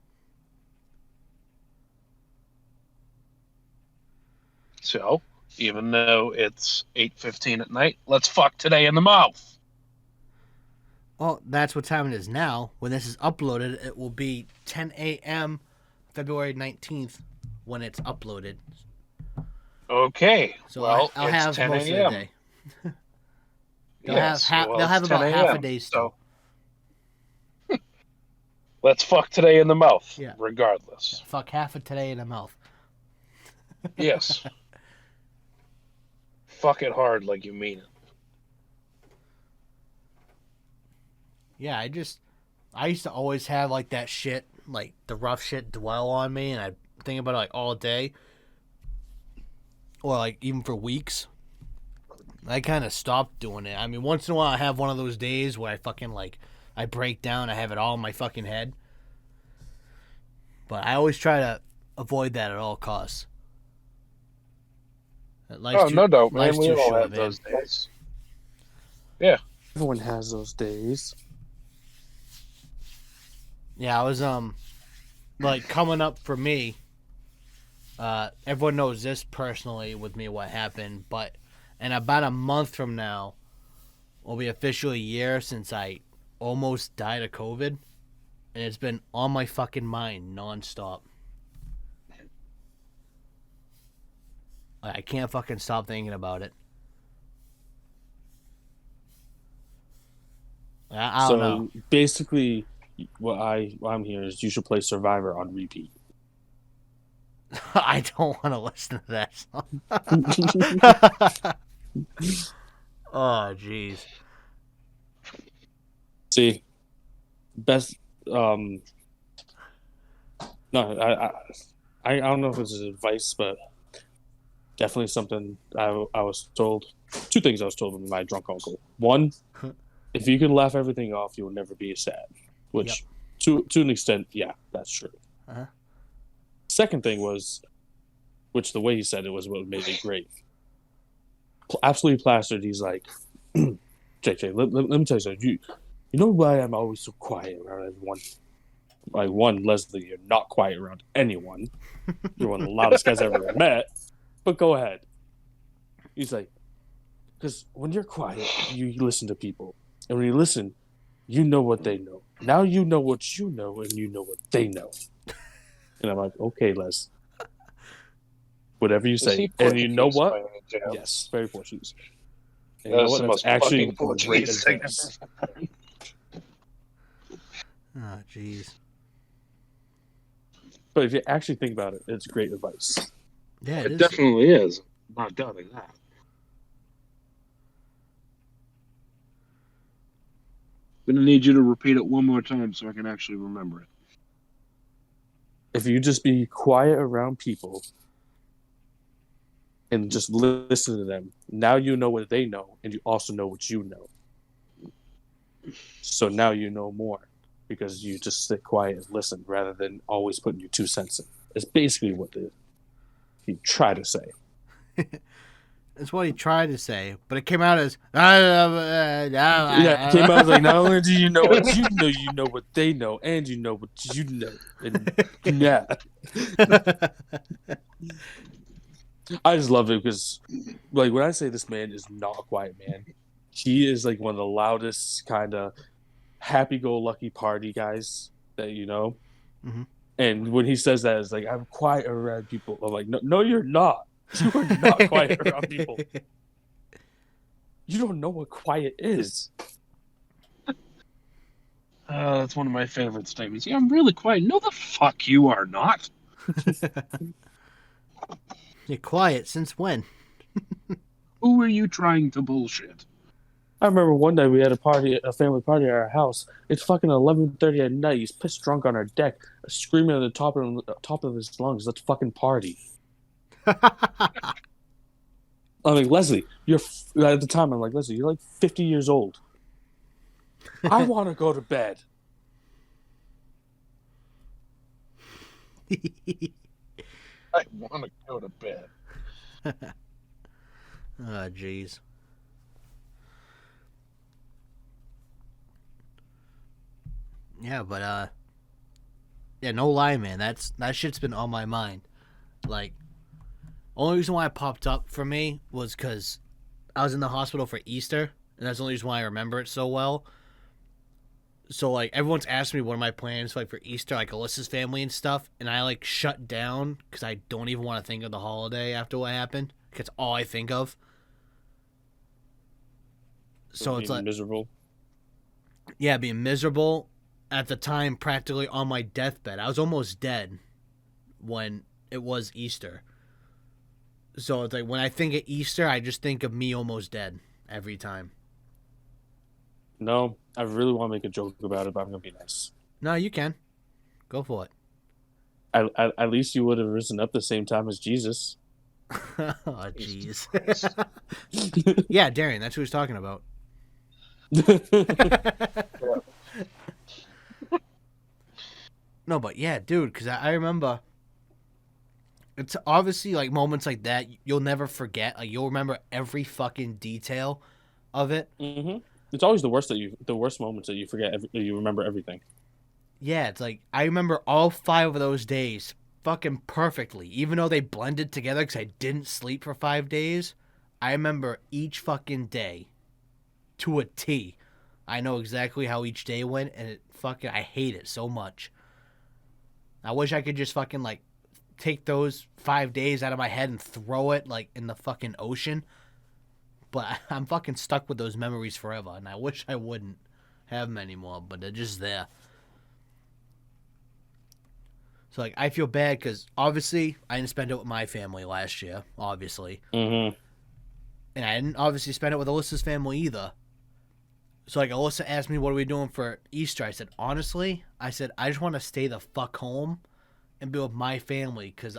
[SPEAKER 3] So even though it's 8:15 at night, let's fuck today in the mouth.
[SPEAKER 1] Well, that's what time it is now. When this is uploaded, it will be 10 a.m. February 19th when it's uploaded.
[SPEAKER 3] Okay.
[SPEAKER 1] So
[SPEAKER 3] well,
[SPEAKER 1] I'll
[SPEAKER 3] it's
[SPEAKER 1] have
[SPEAKER 3] 10
[SPEAKER 1] most of
[SPEAKER 3] a.m.
[SPEAKER 1] the day. They'll
[SPEAKER 3] Yes,
[SPEAKER 1] have
[SPEAKER 3] well,
[SPEAKER 1] they'll have
[SPEAKER 3] it's
[SPEAKER 1] about
[SPEAKER 3] 10
[SPEAKER 1] half a
[SPEAKER 3] a.m.,
[SPEAKER 1] day still.
[SPEAKER 3] So let's fuck today in the mouth,
[SPEAKER 1] Yeah.
[SPEAKER 3] regardless.
[SPEAKER 1] Fuck half of today in the mouth.
[SPEAKER 3] Yes. Fuck it hard like you mean it.
[SPEAKER 1] Yeah, I used to always have like that shit, like the rough shit dwell on me, and I think about it like all day, or like even for weeks. I kind of stopped doing it. I mean, once in a while I have one of those days where I fucking like I break down. I have it all in my fucking head, but I always try to avoid that at all costs.
[SPEAKER 3] Oh, no doubt, man.
[SPEAKER 1] Life's
[SPEAKER 3] We
[SPEAKER 1] too
[SPEAKER 3] all
[SPEAKER 1] short,
[SPEAKER 3] have
[SPEAKER 1] man.
[SPEAKER 3] those days. Yeah.
[SPEAKER 2] Everyone has those days.
[SPEAKER 1] Yeah, I was like coming up for me. Everyone knows this personally with me what happened, but in about a month from now, will be officially a year since I almost died of COVID, and it's been on my fucking mind nonstop. I can't fucking stop thinking about it. I don't know.
[SPEAKER 2] Basically, what I'm hearing is you should play Survivor on repeat.
[SPEAKER 1] I don't want to listen to that song. Oh, jeez.
[SPEAKER 2] See, best. No, I don't know if this is advice, but definitely something I was told. Two things I was told by my drunk uncle. One, if you can laugh everything off, you'll never be sad. Which, to an extent, yeah, that's true.
[SPEAKER 1] Uh-huh.
[SPEAKER 2] Second thing was, which the way he said it was what made it great. Absolutely plastered. He's like, JJ, let me tell you something. You know why I'm always so quiet around everyone? Like, one, Leslie, you're not quiet around anyone. You're one of the loudest guys I've ever met. But go ahead. He's like, because when you're quiet, you listen to people. And when you listen, you know what they know. Now you know what you know, and you know what they know. And I'm like, okay, Les. Whatever you say. And you know what? Yes, very Portuguese. And you know what? That's actually great advice.
[SPEAKER 1] Oh, jeez.
[SPEAKER 2] But if you actually think about it, it's great advice.
[SPEAKER 1] Yeah,
[SPEAKER 3] it definitely is. I'm not doubting that. I'm going to need you to repeat it one more time so I can actually remember it.
[SPEAKER 2] If you just be quiet around people and just listen to them, now you know what they know, and you also know what you know. So now you know more because you just sit quiet and listen rather than always putting your 2 cents in. It's basically what he tried to say.
[SPEAKER 1] That's what he tried to say, but it came out as
[SPEAKER 2] yeah, it came out like, not only do you know what you know what they know, and you know what you know. And, yeah. I just love it because, like, when I say this man is not a quiet man, he is like one of the loudest kind of happy-go-lucky party guys that you know.
[SPEAKER 1] Mm-hmm.
[SPEAKER 2] And when he says that, it's like, I'm quiet around people. I'm like, no, you're not. You are not quiet around people. You don't know what quiet is.
[SPEAKER 3] That's one of my favorite statements. Yeah, I'm really quiet. No, the fuck you are not.
[SPEAKER 1] You're quiet since when?
[SPEAKER 3] Who are you trying to bullshit?
[SPEAKER 2] I remember one night we had a family party at our house. It's fucking 11:30 at night. He's pissed drunk on our deck, screaming at the top of his lungs. Let's fucking party. I'm like, Leslie, at the time, I'm like, Leslie, you're like 50 years old. I want to go to bed.
[SPEAKER 3] I want to go to bed.
[SPEAKER 1] Oh, jeez. Yeah, but yeah, no lie, man. That shit's been on my mind. Like, only reason why it popped up for me was because I was in the hospital for Easter, and that's the only reason why I remember it so well. So, like, everyone's asked me what are my plans, like, for Easter, like, Alyssa's family and stuff, and I, like, shut down because I don't even want to think of the holiday after what happened. Because it's all I think of. So it's like...
[SPEAKER 2] miserable.
[SPEAKER 1] Yeah, being miserable. At the time, practically on my deathbed. I was almost dead when it was Easter. So it's like, when I think of Easter, I just think of me almost dead every time.
[SPEAKER 2] No, I really want to make a joke about it, but I'm gonna be nice.
[SPEAKER 1] No, you can. Go for it.
[SPEAKER 2] At least you would have risen up the same time as Jesus.
[SPEAKER 1] Oh, jeez.
[SPEAKER 3] Christ.
[SPEAKER 1] Yeah, Darian, that's who he's talking about. No, but yeah, dude, because I remember. It's obviously like moments like that you'll never forget. Like you'll remember every fucking detail of it.
[SPEAKER 2] It's always the worst moments that you forget. You remember everything.
[SPEAKER 1] Yeah, it's like I remember all 5 of those days fucking perfectly, even though they blended together because I didn't sleep for 5 days. I remember each fucking day to a T. I know exactly how each day went, and I hate it so much. I wish I could just fucking like take those 5 days out of my head and throw it like in the fucking ocean. But I'm fucking stuck with those memories forever, and I wish I wouldn't have them anymore, but they're just there. So, like, I feel bad because, obviously, I didn't spend it with my family last year, obviously.
[SPEAKER 2] Mm-hmm.
[SPEAKER 1] And I didn't obviously spend it with Alyssa's family either. So, like, Alyssa asked me, what are we doing for Easter? I said, honestly, I just want to stay the fuck home and be with my family because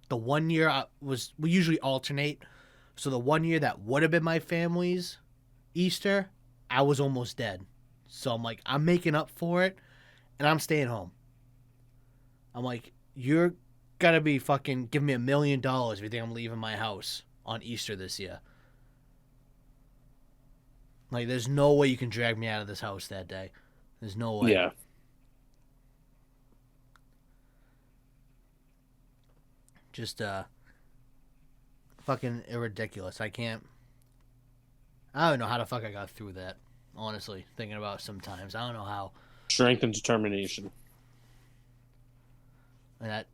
[SPEAKER 1] the one year we usually alternate. So, the one year that would have been my family's Easter, I was almost dead. So, I'm like, I'm making up for it and I'm staying home. I'm like, you're gonna be fucking giving me $1 million if you think I'm leaving my house on Easter this year. Like, there's no way you can drag me out of this house that day. There's no way.
[SPEAKER 2] Yeah.
[SPEAKER 1] Just, fucking ridiculous. I don't know how the fuck I got through that, honestly, thinking about it sometimes. I don't know how.
[SPEAKER 2] Strength and determination.
[SPEAKER 1] And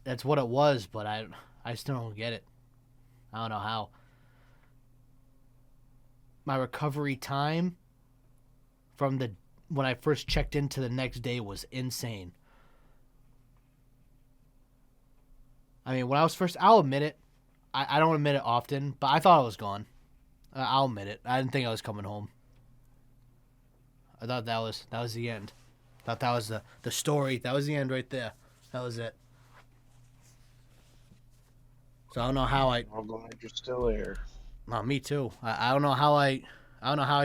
[SPEAKER 1] that's what it was, but I still don't get it. I don't know how. My recovery time from when I first checked into the next day was insane. I mean, when I was first, I'll admit it. I don't admit it often, but I thought I was gone. I'll admit it. I didn't think I was coming home. I thought that was the end. Thought that was the story. That was the end right there. That was it. So I don't know how I.
[SPEAKER 3] I'm glad you're still here.
[SPEAKER 1] Me too. I don't know how I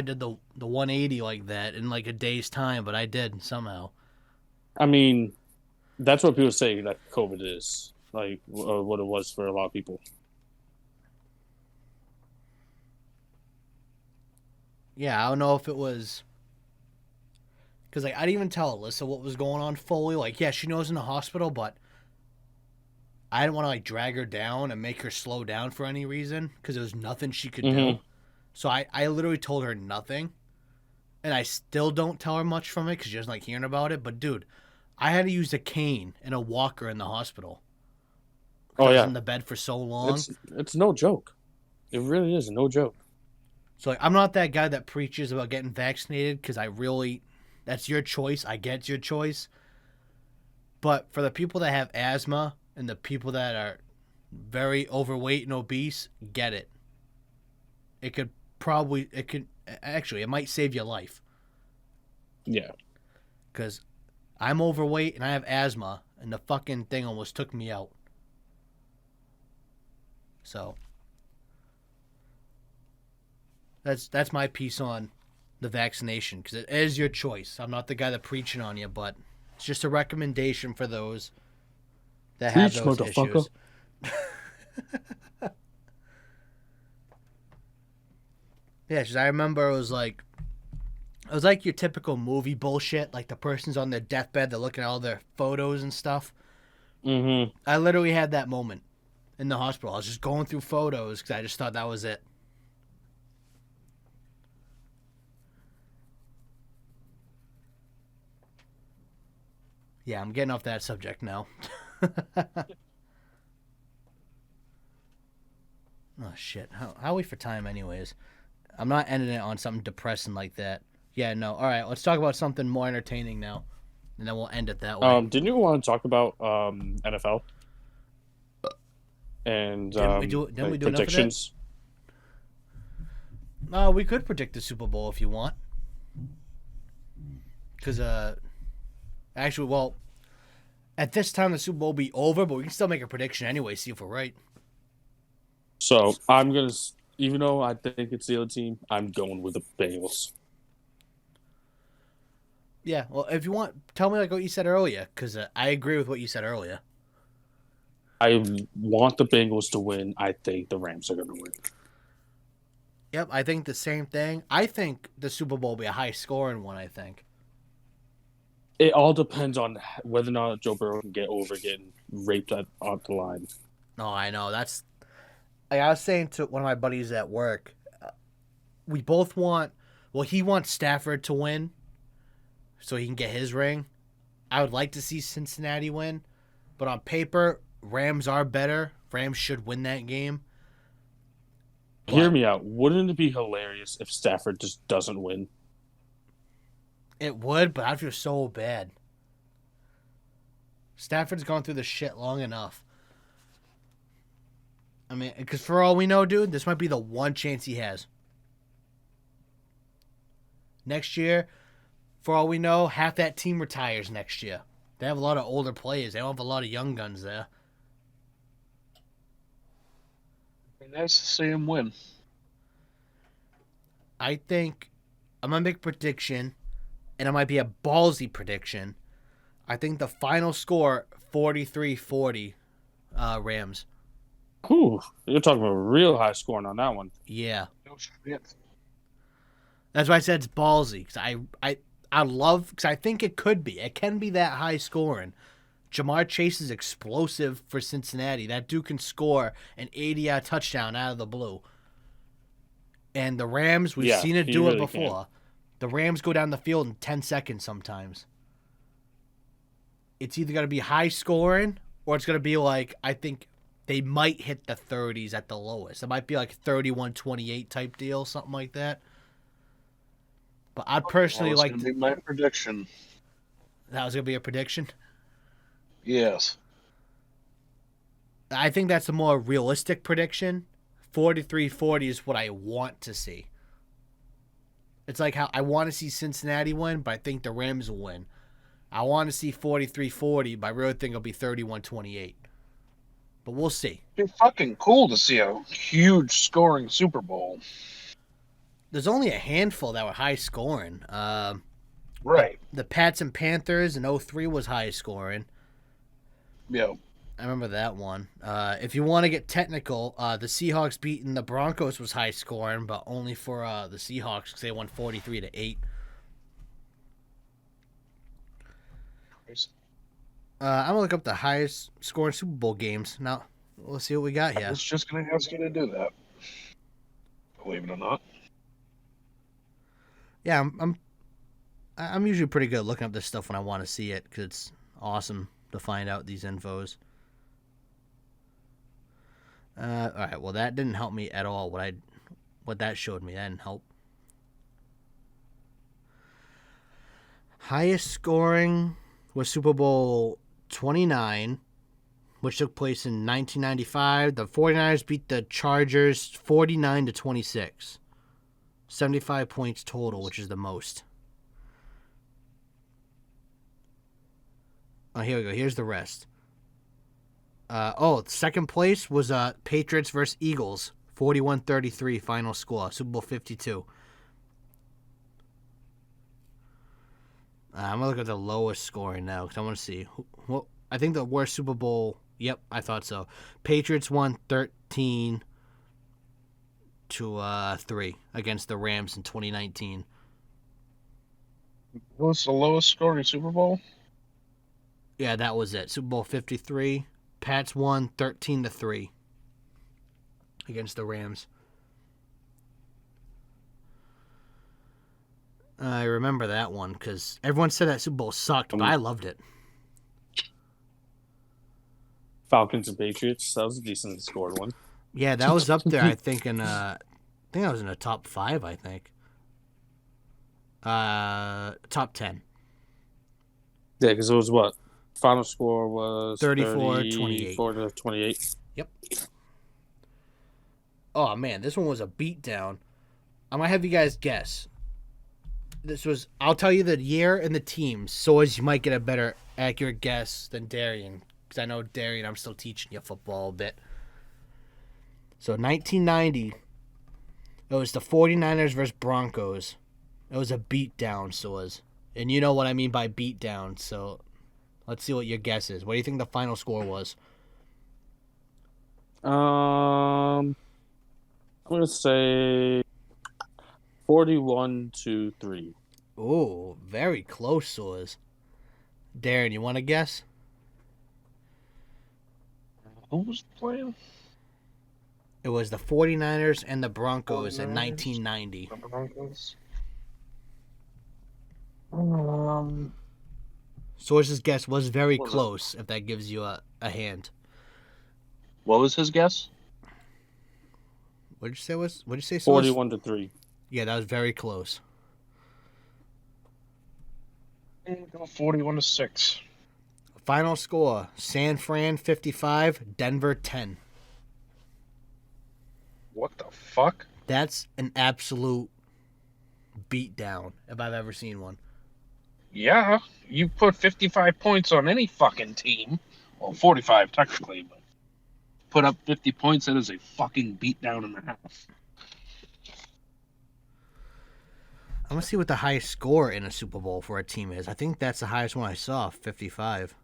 [SPEAKER 1] did the 180 like that in like a day's time, but I did somehow.
[SPEAKER 2] I mean, that's what people say that COVID is like, what it was for a lot of people.
[SPEAKER 1] Yeah, I don't know if it was. Because, like, I didn't even tell Alyssa what was going on fully. Like, yeah, she knows in the hospital, but I didn't want to, like, drag her down and make her slow down for any reason because there was nothing she could do. So I literally told her nothing. And I still don't tell her much from it because she doesn't like hearing about it. But, dude, I had to use a cane and a walker in the hospital.
[SPEAKER 2] Oh, yeah.
[SPEAKER 1] I was in the bed for so long.
[SPEAKER 2] It's no joke. It really is no joke.
[SPEAKER 1] So, like, I'm not that guy that preaches about getting vaccinated because that's your choice. I get your choice. But for the people that have asthma and the people that are very overweight and obese, get it. It might save your life.
[SPEAKER 2] Yeah.
[SPEAKER 1] Because I'm overweight and I have asthma and the fucking thing almost took me out. So that's my piece on the vaccination, because it is your choice. I'm not the guy that preaching on you, but it's just a recommendation for those that have those issues. Yeah, because I remember it was like your typical movie bullshit. Like the person's on their deathbed, they're looking at all their photos and stuff.
[SPEAKER 2] Mm-hmm.
[SPEAKER 1] I literally had that moment in the hospital. I was just going through photos because I just thought that was it. Yeah, I'm getting off that subject now. Oh, shit. How are we for time anyways? I'm not ending it on something depressing like that. Yeah, no. All right, let's talk about something more entertaining now. And then we'll end it that way.
[SPEAKER 2] Didn't you want to talk about NFL? And
[SPEAKER 1] Didn't we do enough of that?
[SPEAKER 2] predictions?
[SPEAKER 1] We could predict the Super Bowl if you want. Because, actually, well, at this time the Super Bowl will be over, but we can still make a prediction anyway, see if we're right.
[SPEAKER 2] So I'm gonna, even though I think it's the other team, I'm going with the Bengals.
[SPEAKER 1] Yeah, well, if you want, tell me like what you said earlier, because I agree with what you said earlier.
[SPEAKER 2] I want the Bengals to win. I think the Rams are going to win.
[SPEAKER 1] Yep, I think the same thing. I think the Super Bowl will be a high-scoring one, I think.
[SPEAKER 2] It all depends on whether or not Joe Burrow can get over getting raped on the line.
[SPEAKER 1] No, I know. That's like I was saying to one of my buddies at work. We both want. Well, he wants Stafford to win, so he can get his ring. I would like to see Cincinnati win, but on paper, Rams are better. Rams should win that game.
[SPEAKER 2] Hear me out. Wouldn't it be hilarious if Stafford just doesn't win?
[SPEAKER 1] It would, but I'd feel so bad. Stafford's gone through the shit long enough. I mean, because for all we know, dude, this might be the one chance he has. Next year, for all we know, half that team retires next year. They have a lot of older players. They don't have a lot of young guns there.
[SPEAKER 3] Be nice to see him win.
[SPEAKER 1] I think I'm going to make a prediction, and it might be a ballsy prediction. I think the final score, 43-40, Rams.
[SPEAKER 2] Ooh, you're talking about real high scoring on that one.
[SPEAKER 1] Yeah.
[SPEAKER 3] No shit.
[SPEAKER 1] That's why I said it's ballsy. Because I love, because I think it could be. It can be that high scoring. Jamar Chase is explosive for Cincinnati. That dude can score an 80-yard touchdown out of the blue. And the Rams, we've seen it do it before. The Rams go down the field in 10 seconds sometimes. It's either going to be high scoring or it's going to be like, I think they might hit the 30s at the lowest. It might be like 31-28 type deal, something like that. But I'd personally like
[SPEAKER 3] to be my prediction.
[SPEAKER 1] That was going to be a prediction?
[SPEAKER 3] Yes.
[SPEAKER 1] I think that's a more realistic prediction. 43-40 is what I want to see. It's like how I want to see Cincinnati win, but I think the Rams will win. I want to see 43-40, but I really think it'll be 31-28. But we'll see.
[SPEAKER 3] It'd be fucking cool to see a huge scoring Super Bowl.
[SPEAKER 1] There's only a handful that were high scoring.
[SPEAKER 3] Right.
[SPEAKER 1] The Pats and Panthers in 03 was high scoring.
[SPEAKER 3] Yeah.
[SPEAKER 1] I remember that one. If you want to get technical, the Seahawks beating the Broncos was high scoring, but only for the Seahawks because they won 43-8. I'm gonna look up the highest scoring Super Bowl games. Now, let's see what we got here.
[SPEAKER 3] I was just gonna ask you to do that. Believe it or not.
[SPEAKER 1] Yeah, I'm usually pretty good at looking up this stuff when I want to see it because it's awesome to find out these infos. All right, well that didn't help me at all. What that showed me, that didn't help. Highest scoring was Super Bowl 29, which took place in 1995. The 49ers beat the Chargers 49-26. 75 points total, which is the most. Oh, here we go. Here's the rest. Second place was Patriots versus Eagles, 41-33 final score, Super Bowl 52. I'm going to look at the lowest scoring now because I want to see. Well, I think the worst Super Bowl, yep, I thought so. Patriots won 13-3 against the Rams in 2019.
[SPEAKER 3] What's the lowest scoring Super Bowl?
[SPEAKER 1] Yeah, that was it. Super Bowl 53. Pats won 13-3 against the Rams. I remember that one because everyone said that Super Bowl sucked, but I loved it.
[SPEAKER 2] Falcons and Patriots. That was a decent scored one.
[SPEAKER 1] Yeah, that was up there. I think that was in the top 5. I think. Top 10.
[SPEAKER 2] Yeah, because it was what? Final score was
[SPEAKER 1] 34-28.
[SPEAKER 2] 34-28.
[SPEAKER 1] Yep. Oh man, this one was a beatdown. I'm gonna have you guys guess. I'll tell you the year and the teams, so as you might get a better accurate guess than Darian, because I know Darian, I'm still teaching you football a bit. So 1990, it was the 49ers versus Broncos. It was a beatdown, so it was. And you know what I mean by beatdown, so let's see what your guess is. What do you think the final score was?
[SPEAKER 2] I'm gonna say 41-3.
[SPEAKER 1] Oh, very close, so it was. Darren, you want to guess?
[SPEAKER 3] Who was playing?
[SPEAKER 1] It was the 49ers and the Broncos
[SPEAKER 3] 49ers.
[SPEAKER 1] in 1990.
[SPEAKER 3] The Broncos.
[SPEAKER 1] Source's guess was very
[SPEAKER 3] Was it?
[SPEAKER 1] close, if that gives you a hand.
[SPEAKER 3] What was his guess?
[SPEAKER 1] What did you say was? What did you say? Source?
[SPEAKER 2] 41-3.
[SPEAKER 1] Yeah, that was very close.
[SPEAKER 3] 41-6.
[SPEAKER 1] Final score: San Fran 55, Denver 10.
[SPEAKER 3] What the fuck?
[SPEAKER 1] That's an absolute beatdown if I've ever seen one.
[SPEAKER 3] Yeah, you put 55 points on any fucking team. Well, 45 technically, but put up 50 points, that is a fucking beatdown and a half.
[SPEAKER 1] I'm gonna see what the highest score in a Super Bowl for a team is. I think that's the highest one I saw, 55.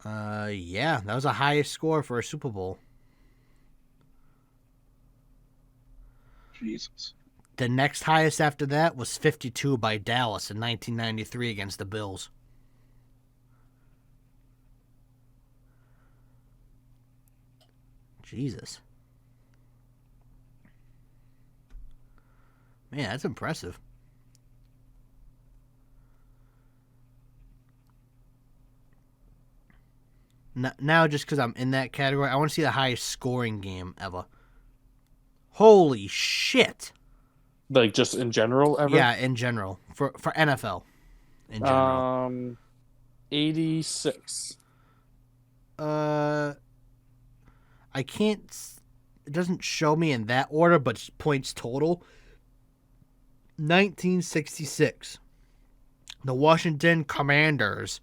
[SPEAKER 1] Yeah, that was the highest score for a Super Bowl.
[SPEAKER 3] Jesus.
[SPEAKER 1] The next highest after that was 52 by Dallas in 1993 against the Bills. Jesus. Man, that's impressive. Now, just because I'm in that category, I want to see the highest scoring game ever. Holy shit.
[SPEAKER 2] Like, just in general, ever?
[SPEAKER 1] Yeah, in general. For NFL. In general.
[SPEAKER 2] 86.
[SPEAKER 1] I can't... It doesn't show me in that order, but points total. 1966. The Washington Commanders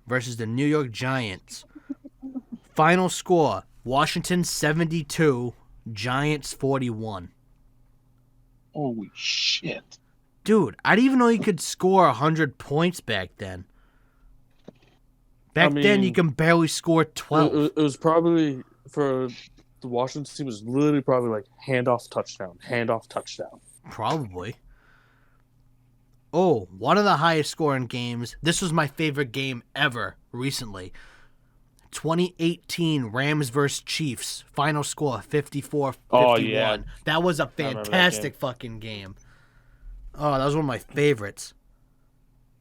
[SPEAKER 1] versus the New York Giants. Final score: Washington 72, Giants 41.
[SPEAKER 3] Holy shit.
[SPEAKER 1] Dude, I didn't even know you could score 100 points back then. Back then, you can barely score 12.
[SPEAKER 2] It was probably, for the Washington team, it was literally probably like handoff touchdown.
[SPEAKER 1] Probably. Oh, one of the highest scoring games. This was my favorite game ever recently. 2018 Rams vs. Chiefs. Final score 54-51.
[SPEAKER 2] Oh, yeah.
[SPEAKER 1] That was a
[SPEAKER 2] I remember that
[SPEAKER 1] fantastic
[SPEAKER 2] game.
[SPEAKER 1] fucking game. Oh, that was one of my favorites.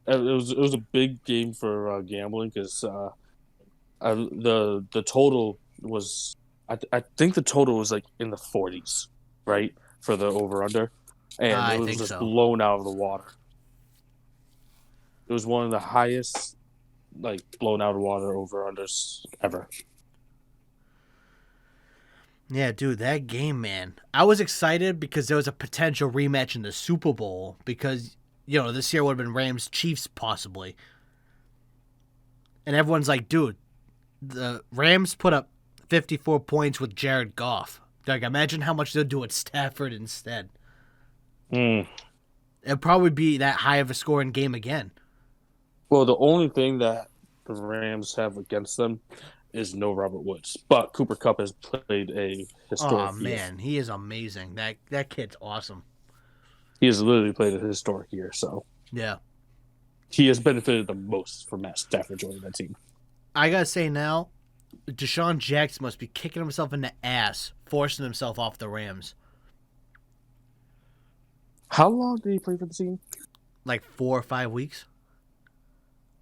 [SPEAKER 2] It was a big game for gambling because the total was I think the total was like in the 40s, right, for the over under, and
[SPEAKER 1] I
[SPEAKER 2] it was
[SPEAKER 1] think
[SPEAKER 2] just
[SPEAKER 1] so.
[SPEAKER 2] blown out of the water. It was one of the highest, like, blown out of water over unders ever.
[SPEAKER 1] Yeah, dude, that game, man. I was excited because there was a potential rematch in the Super Bowl because, you know, this year would have been Rams Chiefs possibly. And everyone's like, dude, the Rams put up 54 points with Jared Goff. Like, imagine how much they'll do at Stafford instead. It'd probably be that high of a scoring game again.
[SPEAKER 2] Well, the only thing that the Rams have against them is no Robert Woods, but Cooper Kupp has played a historic year.
[SPEAKER 1] Man, he is amazing. That kid's awesome.
[SPEAKER 2] He has literally played a historic year, so
[SPEAKER 1] Yeah.
[SPEAKER 2] he has benefited the most from Matt Stafford joining that team.
[SPEAKER 1] I gotta say now, Deshaun Jackson must be kicking himself in the ass, forcing himself off the Rams.
[SPEAKER 2] How long did he play for the team?
[SPEAKER 1] Like 4 or 5 weeks?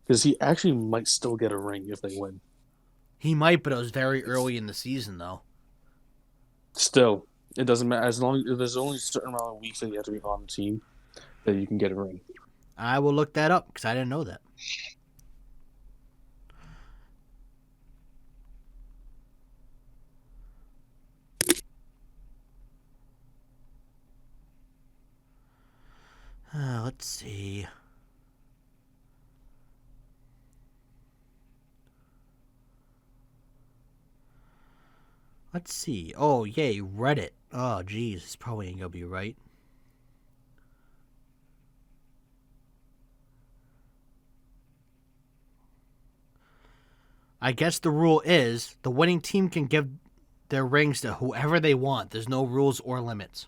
[SPEAKER 2] Because he actually might still get a ring if they win.
[SPEAKER 1] He might, but it was very early in the season, though.
[SPEAKER 2] Still, it doesn't matter. As long as there's only a certain amount of weeks that you have to be on the team that you can get a ring.
[SPEAKER 1] I will look that up because I didn't know that. Let's see. Let's see. Oh, yay, Reddit. Oh, geez, this probably ain't gonna be right. I guess the rule is the winning team can give their rings to whoever they want. There's no rules or limits.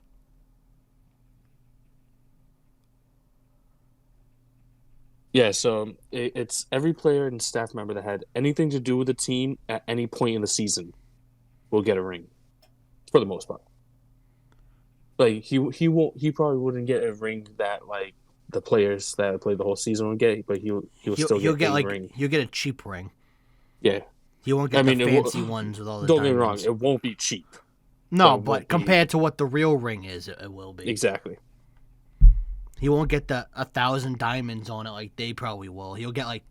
[SPEAKER 2] Yeah, so it's every player and staff member that had anything to do with the team at any point in the season will get a ring, for the most part. Like he probably wouldn't get a ring that like the players that played the whole season would get, but he'll still get a
[SPEAKER 1] like
[SPEAKER 2] ring.
[SPEAKER 1] he'll get a cheap ring.
[SPEAKER 2] Yeah,
[SPEAKER 1] He won't get the fancy ones with all the
[SPEAKER 2] Don't
[SPEAKER 1] diamonds.
[SPEAKER 2] get me wrong, it won't be cheap.
[SPEAKER 1] No, but compared to what the real ring is, it will be.
[SPEAKER 2] Exactly.
[SPEAKER 1] He won't get the 1,000 diamonds on it like they probably will. He'll get like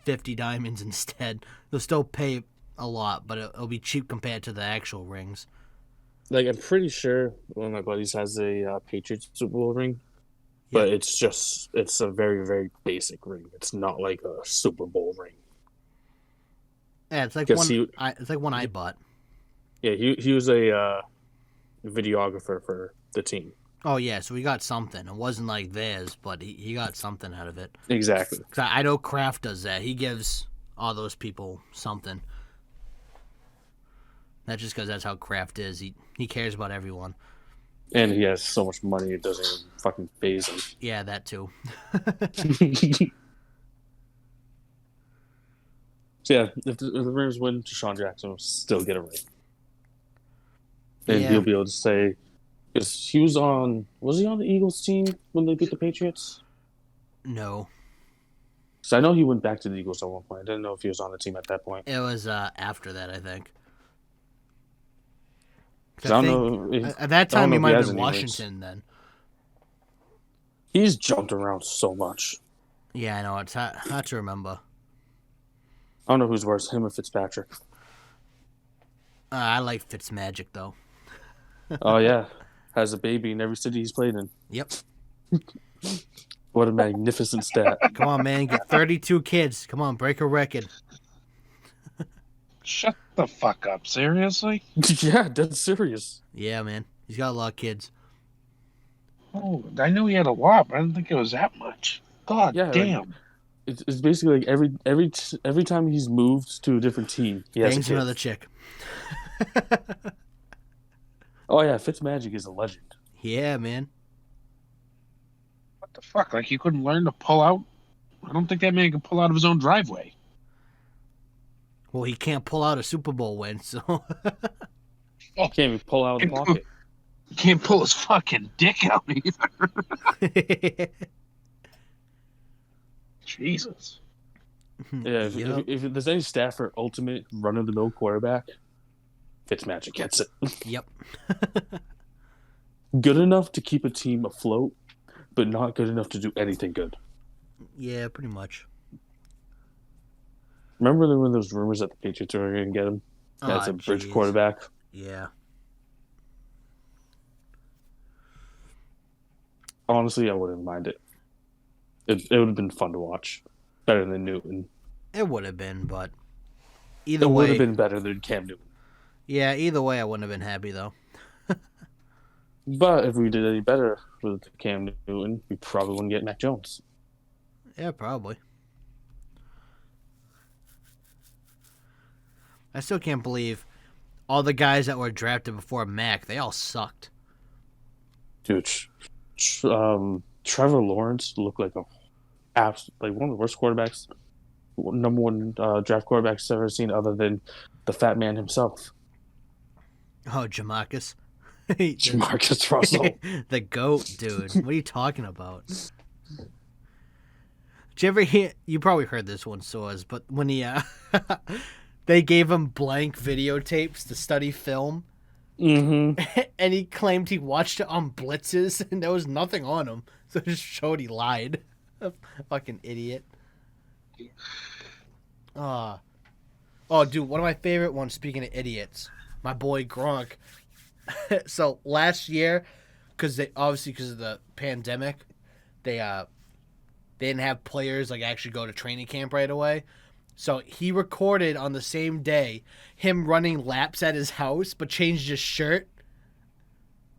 [SPEAKER 1] 50 diamonds instead. He'll still pay a lot, but it'll be cheap compared to the actual rings.
[SPEAKER 2] Like I'm pretty sure one of my buddies has a Patriots Super Bowl ring, but it's a very, very basic ring. It's not like a Super Bowl ring.
[SPEAKER 1] Yeah, it's like one I bought.
[SPEAKER 2] Yeah, he was a videographer for the team.
[SPEAKER 1] Oh, yeah, so he got something. It wasn't like theirs, but he got something out of it.
[SPEAKER 2] Exactly.
[SPEAKER 1] 'Cause I know Kraft does that. He gives all those people something. That's just because that's how Kraft is. He cares about everyone.
[SPEAKER 2] And he has so much money it doesn't even fucking faze him.
[SPEAKER 1] Yeah, that too.
[SPEAKER 2] So yeah, if the Rams win, Deshaun Jackson will still get a ring. And he'll be able to say, because was he on the Eagles team when they beat the Patriots?
[SPEAKER 1] No.
[SPEAKER 2] So I know he went back to the Eagles at one point. I didn't know if he was on the team at that point.
[SPEAKER 1] It was after that, I think.
[SPEAKER 2] I don't know
[SPEAKER 1] at that time, he might have been Washington then.
[SPEAKER 2] He's jumped around so much.
[SPEAKER 1] Yeah, I know. It's hard to remember.
[SPEAKER 2] I don't know who's worse, him or Fitzpatrick.
[SPEAKER 1] I like Fitzmagic, though.
[SPEAKER 2] Oh, yeah. Has a baby in every city he's played in.
[SPEAKER 1] Yep.
[SPEAKER 2] What a magnificent stat.
[SPEAKER 1] Come on, man. Get 32 kids. Come on, break a record.
[SPEAKER 3] Shut the fuck up. Seriously?
[SPEAKER 2] Yeah, dead serious.
[SPEAKER 1] Yeah, man. He's got a lot of kids.
[SPEAKER 3] Oh, I knew he had a lot, but I didn't think it was that much. God damn.
[SPEAKER 2] Like, it's basically like every time he's moved to a different team, he has
[SPEAKER 1] bangs another chick.
[SPEAKER 2] Oh, yeah. Fitzmagic is a legend.
[SPEAKER 1] Yeah, man.
[SPEAKER 3] What the fuck? Like, he couldn't learn to pull out? I don't think that man can pull out of his own driveway.
[SPEAKER 1] Well, he can't pull out a Super Bowl win, so...
[SPEAKER 2] Can't even pull out of the pocket.
[SPEAKER 3] He can't pull his fucking dick out either. Jesus.
[SPEAKER 2] Yeah, if there's any staff for ultimate run-of-the-mill quarterback, Fitzmagic gets it.
[SPEAKER 1] Yep.
[SPEAKER 2] Good enough to keep a team afloat, but not good enough to do anything good.
[SPEAKER 1] Yeah, pretty much.
[SPEAKER 2] Remember there were those rumors that the Patriots were going to get him? That's a bridge quarterback.
[SPEAKER 1] Yeah.
[SPEAKER 2] Honestly, I wouldn't mind it. It would have been fun to watch. Better than Newton.
[SPEAKER 1] It would have been, but either
[SPEAKER 2] way... It would
[SPEAKER 1] way...
[SPEAKER 2] have been better than Cam Newton.
[SPEAKER 1] Yeah, either way, I wouldn't have been happy, though.
[SPEAKER 2] But if we did any better with Cam Newton, we probably wouldn't get Mac Jones.
[SPEAKER 1] Yeah, probably. I still can't believe all the guys that were drafted before Mac, they all sucked.
[SPEAKER 2] Dude, Trevor Lawrence looked like one of the worst quarterbacks, number one draft quarterbacks I've ever seen, other than the fat man himself.
[SPEAKER 1] Oh, Jamarcus.
[SPEAKER 2] Jamarcus Russell.
[SPEAKER 1] The GOAT, dude. What are you talking about? Did you ever hear... You probably heard this one, Soaz, but when he... they gave him blank videotapes to study film.
[SPEAKER 2] Mm-hmm.
[SPEAKER 1] And he claimed he watched it on blitzes, and there was nothing on him. So it just showed he lied. Fucking idiot. Oh, dude, one of my favorite ones, speaking of idiots, my boy Gronk. So last year, because of the pandemic, they didn't have players like actually go to training camp right away. So he recorded on the same day him running laps at his house, but changed his shirt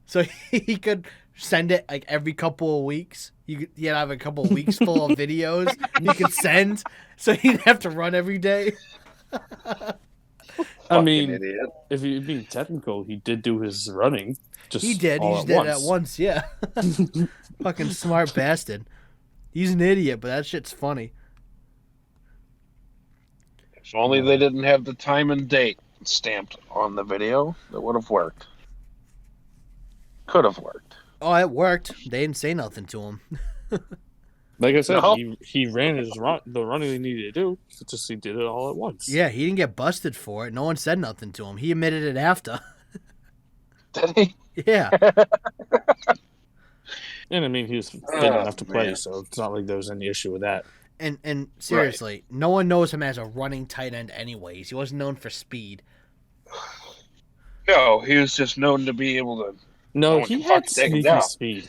[SPEAKER 1] so he could send it like every couple of weeks. You'd have a couple of weeks full of videos you could send, so he'd have to run every day.
[SPEAKER 2] I mean,
[SPEAKER 3] idiot.
[SPEAKER 2] if you're being technical, he did do his running. Just
[SPEAKER 1] He did. He
[SPEAKER 2] all
[SPEAKER 1] just
[SPEAKER 2] at
[SPEAKER 1] did
[SPEAKER 2] once.
[SPEAKER 1] it at once. Yeah. Fucking smart bastard. He's an idiot, but that shit's funny.
[SPEAKER 3] If only they didn't have the time and date stamped on the video, that would have worked. Could have worked.
[SPEAKER 1] Oh, it worked. They didn't say nothing to him.
[SPEAKER 2] Like I said,
[SPEAKER 3] No.
[SPEAKER 2] he ran the running he needed to do. It's just he did it all at once.
[SPEAKER 1] Yeah, he didn't get busted for it. No one said nothing to him. He admitted it after.
[SPEAKER 3] Did he?
[SPEAKER 1] Yeah.
[SPEAKER 2] And I mean, he was fit
[SPEAKER 3] Oh,
[SPEAKER 2] enough to play,
[SPEAKER 3] man.
[SPEAKER 2] so it's not like there was any issue with that.
[SPEAKER 1] And seriously, no one knows him as a running tight end anyways. He wasn't known for speed.
[SPEAKER 3] No, he was just known to be able to.
[SPEAKER 2] No,
[SPEAKER 3] one
[SPEAKER 2] he
[SPEAKER 3] can
[SPEAKER 2] had
[SPEAKER 3] fucking take him
[SPEAKER 2] sneaky
[SPEAKER 3] down.
[SPEAKER 2] speed.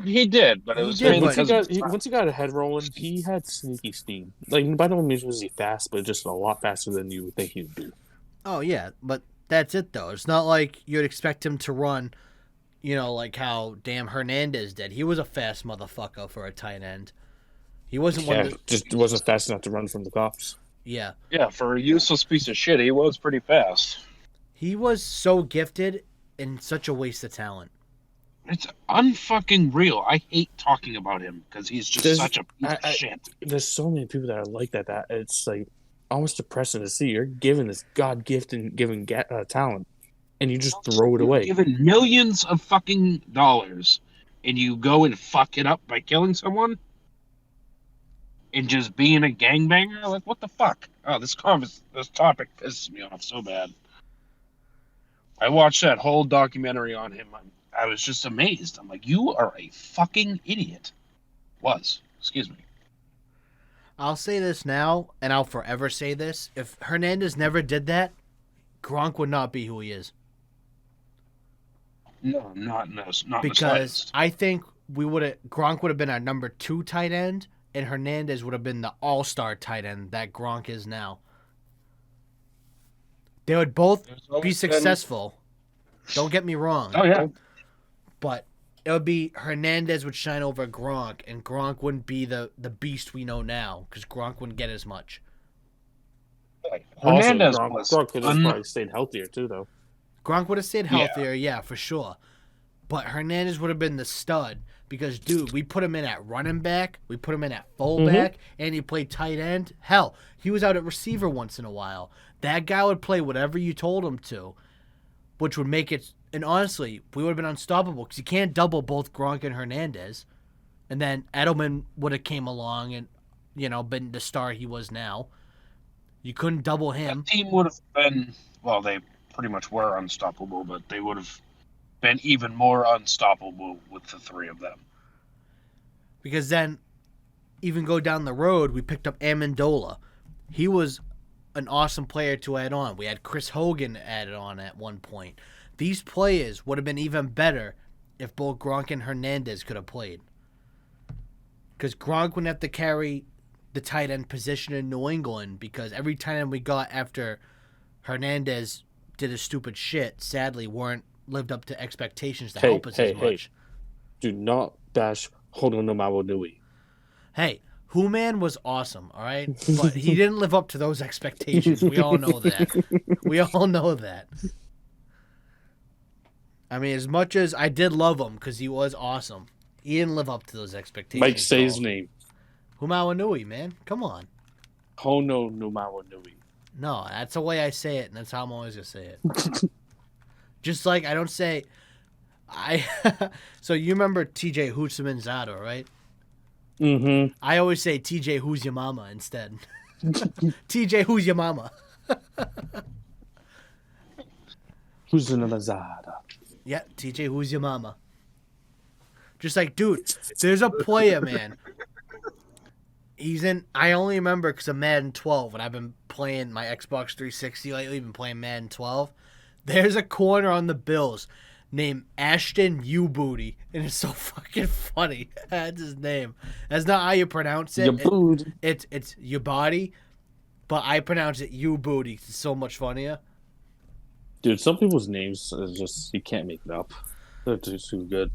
[SPEAKER 3] He did, but it
[SPEAKER 1] He
[SPEAKER 3] was
[SPEAKER 1] did,
[SPEAKER 3] mainly
[SPEAKER 1] but-
[SPEAKER 3] because
[SPEAKER 2] Once he got a head rolling, he had sneaky speed. Like, by no means was he fast, but just a lot faster than you would think he would be.
[SPEAKER 1] Oh, yeah, but that's it, though. It's not like you'd expect him to run, like how damn Hernandez did. He was a fast motherfucker for a tight end. He wasn't one
[SPEAKER 2] Yeah,
[SPEAKER 1] of the...
[SPEAKER 2] just wasn't fast enough to run from the cops.
[SPEAKER 1] Yeah.
[SPEAKER 3] yeah, for a useless piece of shit, he was pretty fast.
[SPEAKER 1] He was so gifted and such a waste of talent.
[SPEAKER 3] It's unfucking real. I hate talking about him because he's just
[SPEAKER 2] There's-
[SPEAKER 3] such a piece of
[SPEAKER 2] I-
[SPEAKER 3] shit.
[SPEAKER 2] There's so many people that are like that. That it's like almost depressing to see. You're given this God gift and given talent, and you just throw it
[SPEAKER 3] You're
[SPEAKER 2] away.
[SPEAKER 3] given millions of fucking dollars, and you go and fuck it up by killing someone, and just being a gangbanger. Like, what the fuck? Oh, this topic pisses me off so bad. I watched that whole documentary on him. I was just amazed. I'm like, you are a fucking idiot. Excuse me.
[SPEAKER 1] I'll say this now, and I'll forever say this. If Hernandez never did that, Gronk would not be who he is.
[SPEAKER 3] No, not in the
[SPEAKER 1] Because
[SPEAKER 3] slightest.
[SPEAKER 1] I think Gronk would have been our number 2 tight end, and Hernandez would have been the all-star tight end that Gronk is now. They would both
[SPEAKER 3] There's always
[SPEAKER 1] be
[SPEAKER 3] been-
[SPEAKER 1] successful. Don't get me wrong.
[SPEAKER 3] Oh yeah.
[SPEAKER 1] But it would be Hernandez would shine over Gronk, and Gronk wouldn't be the beast we know now because Gronk wouldn't get as much.
[SPEAKER 3] Hernandez
[SPEAKER 2] also,
[SPEAKER 3] was
[SPEAKER 2] Gronk could have probably stayed healthier too, though.
[SPEAKER 1] Gronk would have stayed
[SPEAKER 3] Yeah.
[SPEAKER 1] healthier, yeah, for sure. But Hernandez would have been the stud because, dude, we put him in at running back, we put him in at fullback, and he played tight end. Hell, he was out at receiver once in a while. That guy would play whatever you told him to, which would make it. And honestly, we would have been unstoppable because you can't double both Gronk and Hernandez. And then Edelman would have came along and, been the star he was now. You couldn't double him.
[SPEAKER 3] That team would have been, well, they pretty much were unstoppable, but they would have been even more unstoppable with the three of them.
[SPEAKER 1] Because then, even go down the road, we picked up Amendola. He was an awesome player to add on. We had Chris Hogan added on at one point. These players would have been even better if both Gronk and Hernandez could have played. Because Gronk wouldn't have to carry the tight end position in New England because every tight end we got after Hernandez did his stupid shit, sadly, weren't lived up to expectations to help us as much.
[SPEAKER 2] Do not bash Hono no Mawa Nui.
[SPEAKER 1] Hey, Human was awesome, all right? But he didn't live up to those expectations. We all know that. We all know that. I mean, as much as I did love him because he was awesome, he didn't live up to those expectations.
[SPEAKER 2] Mike, say
[SPEAKER 1] at
[SPEAKER 2] his
[SPEAKER 1] all.
[SPEAKER 2] name.
[SPEAKER 1] Humawanui, man. Come on.
[SPEAKER 2] Hono no Mawa Nui.
[SPEAKER 1] No, that's the way I say it, and that's how I'm always going to say it. Just like I don't say... So you remember TJ Houshmandzadeh, right?
[SPEAKER 2] Mm-hmm.
[SPEAKER 1] I always say TJ, who's your mama instead. TJ, who's your mama?
[SPEAKER 2] Who's in the Mazada?
[SPEAKER 1] Yeah, TJ, who's your mama? Just like, dude, there's a player, man. He's in. I only remember because of Madden 12 when I've been playing my Xbox 360 lately. Been playing Madden 12. There's a corner on the Bills named Ashton U Booty, and it's so fucking funny. That's his name. That's not how you pronounce it.
[SPEAKER 2] Your booty.
[SPEAKER 1] It's your body, but I pronounce it U Booty. It's so much funnier.
[SPEAKER 2] Dude, some people's names is just you can't make it up. They're just too good.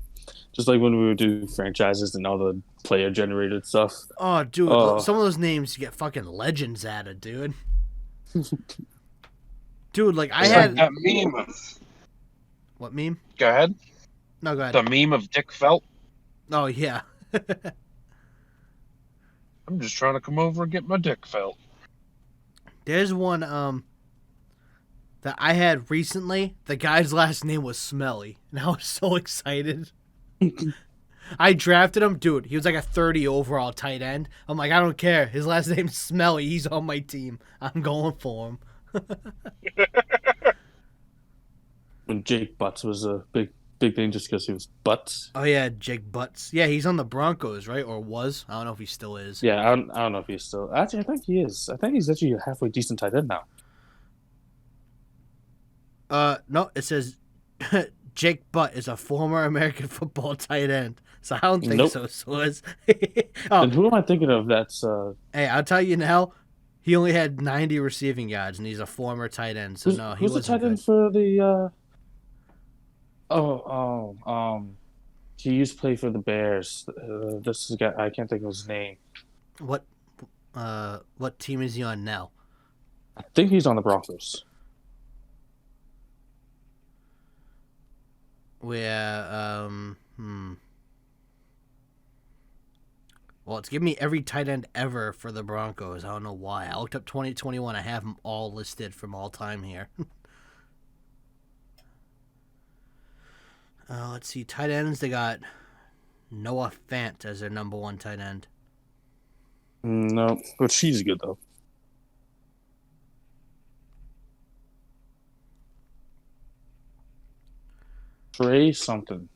[SPEAKER 2] Just like when we would do franchises and all the player generated stuff.
[SPEAKER 1] Oh, dude, some of those names you get fucking legends added, dude. Dude, like I
[SPEAKER 3] It's
[SPEAKER 1] had
[SPEAKER 3] like that meme of.
[SPEAKER 1] what meme?
[SPEAKER 3] Go ahead.
[SPEAKER 1] No, go ahead.
[SPEAKER 3] The meme of Dick Felt.
[SPEAKER 1] Oh yeah.
[SPEAKER 3] I'm just trying to come over and get my dick felt.
[SPEAKER 1] There's one that I had recently. The guy's last name was Smelly, and I was so excited. I drafted him, dude. He was like a 30 overall tight end. I'm like, I don't care. His last name's Smelly. He's on my team. I'm going for him.
[SPEAKER 2] When Jake Butts was a big thing just because he was Butts.
[SPEAKER 1] Oh yeah, Jake Butts. Yeah, he's on the Broncos, right? Or was? I don't know if he still is.
[SPEAKER 2] Yeah, I don't know if he's still. Actually, I think he is. I think he's actually a halfway decent tight end now.
[SPEAKER 1] No, it says Jake Butt is a former American football tight end. So I don't think
[SPEAKER 2] Nope.
[SPEAKER 1] so. So it's
[SPEAKER 2] And who am I thinking of? That's
[SPEAKER 1] hey, I'll tell you now. He only had 90 receiving yards, and he's a former tight end. So no, he
[SPEAKER 2] who's the
[SPEAKER 1] wasn't
[SPEAKER 2] tight end
[SPEAKER 1] good.
[SPEAKER 2] for the? He used to play for the Bears. This is a guy I can't think of his name.
[SPEAKER 1] What team is he on now?
[SPEAKER 2] I think he's on the Broncos.
[SPEAKER 1] Where Well, it's giving me every tight end ever for the Broncos. I don't know why. I looked up 2021. I have them all listed from all time here. Let's see. Tight ends, they got Noah Fant as their number one tight end.
[SPEAKER 2] No, but she's good though. Trey something.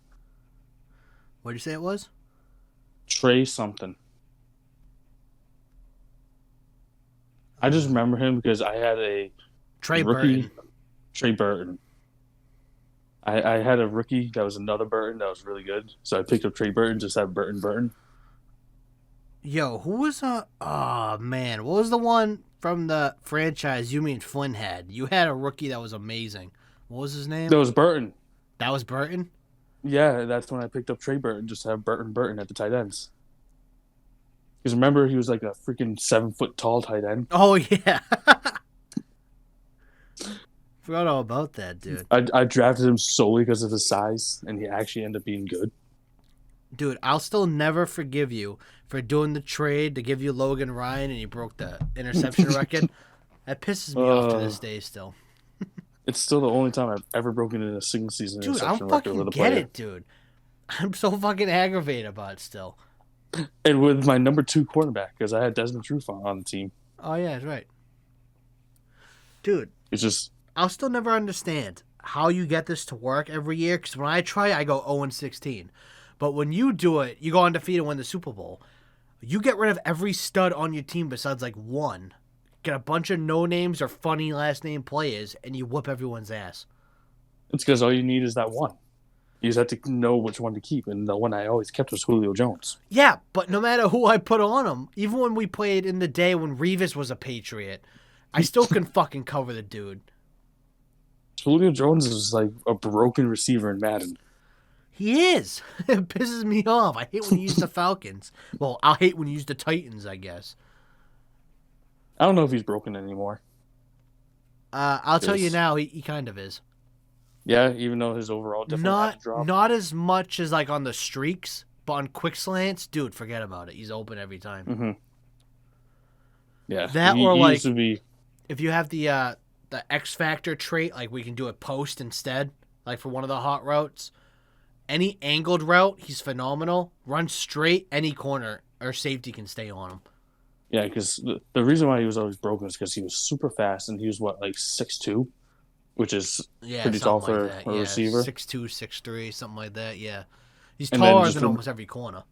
[SPEAKER 1] What did you say it was?
[SPEAKER 2] Trey something. I just remember him because I had a
[SPEAKER 1] Trey
[SPEAKER 2] rookie.
[SPEAKER 1] Burton.
[SPEAKER 2] Trey Burton. I had a rookie that was another Burton that was really good. So I picked up Trey Burton, just had Burton.
[SPEAKER 1] Yo, who was oh man, what was the one from the franchise you mean Flynn had? You had a rookie that was amazing. What was his name?
[SPEAKER 2] That was Burton.
[SPEAKER 1] That was Burton?
[SPEAKER 2] Yeah, that's when I picked up Trey Burton, just to have Burton at the tight ends. Because remember, he was like a freaking 7 foot tall tight end.
[SPEAKER 1] Oh yeah. Forgot all about that, dude.
[SPEAKER 2] I drafted him solely because of his size, and he actually ended up being good.
[SPEAKER 1] Dude, I'll still never forgive you for doing the trade to give you Logan Ryan and you broke the interception record. That pisses me off to this day still.
[SPEAKER 2] It's still the only time I've ever broken in a single season
[SPEAKER 1] Dude, I
[SPEAKER 2] interception
[SPEAKER 1] don't
[SPEAKER 2] record
[SPEAKER 1] fucking
[SPEAKER 2] with a
[SPEAKER 1] get
[SPEAKER 2] player.
[SPEAKER 1] it, dude. I'm so fucking aggravated about it still.
[SPEAKER 2] And with my number 2 quarterback, because I had Desmond Trufant on the team.
[SPEAKER 1] Oh, yeah, that's right. Dude,
[SPEAKER 2] It's just...
[SPEAKER 1] I'll still never understand how you get this to work every year, because when I try, I go 0-16. But when you do it, you go undefeated and win the Super Bowl. You get rid of every stud on your team besides like one. Get a bunch of no-names or funny last-name players, and you whoop everyone's ass.
[SPEAKER 2] It's because all you need is that one. You just have to know which one to keep, and the one I always kept was Julio Jones.
[SPEAKER 1] Yeah, but no matter who I put on him, even when we played in the day when Revis was a Patriot, I still can fucking cover the dude.
[SPEAKER 2] Julio Jones is like a broken receiver in Madden.
[SPEAKER 1] He is. It pisses me off. I hate when you use the Falcons. Well, I'll hate when you use the Titans, I guess.
[SPEAKER 2] I don't know if he's broken anymore.
[SPEAKER 1] I'll tell you
[SPEAKER 2] Yes.
[SPEAKER 1] now, he kind of is.
[SPEAKER 2] Yeah, even though his overall definitely had to drop.
[SPEAKER 1] Not as much as like on the streaks, but on quick slants, dude, forget about it. He's open every time.
[SPEAKER 2] Mm-hmm. Yeah,
[SPEAKER 1] That
[SPEAKER 2] he
[SPEAKER 1] or like
[SPEAKER 2] used to be.
[SPEAKER 1] if you have the X Factor trait, like we can do a post instead, like for one of the hot routes. Any angled route, he's phenomenal. Run straight, any corner or safety can stay on him.
[SPEAKER 2] Yeah, because the reason why he was always broken is because he was super fast, and he was what, like 6'2", which is
[SPEAKER 1] Yeah,
[SPEAKER 2] pretty tall
[SPEAKER 1] something
[SPEAKER 2] for
[SPEAKER 1] like that.
[SPEAKER 2] a
[SPEAKER 1] Yeah,
[SPEAKER 2] receiver.
[SPEAKER 1] 6'2", 6'3", something like that. Yeah, he's
[SPEAKER 2] And then
[SPEAKER 1] taller
[SPEAKER 2] just
[SPEAKER 1] than
[SPEAKER 2] from-
[SPEAKER 1] almost every corner.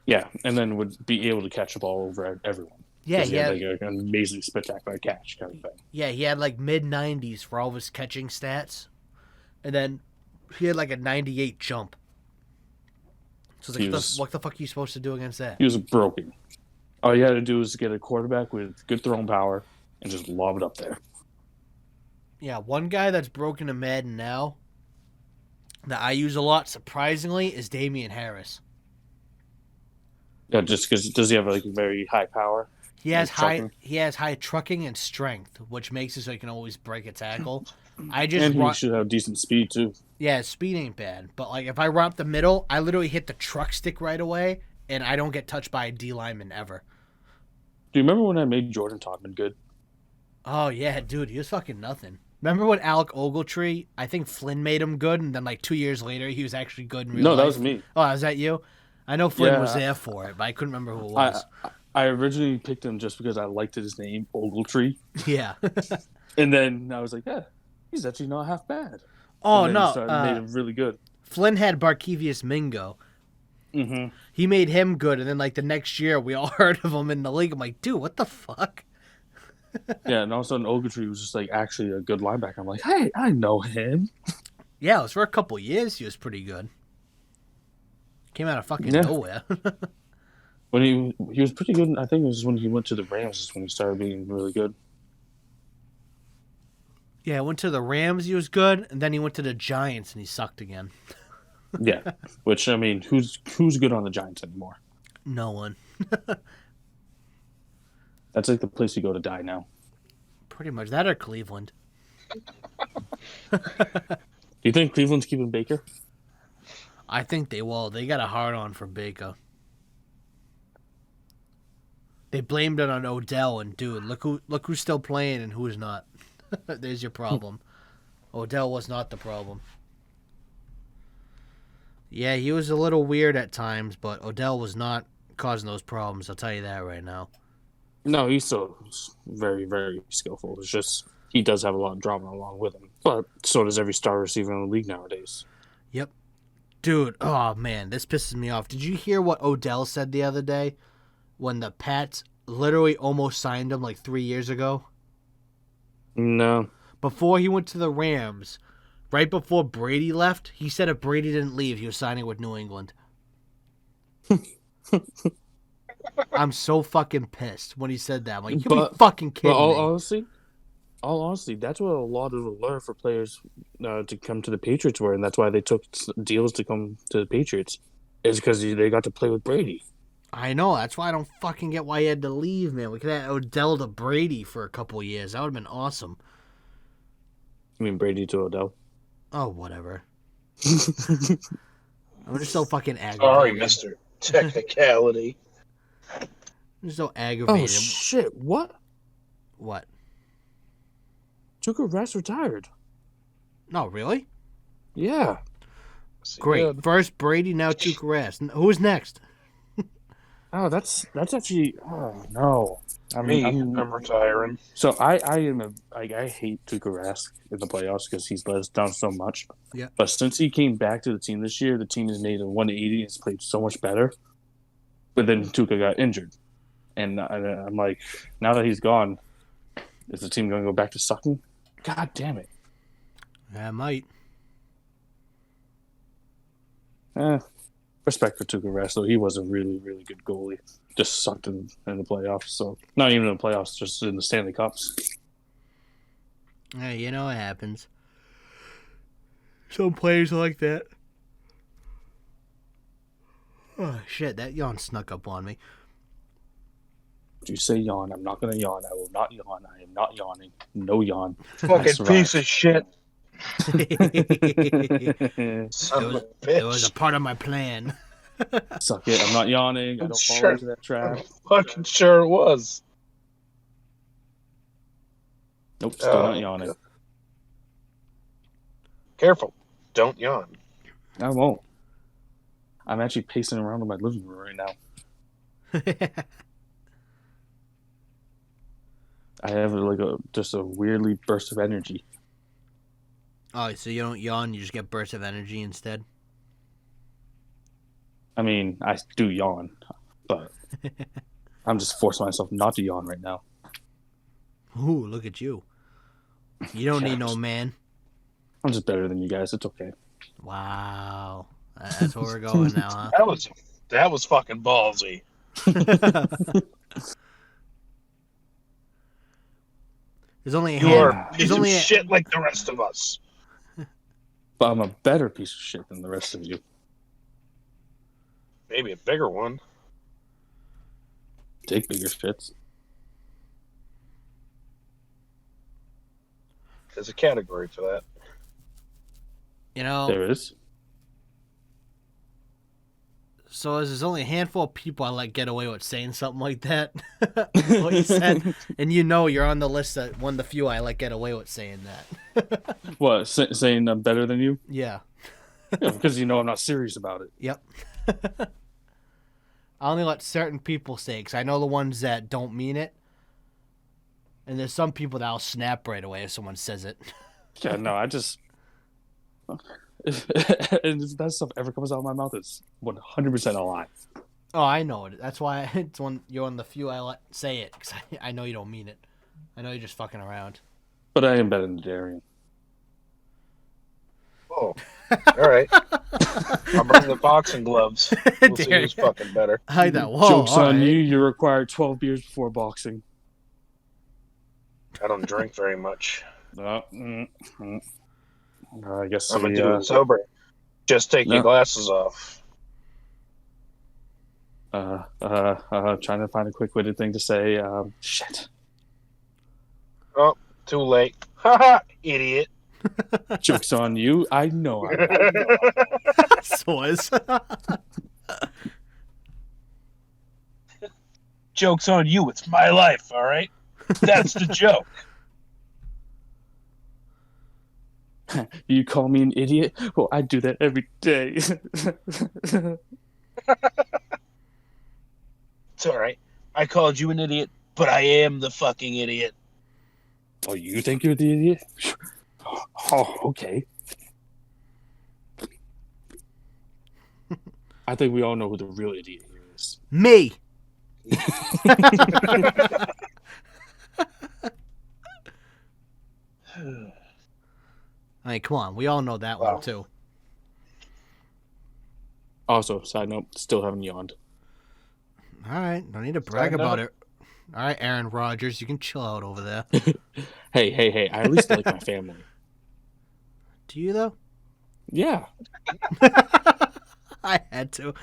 [SPEAKER 2] Yeah, and then would be able to catch the ball over everyone.
[SPEAKER 1] Yeah,
[SPEAKER 2] 'Cause he
[SPEAKER 1] yeah,
[SPEAKER 2] had like an amazing spectacular catch kind of thing.
[SPEAKER 1] yeah. He had like mid-90s for all of his catching stats, and then He had like a 98 jump. So it's like,
[SPEAKER 2] He was-
[SPEAKER 1] what the fuck are you supposed to do against that?
[SPEAKER 2] He was broken. All you had to do was get a quarterback with good throwing power and just lob it up there.
[SPEAKER 1] Yeah, one guy that's broken in Madden now that I use a lot, surprisingly, is Damian Harris.
[SPEAKER 2] Yeah, just because does he have like very high power?
[SPEAKER 1] He has
[SPEAKER 2] Like
[SPEAKER 1] high
[SPEAKER 2] trucking?
[SPEAKER 1] he has high trucking and strength, which makes it so he can always break a tackle. I
[SPEAKER 2] And
[SPEAKER 1] just
[SPEAKER 2] he
[SPEAKER 1] run,
[SPEAKER 2] should have decent speed too.
[SPEAKER 1] yeah, his speed ain't bad, but like if I run up the middle, I literally hit the truck stick right away, and I don't get touched by a D lineman ever.
[SPEAKER 2] Do you remember when I made Jordan Todman good?
[SPEAKER 1] Oh yeah, dude, he was fucking nothing. Remember when Alec Ogletree? I think Flynn made him good, and then like 2 years later, he was actually good in real
[SPEAKER 2] No,
[SPEAKER 1] life.
[SPEAKER 2] that was me.
[SPEAKER 1] Oh, was that you? I know Flynn
[SPEAKER 2] Yeah.
[SPEAKER 1] was there for it, but I couldn't remember who it was.
[SPEAKER 2] I originally picked him just because I liked his name, Ogletree.
[SPEAKER 1] Yeah.
[SPEAKER 2] And then I was like, yeah, he's actually not half bad.
[SPEAKER 1] Oh
[SPEAKER 2] And then
[SPEAKER 1] no,
[SPEAKER 2] he started, made him really good.
[SPEAKER 1] Flynn had Barkevius Mingo.
[SPEAKER 2] Mm-hmm.
[SPEAKER 1] He made him good, and then like the next year, we all heard of him in the league. I'm like, dude, what the fuck?
[SPEAKER 2] Yeah, and all of a sudden Ogletree was just like actually a good linebacker. I'm like, hey, I know him.
[SPEAKER 1] Yeah, it was for a couple years. He was pretty good. Came out of fucking
[SPEAKER 2] Yeah.
[SPEAKER 1] nowhere.
[SPEAKER 2] When he was pretty good. I think it was when he went to the Rams is when he started being really good.
[SPEAKER 1] Yeah, went to the Rams. He was good, and then he went to the Giants, and he sucked again.
[SPEAKER 2] Yeah, which I mean, who's good on the Giants anymore?
[SPEAKER 1] No one.
[SPEAKER 2] That's like the place you go to die now.
[SPEAKER 1] Pretty much that or Cleveland.
[SPEAKER 2] Do you think Cleveland's keeping Baker?
[SPEAKER 1] I think they will. They got a hard on for Baker. They blamed it on Odell, and dude, look who's still playing and who's not. There's your problem. Odell was not the problem. Yeah, he was a little weird at times, but Odell was not causing those problems. I'll tell you that right now.
[SPEAKER 2] No, he's still very, very skillful. It's just he does have a lot of drama along with him. But so does every star receiver in the league nowadays.
[SPEAKER 1] Yep. Dude, oh man, this pisses me off. Did you hear what Odell said the other day when the Pats literally almost signed him like 3 years ago?
[SPEAKER 2] No.
[SPEAKER 1] Before he went to the Rams, right before Brady left, he said if Brady didn't leave, he was signing with New England. I'm so fucking pissed when he said that. I'm like, you be fucking kidding
[SPEAKER 2] But
[SPEAKER 1] me.
[SPEAKER 2] all honesty, that's what a lot of the lure for players to come to the Patriots were, and that's why they took deals to come to the Patriots, is because they got to play with Brady.
[SPEAKER 1] I know. That's why I don't fucking get why he had to leave, man. We could have Odell to Brady for a couple years. That would have been awesome.
[SPEAKER 2] I mean, Brady to Odell.
[SPEAKER 1] Oh, whatever. I'm just so fucking aggravated.
[SPEAKER 3] Sorry, Mister Technicality.
[SPEAKER 1] I'm just so aggravated.
[SPEAKER 2] Oh, shit. What?
[SPEAKER 1] What?
[SPEAKER 2] Tuukka Rask retired.
[SPEAKER 1] No, really?
[SPEAKER 2] Yeah.
[SPEAKER 1] Great. First Brady, now Tuukka Rask. Who's next?
[SPEAKER 2] Oh, that's actually. Oh no.
[SPEAKER 3] I'm retiring.
[SPEAKER 2] So I hate Tuukka Rask in the playoffs because he's let us down so much.
[SPEAKER 1] Yeah.
[SPEAKER 2] But since he came back to the team this year, the team has made a 180 and has played so much better. But then Tuukka got injured, and I'm like, now that he's gone, is the team going to go back to sucking? God damn it.
[SPEAKER 1] I might.
[SPEAKER 2] Respect for Tuukka Rask, though. He was a really, really good goalie. Just sucked in the playoffs. So not even in the playoffs, just in the Stanley Cups.
[SPEAKER 1] Hey, you know what happens. Some players are like that. Oh, shit. That yawn snuck up on me.
[SPEAKER 2] If you say yawn, I'm not going to yawn. I will not yawn. I am not yawning. No yawn.
[SPEAKER 3] Fucking piece of shit. Son of a bitch.
[SPEAKER 1] It was a part of my plan.
[SPEAKER 2] Suck it. I'm not yawning. I don't fall
[SPEAKER 3] Sure.
[SPEAKER 2] into that trap.
[SPEAKER 3] I'm fucking sure it was.
[SPEAKER 2] Nope, still not yawning.
[SPEAKER 3] Careful. Don't yawn.
[SPEAKER 2] I won't. I'm actually pacing around in my living room right now. I have just a weirdly burst of energy.
[SPEAKER 1] Oh, so you don't yawn, you just get bursts of energy instead?
[SPEAKER 2] I mean, I do yawn, but I'm just forcing myself not to yawn right now.
[SPEAKER 1] Ooh, look at you. You don't need no man.
[SPEAKER 2] I'm just better than you guys. It's okay.
[SPEAKER 1] Wow. That's where we're going now,
[SPEAKER 3] That was fucking ballsy.
[SPEAKER 1] huh? There's only a
[SPEAKER 3] You are
[SPEAKER 1] hand.
[SPEAKER 3] a
[SPEAKER 1] There's
[SPEAKER 3] piece of
[SPEAKER 1] only a,
[SPEAKER 3] shit like the rest of us.
[SPEAKER 2] But I'm a better piece of shit than the rest of you.
[SPEAKER 3] Maybe a bigger one.
[SPEAKER 2] Take bigger shits.
[SPEAKER 3] There's a category for that.
[SPEAKER 1] you know.
[SPEAKER 2] There is.
[SPEAKER 1] So there's only a handful of people I let get away with saying something like that. What you said, and you're on the list that one of the few I let get away with saying that.
[SPEAKER 2] What, saying I'm better than you?
[SPEAKER 1] Yeah.
[SPEAKER 2] Yeah, because you know I'm not serious about it.
[SPEAKER 1] Yep. I only let certain people say it because I know the ones that don't mean it. And there's some people that I'll snap right away if someone says it.
[SPEAKER 2] Yeah, no, I just... and if that stuff ever comes out of my mouth, it's 100% a lie.
[SPEAKER 1] Oh, I know it. That's why you're one of the few I let say it because I know you don't mean it. I know you're just fucking around.
[SPEAKER 2] But I am better than Darian.
[SPEAKER 3] Oh, all right. I'll bring the boxing gloves. We'll see who's fucking better.
[SPEAKER 1] I know. Whoa,
[SPEAKER 2] Joke's
[SPEAKER 1] all
[SPEAKER 2] on
[SPEAKER 1] right.
[SPEAKER 2] you. You require 12 beers before boxing.
[SPEAKER 3] I don't drink very much.
[SPEAKER 2] I guess
[SPEAKER 3] I'm gonna do it sober. Just take your glasses off.
[SPEAKER 2] Trying to find a quick-witted thing to say. Shit.
[SPEAKER 3] Oh, too late. Haha, idiot.
[SPEAKER 2] Joke's on you. I know.
[SPEAKER 1] Sois.
[SPEAKER 3] Joke's on you. It's my life, all right? That's the joke.
[SPEAKER 2] You call me an idiot? Well, I do that every day.
[SPEAKER 3] It's all right. I called you an idiot, but I am the fucking idiot.
[SPEAKER 2] Oh, you think you're the idiot? Oh, okay. I think we all know who the real idiot here is.
[SPEAKER 1] Me. I mean, come on. We all know that one, too.
[SPEAKER 2] Also, side note, still haven't yawned.
[SPEAKER 1] All right. Don't need to brag about it. All right, Aaron Rodgers. You can chill out over there.
[SPEAKER 2] Hey. I at least like my family.
[SPEAKER 1] Do you, though?
[SPEAKER 2] Yeah.
[SPEAKER 1] I had to.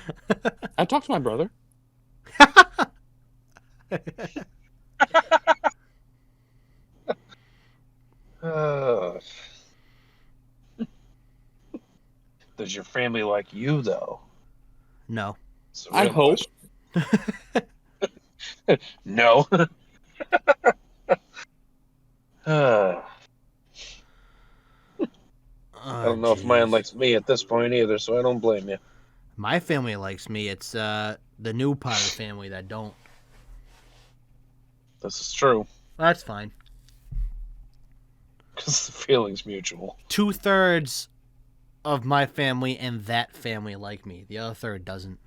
[SPEAKER 2] I talked to my brother.
[SPEAKER 3] Does your family like you, though?
[SPEAKER 1] No.
[SPEAKER 2] I hope.
[SPEAKER 3] No. I don't know if mine likes me at this point either, so I don't blame you.
[SPEAKER 1] My family likes me. It's the new part of the family that don't.
[SPEAKER 3] This is true.
[SPEAKER 1] That's fine.
[SPEAKER 3] Because the feeling's mutual.
[SPEAKER 1] 2/3 of my family and that family like me. The other third doesn't.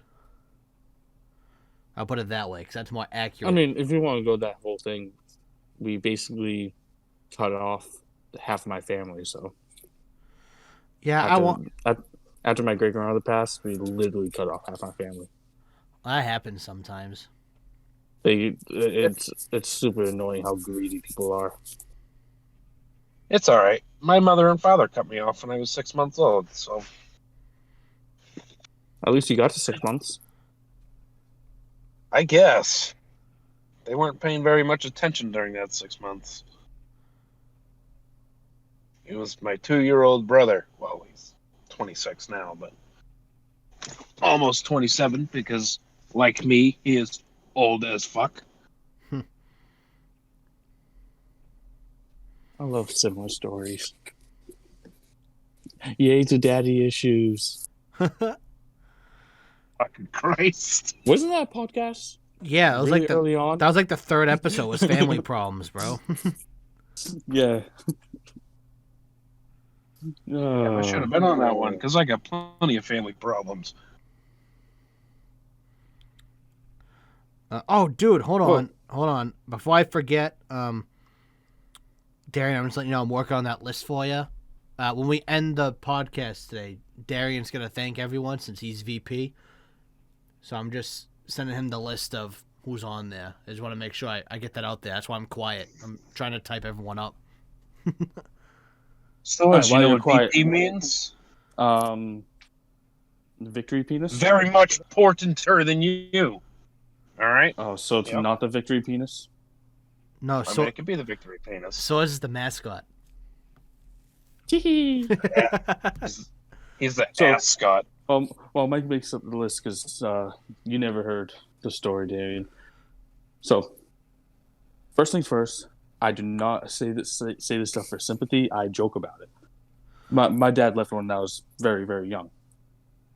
[SPEAKER 1] I'll put it that way because that's more accurate.
[SPEAKER 2] I mean, if you want to go that whole thing, we basically cut off half of my family. So
[SPEAKER 1] yeah,
[SPEAKER 2] after my great grandmother passed, we literally cut off half my family.
[SPEAKER 1] That happens sometimes.
[SPEAKER 2] It's super annoying how greedy people are.
[SPEAKER 3] It's all right. My mother and father cut me off when I was 6 months old, so
[SPEAKER 2] At least you got to 6 months.
[SPEAKER 3] I guess they weren't paying very much attention during that 6 months. He was my 2-year-old brother. Well, he's 26 now, but almost 27 because, like me, he is old as fuck.
[SPEAKER 2] I love similar stories. Yay to daddy issues.
[SPEAKER 3] Fucking Christ.
[SPEAKER 2] Wasn't that a podcast?
[SPEAKER 1] Yeah, it was
[SPEAKER 2] really
[SPEAKER 1] like
[SPEAKER 2] early on.
[SPEAKER 1] that was like the third episode was family problems, bro.
[SPEAKER 2] Yeah.
[SPEAKER 3] I should have been on that one because I got plenty of family problems.
[SPEAKER 1] Oh, dude, hold on. Before I forget, Darian, I'm just letting you know I'm working on that list for you. when we end the podcast today, Darian's gonna thank everyone since he's VP. So I'm just sending him the list of who's on there. I just want to make sure I get that out there. That's why I'm quiet. I'm trying to type everyone up.
[SPEAKER 3] So,
[SPEAKER 2] Alright,
[SPEAKER 3] you
[SPEAKER 2] while
[SPEAKER 3] know
[SPEAKER 2] you're
[SPEAKER 3] what
[SPEAKER 2] quiet-
[SPEAKER 3] VP means?
[SPEAKER 2] Victory penis.
[SPEAKER 3] Very much importanter than you. All right.
[SPEAKER 2] Oh, so it's
[SPEAKER 3] Yep.
[SPEAKER 2] not the victory penis.
[SPEAKER 1] No,
[SPEAKER 3] I mean, it could be the victory penis.
[SPEAKER 1] so is the mascot.
[SPEAKER 3] He's the
[SPEAKER 2] So-
[SPEAKER 3] ascot.
[SPEAKER 2] Well, Mike makes up the list because you never heard the story, Darian. So, first things first, I do not say this stuff for sympathy. I joke about it. My dad left when I was very, very young,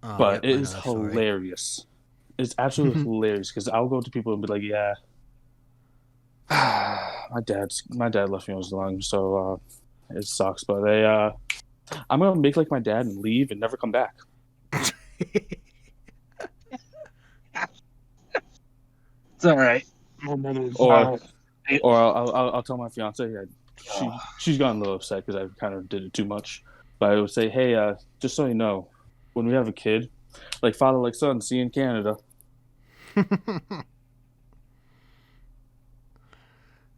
[SPEAKER 1] Oh,
[SPEAKER 2] but
[SPEAKER 1] yep, I
[SPEAKER 2] it
[SPEAKER 1] know
[SPEAKER 2] is
[SPEAKER 1] that story.
[SPEAKER 2] hilarious. It's absolutely hilarious because I'll go to people and be like, "Yeah, my dad left me when I was young, so it sucks." But I'm gonna make like my dad and leave and never come back.
[SPEAKER 3] It's all right.
[SPEAKER 2] Or I'll tell my fiance. She's gotten a little upset because I kind of did it too much. But I would say, hey, just so you know, when we have a kid, like father like son, see you in Canada.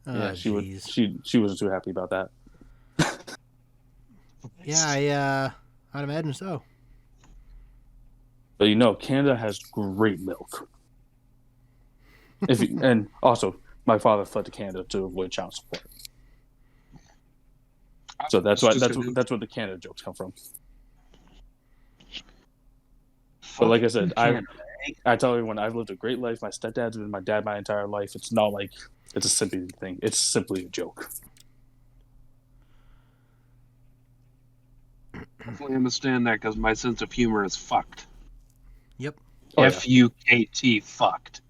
[SPEAKER 2] Yeah, she wasn't too happy about that.
[SPEAKER 1] Yeah, I'd imagine so.
[SPEAKER 2] But Canada has great milk. And also, my father fled to Canada to avoid child support. So that's where the Canada jokes come from. But like I said, I tell everyone I've lived a great life. My stepdad's been my dad my entire life. It's not like it's a sympathy thing. It's simply a joke.
[SPEAKER 3] Definitely understand that because my sense of humor is fucked.
[SPEAKER 1] Yep.
[SPEAKER 2] Oh, yeah.
[SPEAKER 3] F-U-K-T, fucked.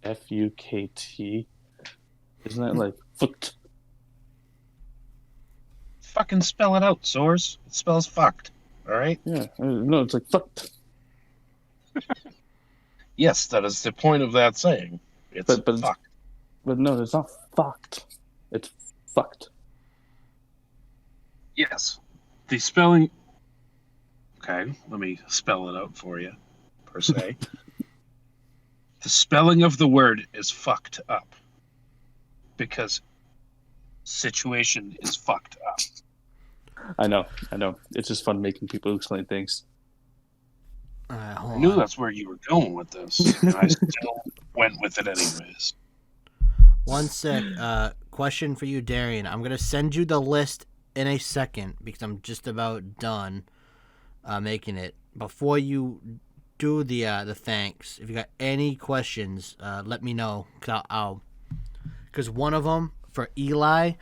[SPEAKER 2] F-U-K-T. Isn't that like fucked?
[SPEAKER 3] Fucking spell it out, Source. It spells fucked. All right?
[SPEAKER 2] Yeah. No, it's like fucked.
[SPEAKER 3] Yes, that is the point of that saying. It's
[SPEAKER 2] But
[SPEAKER 3] fucked.
[SPEAKER 2] But no, it's not fucked. It's fucked.
[SPEAKER 3] Yes. The spelling... Okay, let me spell it out for you, per se. The spelling of the word is fucked up. Because situation is fucked up.
[SPEAKER 2] I know. It's just fun making people explain things.
[SPEAKER 1] Alright,
[SPEAKER 3] I
[SPEAKER 1] hold
[SPEAKER 3] knew
[SPEAKER 1] on.
[SPEAKER 3] that's where you were going with this. And I still went with it anyways.
[SPEAKER 1] One sec. Question for you, Darian. I'm gonna send you the list in a second because I'm just about done making it. Before you do the thanks, if you got any questions, let me know. Because one of them for Eli,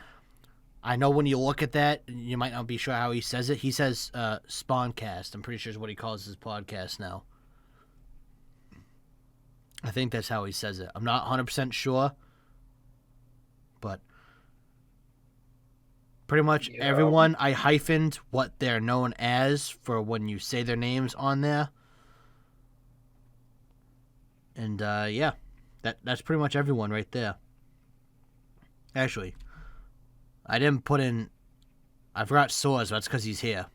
[SPEAKER 1] I know when you look at that, you might not be sure how he says it. He says Spawncast. I'm pretty sure is what he calls his podcast now. I think that's how he says it. I'm not 100% sure. But pretty much everyone, I hyphened what they're known as for when you say their names on there. And yeah, that's pretty much everyone right there. Actually, I didn't put in... I forgot Soars, but that's because he's here.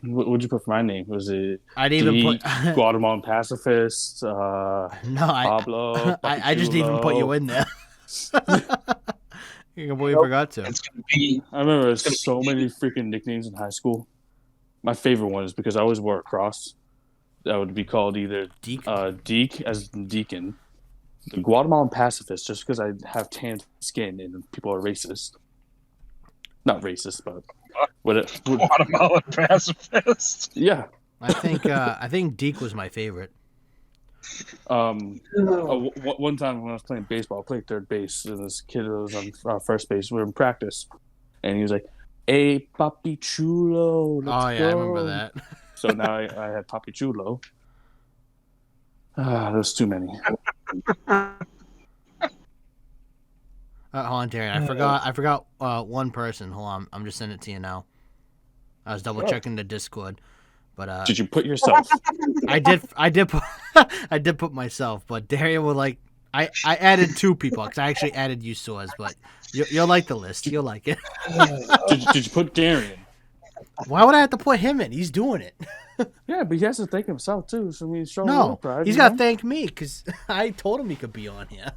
[SPEAKER 2] What'd you put for my name? Was it
[SPEAKER 1] I didn't even put...
[SPEAKER 2] Guatemalan pacifist?
[SPEAKER 1] No,
[SPEAKER 2] Pablo?
[SPEAKER 1] I just didn't even put you in there. You completely forgot to.
[SPEAKER 3] It's going to be...
[SPEAKER 2] I remember there's so many freaking nicknames in high school. My favorite one is because I always wore a cross. That would be called either Deke as in Deacon, the Guatemalan pacifist, just because I have tanned skin and people are racist. Not racist, but
[SPEAKER 3] Guatemalan pacifist.
[SPEAKER 2] Yeah.
[SPEAKER 1] I think Deke was my favorite.
[SPEAKER 2] One time when I was playing baseball, I played third base, and this kid was on first base. We were in practice, and he was like, "Hey, Papi Chulo, let's go."
[SPEAKER 1] I remember that.
[SPEAKER 2] So now I had Papi Chulo. There's too many.
[SPEAKER 1] Hold on, Darren. I forgot one person. Hold on, I'm just sending it to you now. I was double checking the Discord, but
[SPEAKER 2] Did you put yourself?
[SPEAKER 1] I did put myself, but Darian would like. I added 2 people because I actually added you, Soaz, but you'll like the list. You'll like it.
[SPEAKER 2] Did you put Darian?
[SPEAKER 1] Why would I have to put him in? He's doing it.
[SPEAKER 2] Yeah, but he has to thank himself too. So I mean, show a
[SPEAKER 1] No,
[SPEAKER 2] little pride.
[SPEAKER 1] he's got to thank me because I told him he could be on here.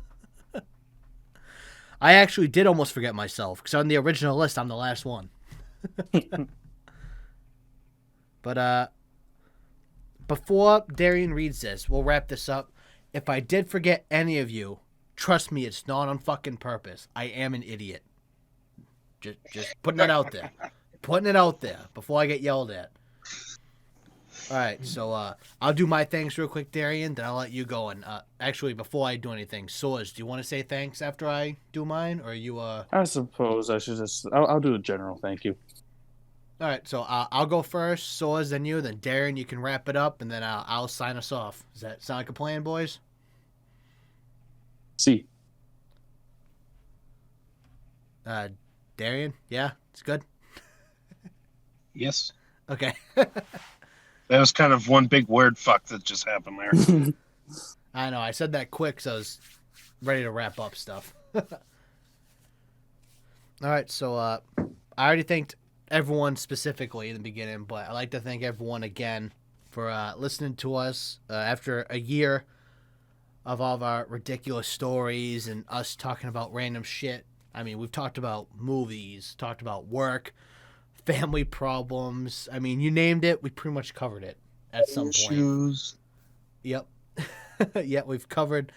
[SPEAKER 1] I actually did almost forget myself because on the original list, I'm the last one. But before Darian reads this, we'll wrap this up. If I did forget any of you, trust me, it's not on fucking purpose. I am an idiot. Just putting it out there. Putting it out there before I get yelled at. All right, so I'll do my thanks real quick, Darian, then I'll let you go. And actually, before I do anything, Soaz, do you want to say thanks after I do mine, or are you?
[SPEAKER 2] I suppose I should just. I'll do a general thank you.
[SPEAKER 1] All right, so I'll go first, Soaz, then you, then Darian. You can wrap it up, and then I'll sign us off. Does that sound like a plan, boys?
[SPEAKER 2] See.
[SPEAKER 1] Darian, yeah, it's good.
[SPEAKER 3] Yes.
[SPEAKER 1] Okay.
[SPEAKER 3] That was kind of one big word fuck that just happened there.
[SPEAKER 1] I know. I said that quick, so I was ready to wrap up stuff. All right, so I already thanked everyone specifically in the beginning, but I'd like to thank everyone again for listening to us after a year of all of our ridiculous stories and us talking about random shit. I mean, we've talked about movies, talked about work, family problems. I mean, you named it, we pretty much covered it at some point.
[SPEAKER 3] Shoes.
[SPEAKER 1] Yep. Yeah, we've covered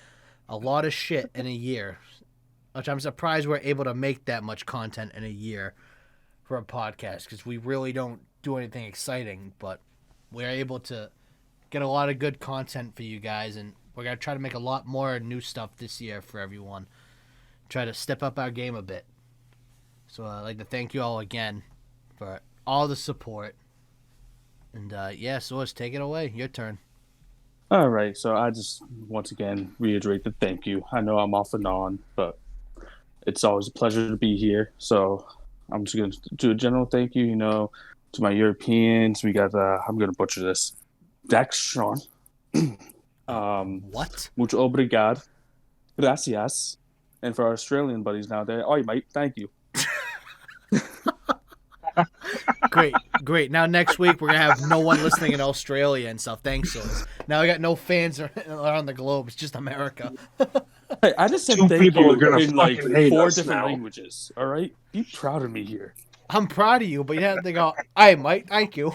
[SPEAKER 1] a lot of shit in a year, which I'm surprised we're able to make that much content in a year for a podcast because we really don't do anything exciting, but we're able to get a lot of good content for you guys, and we're going to try to make a lot more new stuff this year for everyone. Try to step up our game a bit. So I'd like to thank you all again for all the support. And yeah, so let's take it away. Your turn.
[SPEAKER 2] All right, so I just once again reiterate the thank you. I know I'm off and on, but it's always a pleasure to be here. So I'm just going to do a general thank you, to my Europeans. We got, I'm going to butcher this, Dax Sean.
[SPEAKER 1] What?
[SPEAKER 2] Mucho obrigado. Gracias. And for our Australian buddies now there, oi mate, thank you.
[SPEAKER 1] Great. Now next week we're gonna have no one listening in Australia and stuff. Thanks, Soaz. Now we got no fans around the globe. It's just America.
[SPEAKER 2] Hey, I just said
[SPEAKER 3] Two
[SPEAKER 2] thank
[SPEAKER 3] people
[SPEAKER 2] you
[SPEAKER 3] are gonna
[SPEAKER 2] in like
[SPEAKER 3] fucking hate
[SPEAKER 2] 4
[SPEAKER 3] us
[SPEAKER 2] different
[SPEAKER 3] now.
[SPEAKER 2] languages. All right, be proud of me here.
[SPEAKER 1] I'm proud of you, but you have to go, "Hey, Mike, thank you."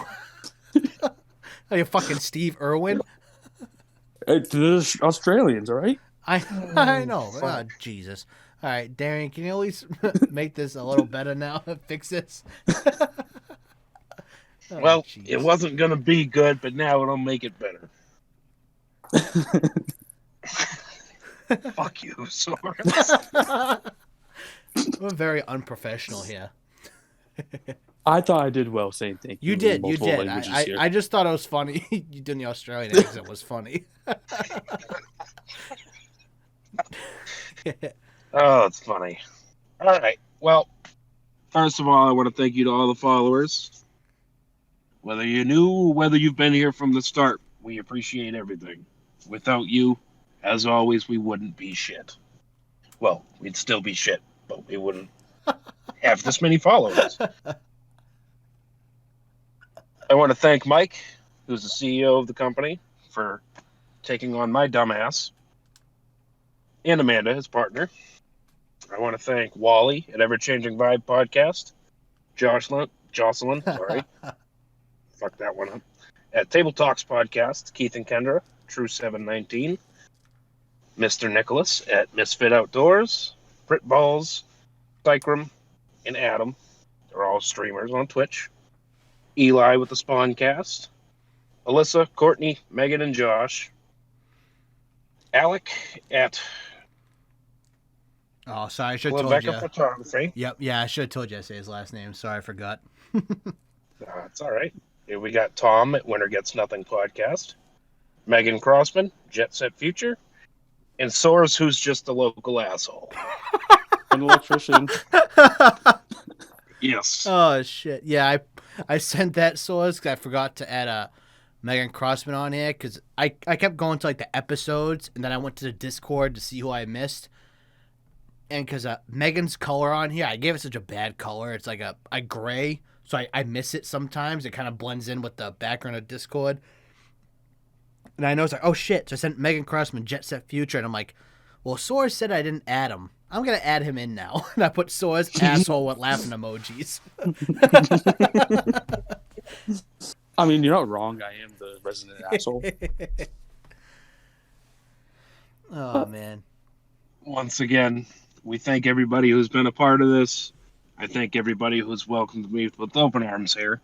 [SPEAKER 1] Are you fucking Steve Irwin?
[SPEAKER 2] Hey, to the Australians, all right.
[SPEAKER 1] I know. Oh, Jesus. All right, Darian, can you at least make this a little better now? Fix this. Oh,
[SPEAKER 3] Well,
[SPEAKER 1] jeez.
[SPEAKER 3] it wasn't going to be good, but now it'll make it better. Fuck you, Soras.
[SPEAKER 1] We're very unprofessional here.
[SPEAKER 2] I thought I did well saying thank you.
[SPEAKER 1] You
[SPEAKER 2] in
[SPEAKER 1] did.
[SPEAKER 2] multiple languages here.
[SPEAKER 1] I just thought it was funny. You doing the Australian accent was funny.
[SPEAKER 3] Oh, it's funny. All right. Well, first of all, I want to thank you to all the followers. Whether you're new, whether you've been here from the start, we appreciate everything. Without you, as always, we wouldn't be shit. Well, we'd still be shit, but we wouldn't have this many followers. I want to thank Mike, who's the CEO of the company, for taking on my dumbass, and Amanda, his partner. I want to thank Wally at Ever Changing Vibe Podcast, Jocelyn, sorry, fuck that one up, at Table Talks Podcast, Keith and Kendra, True 719, Mr. Nicholas at Misfit Outdoors, Brit Balls, Cycrum, and Adam. They're all streamers on Twitch. Eli with the Spawncast, Alyssa, Courtney, Megan, and Josh. Alec at
[SPEAKER 1] Oh, sorry, I should have told
[SPEAKER 3] Rebecca
[SPEAKER 1] you.
[SPEAKER 3] Photography.
[SPEAKER 1] Yep, yeah, I should have told you to say his last name. Sorry, I forgot.
[SPEAKER 3] It's all right. Here we got Tom at Winter Gets Nothing Podcast, Megan Crossman, Jet Set Future, and Soares, who's just a local asshole.
[SPEAKER 2] An electrician.
[SPEAKER 3] Yes.
[SPEAKER 1] Oh shit! Yeah, I sent that Soaz because I forgot to add Megan Crossman on here because I kept going to like the episodes and then I went to the Discord to see who I missed. And because Megan's color on here, I gave it such a bad color. It's like a gray, so I miss it sometimes. It kind of blends in with the background of Discord. And I know it's like, oh shit. So I sent Megan Crossman Jet Set Future, and I'm like, well, Soares said I didn't add him. I'm going to add him in now. And I put Soares asshole with laughing emojis.
[SPEAKER 2] I mean, you're not wrong. I am the resident asshole.
[SPEAKER 1] Oh, man.
[SPEAKER 3] Once again, we thank everybody who's been a part of this. I thank everybody who's welcomed me with open arms here.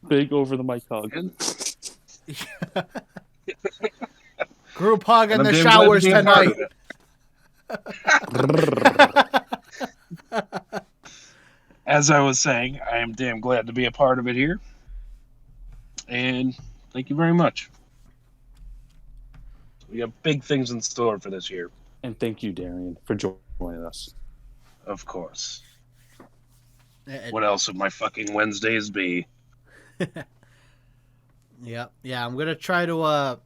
[SPEAKER 2] Big over the mic hug.
[SPEAKER 1] Group hug in
[SPEAKER 3] And
[SPEAKER 1] the
[SPEAKER 3] I'm damn glad
[SPEAKER 1] showers
[SPEAKER 3] to be a part
[SPEAKER 1] tonight.
[SPEAKER 3] of it. As I was saying, I am damn glad to be a part of it here. And thank you very much. We have big things in store for this year.
[SPEAKER 2] And thank you, Darian, for joining us.
[SPEAKER 3] Of course. What else would my fucking Wednesdays be?
[SPEAKER 1] Yeah, I'm gonna try to.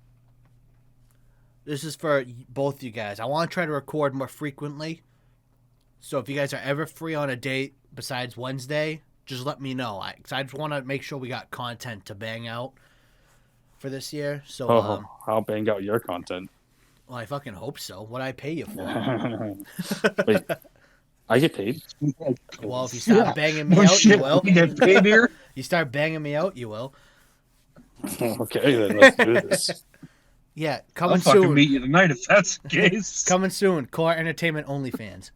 [SPEAKER 1] This is for both you guys. I want to try to record more frequently. So if you guys are ever free on a date besides Wednesday, just let me know. Cause I just want to make sure we got content to bang out for this year. So
[SPEAKER 2] I'll bang out your content.
[SPEAKER 1] Well, I fucking hope so. What I pay you for?
[SPEAKER 2] Wait, I get paid?
[SPEAKER 1] Well, if you start banging me out, you will.
[SPEAKER 3] You get paid here?
[SPEAKER 1] You start banging me out, you will.
[SPEAKER 2] Okay, then let's do this.
[SPEAKER 1] Yeah,
[SPEAKER 3] I'll
[SPEAKER 1] coming
[SPEAKER 3] fucking
[SPEAKER 1] soon.
[SPEAKER 3] meet you tonight if that's the case.
[SPEAKER 1] Coming soon. CoRR Entertainment OnlyFans.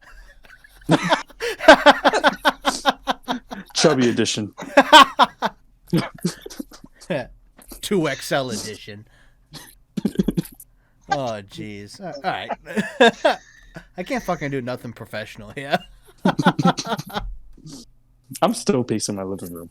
[SPEAKER 2] Chubby edition.
[SPEAKER 1] 2XL edition. Oh, jeez. All right. I can't fucking do nothing professional here.
[SPEAKER 2] I'm still pacing my living room.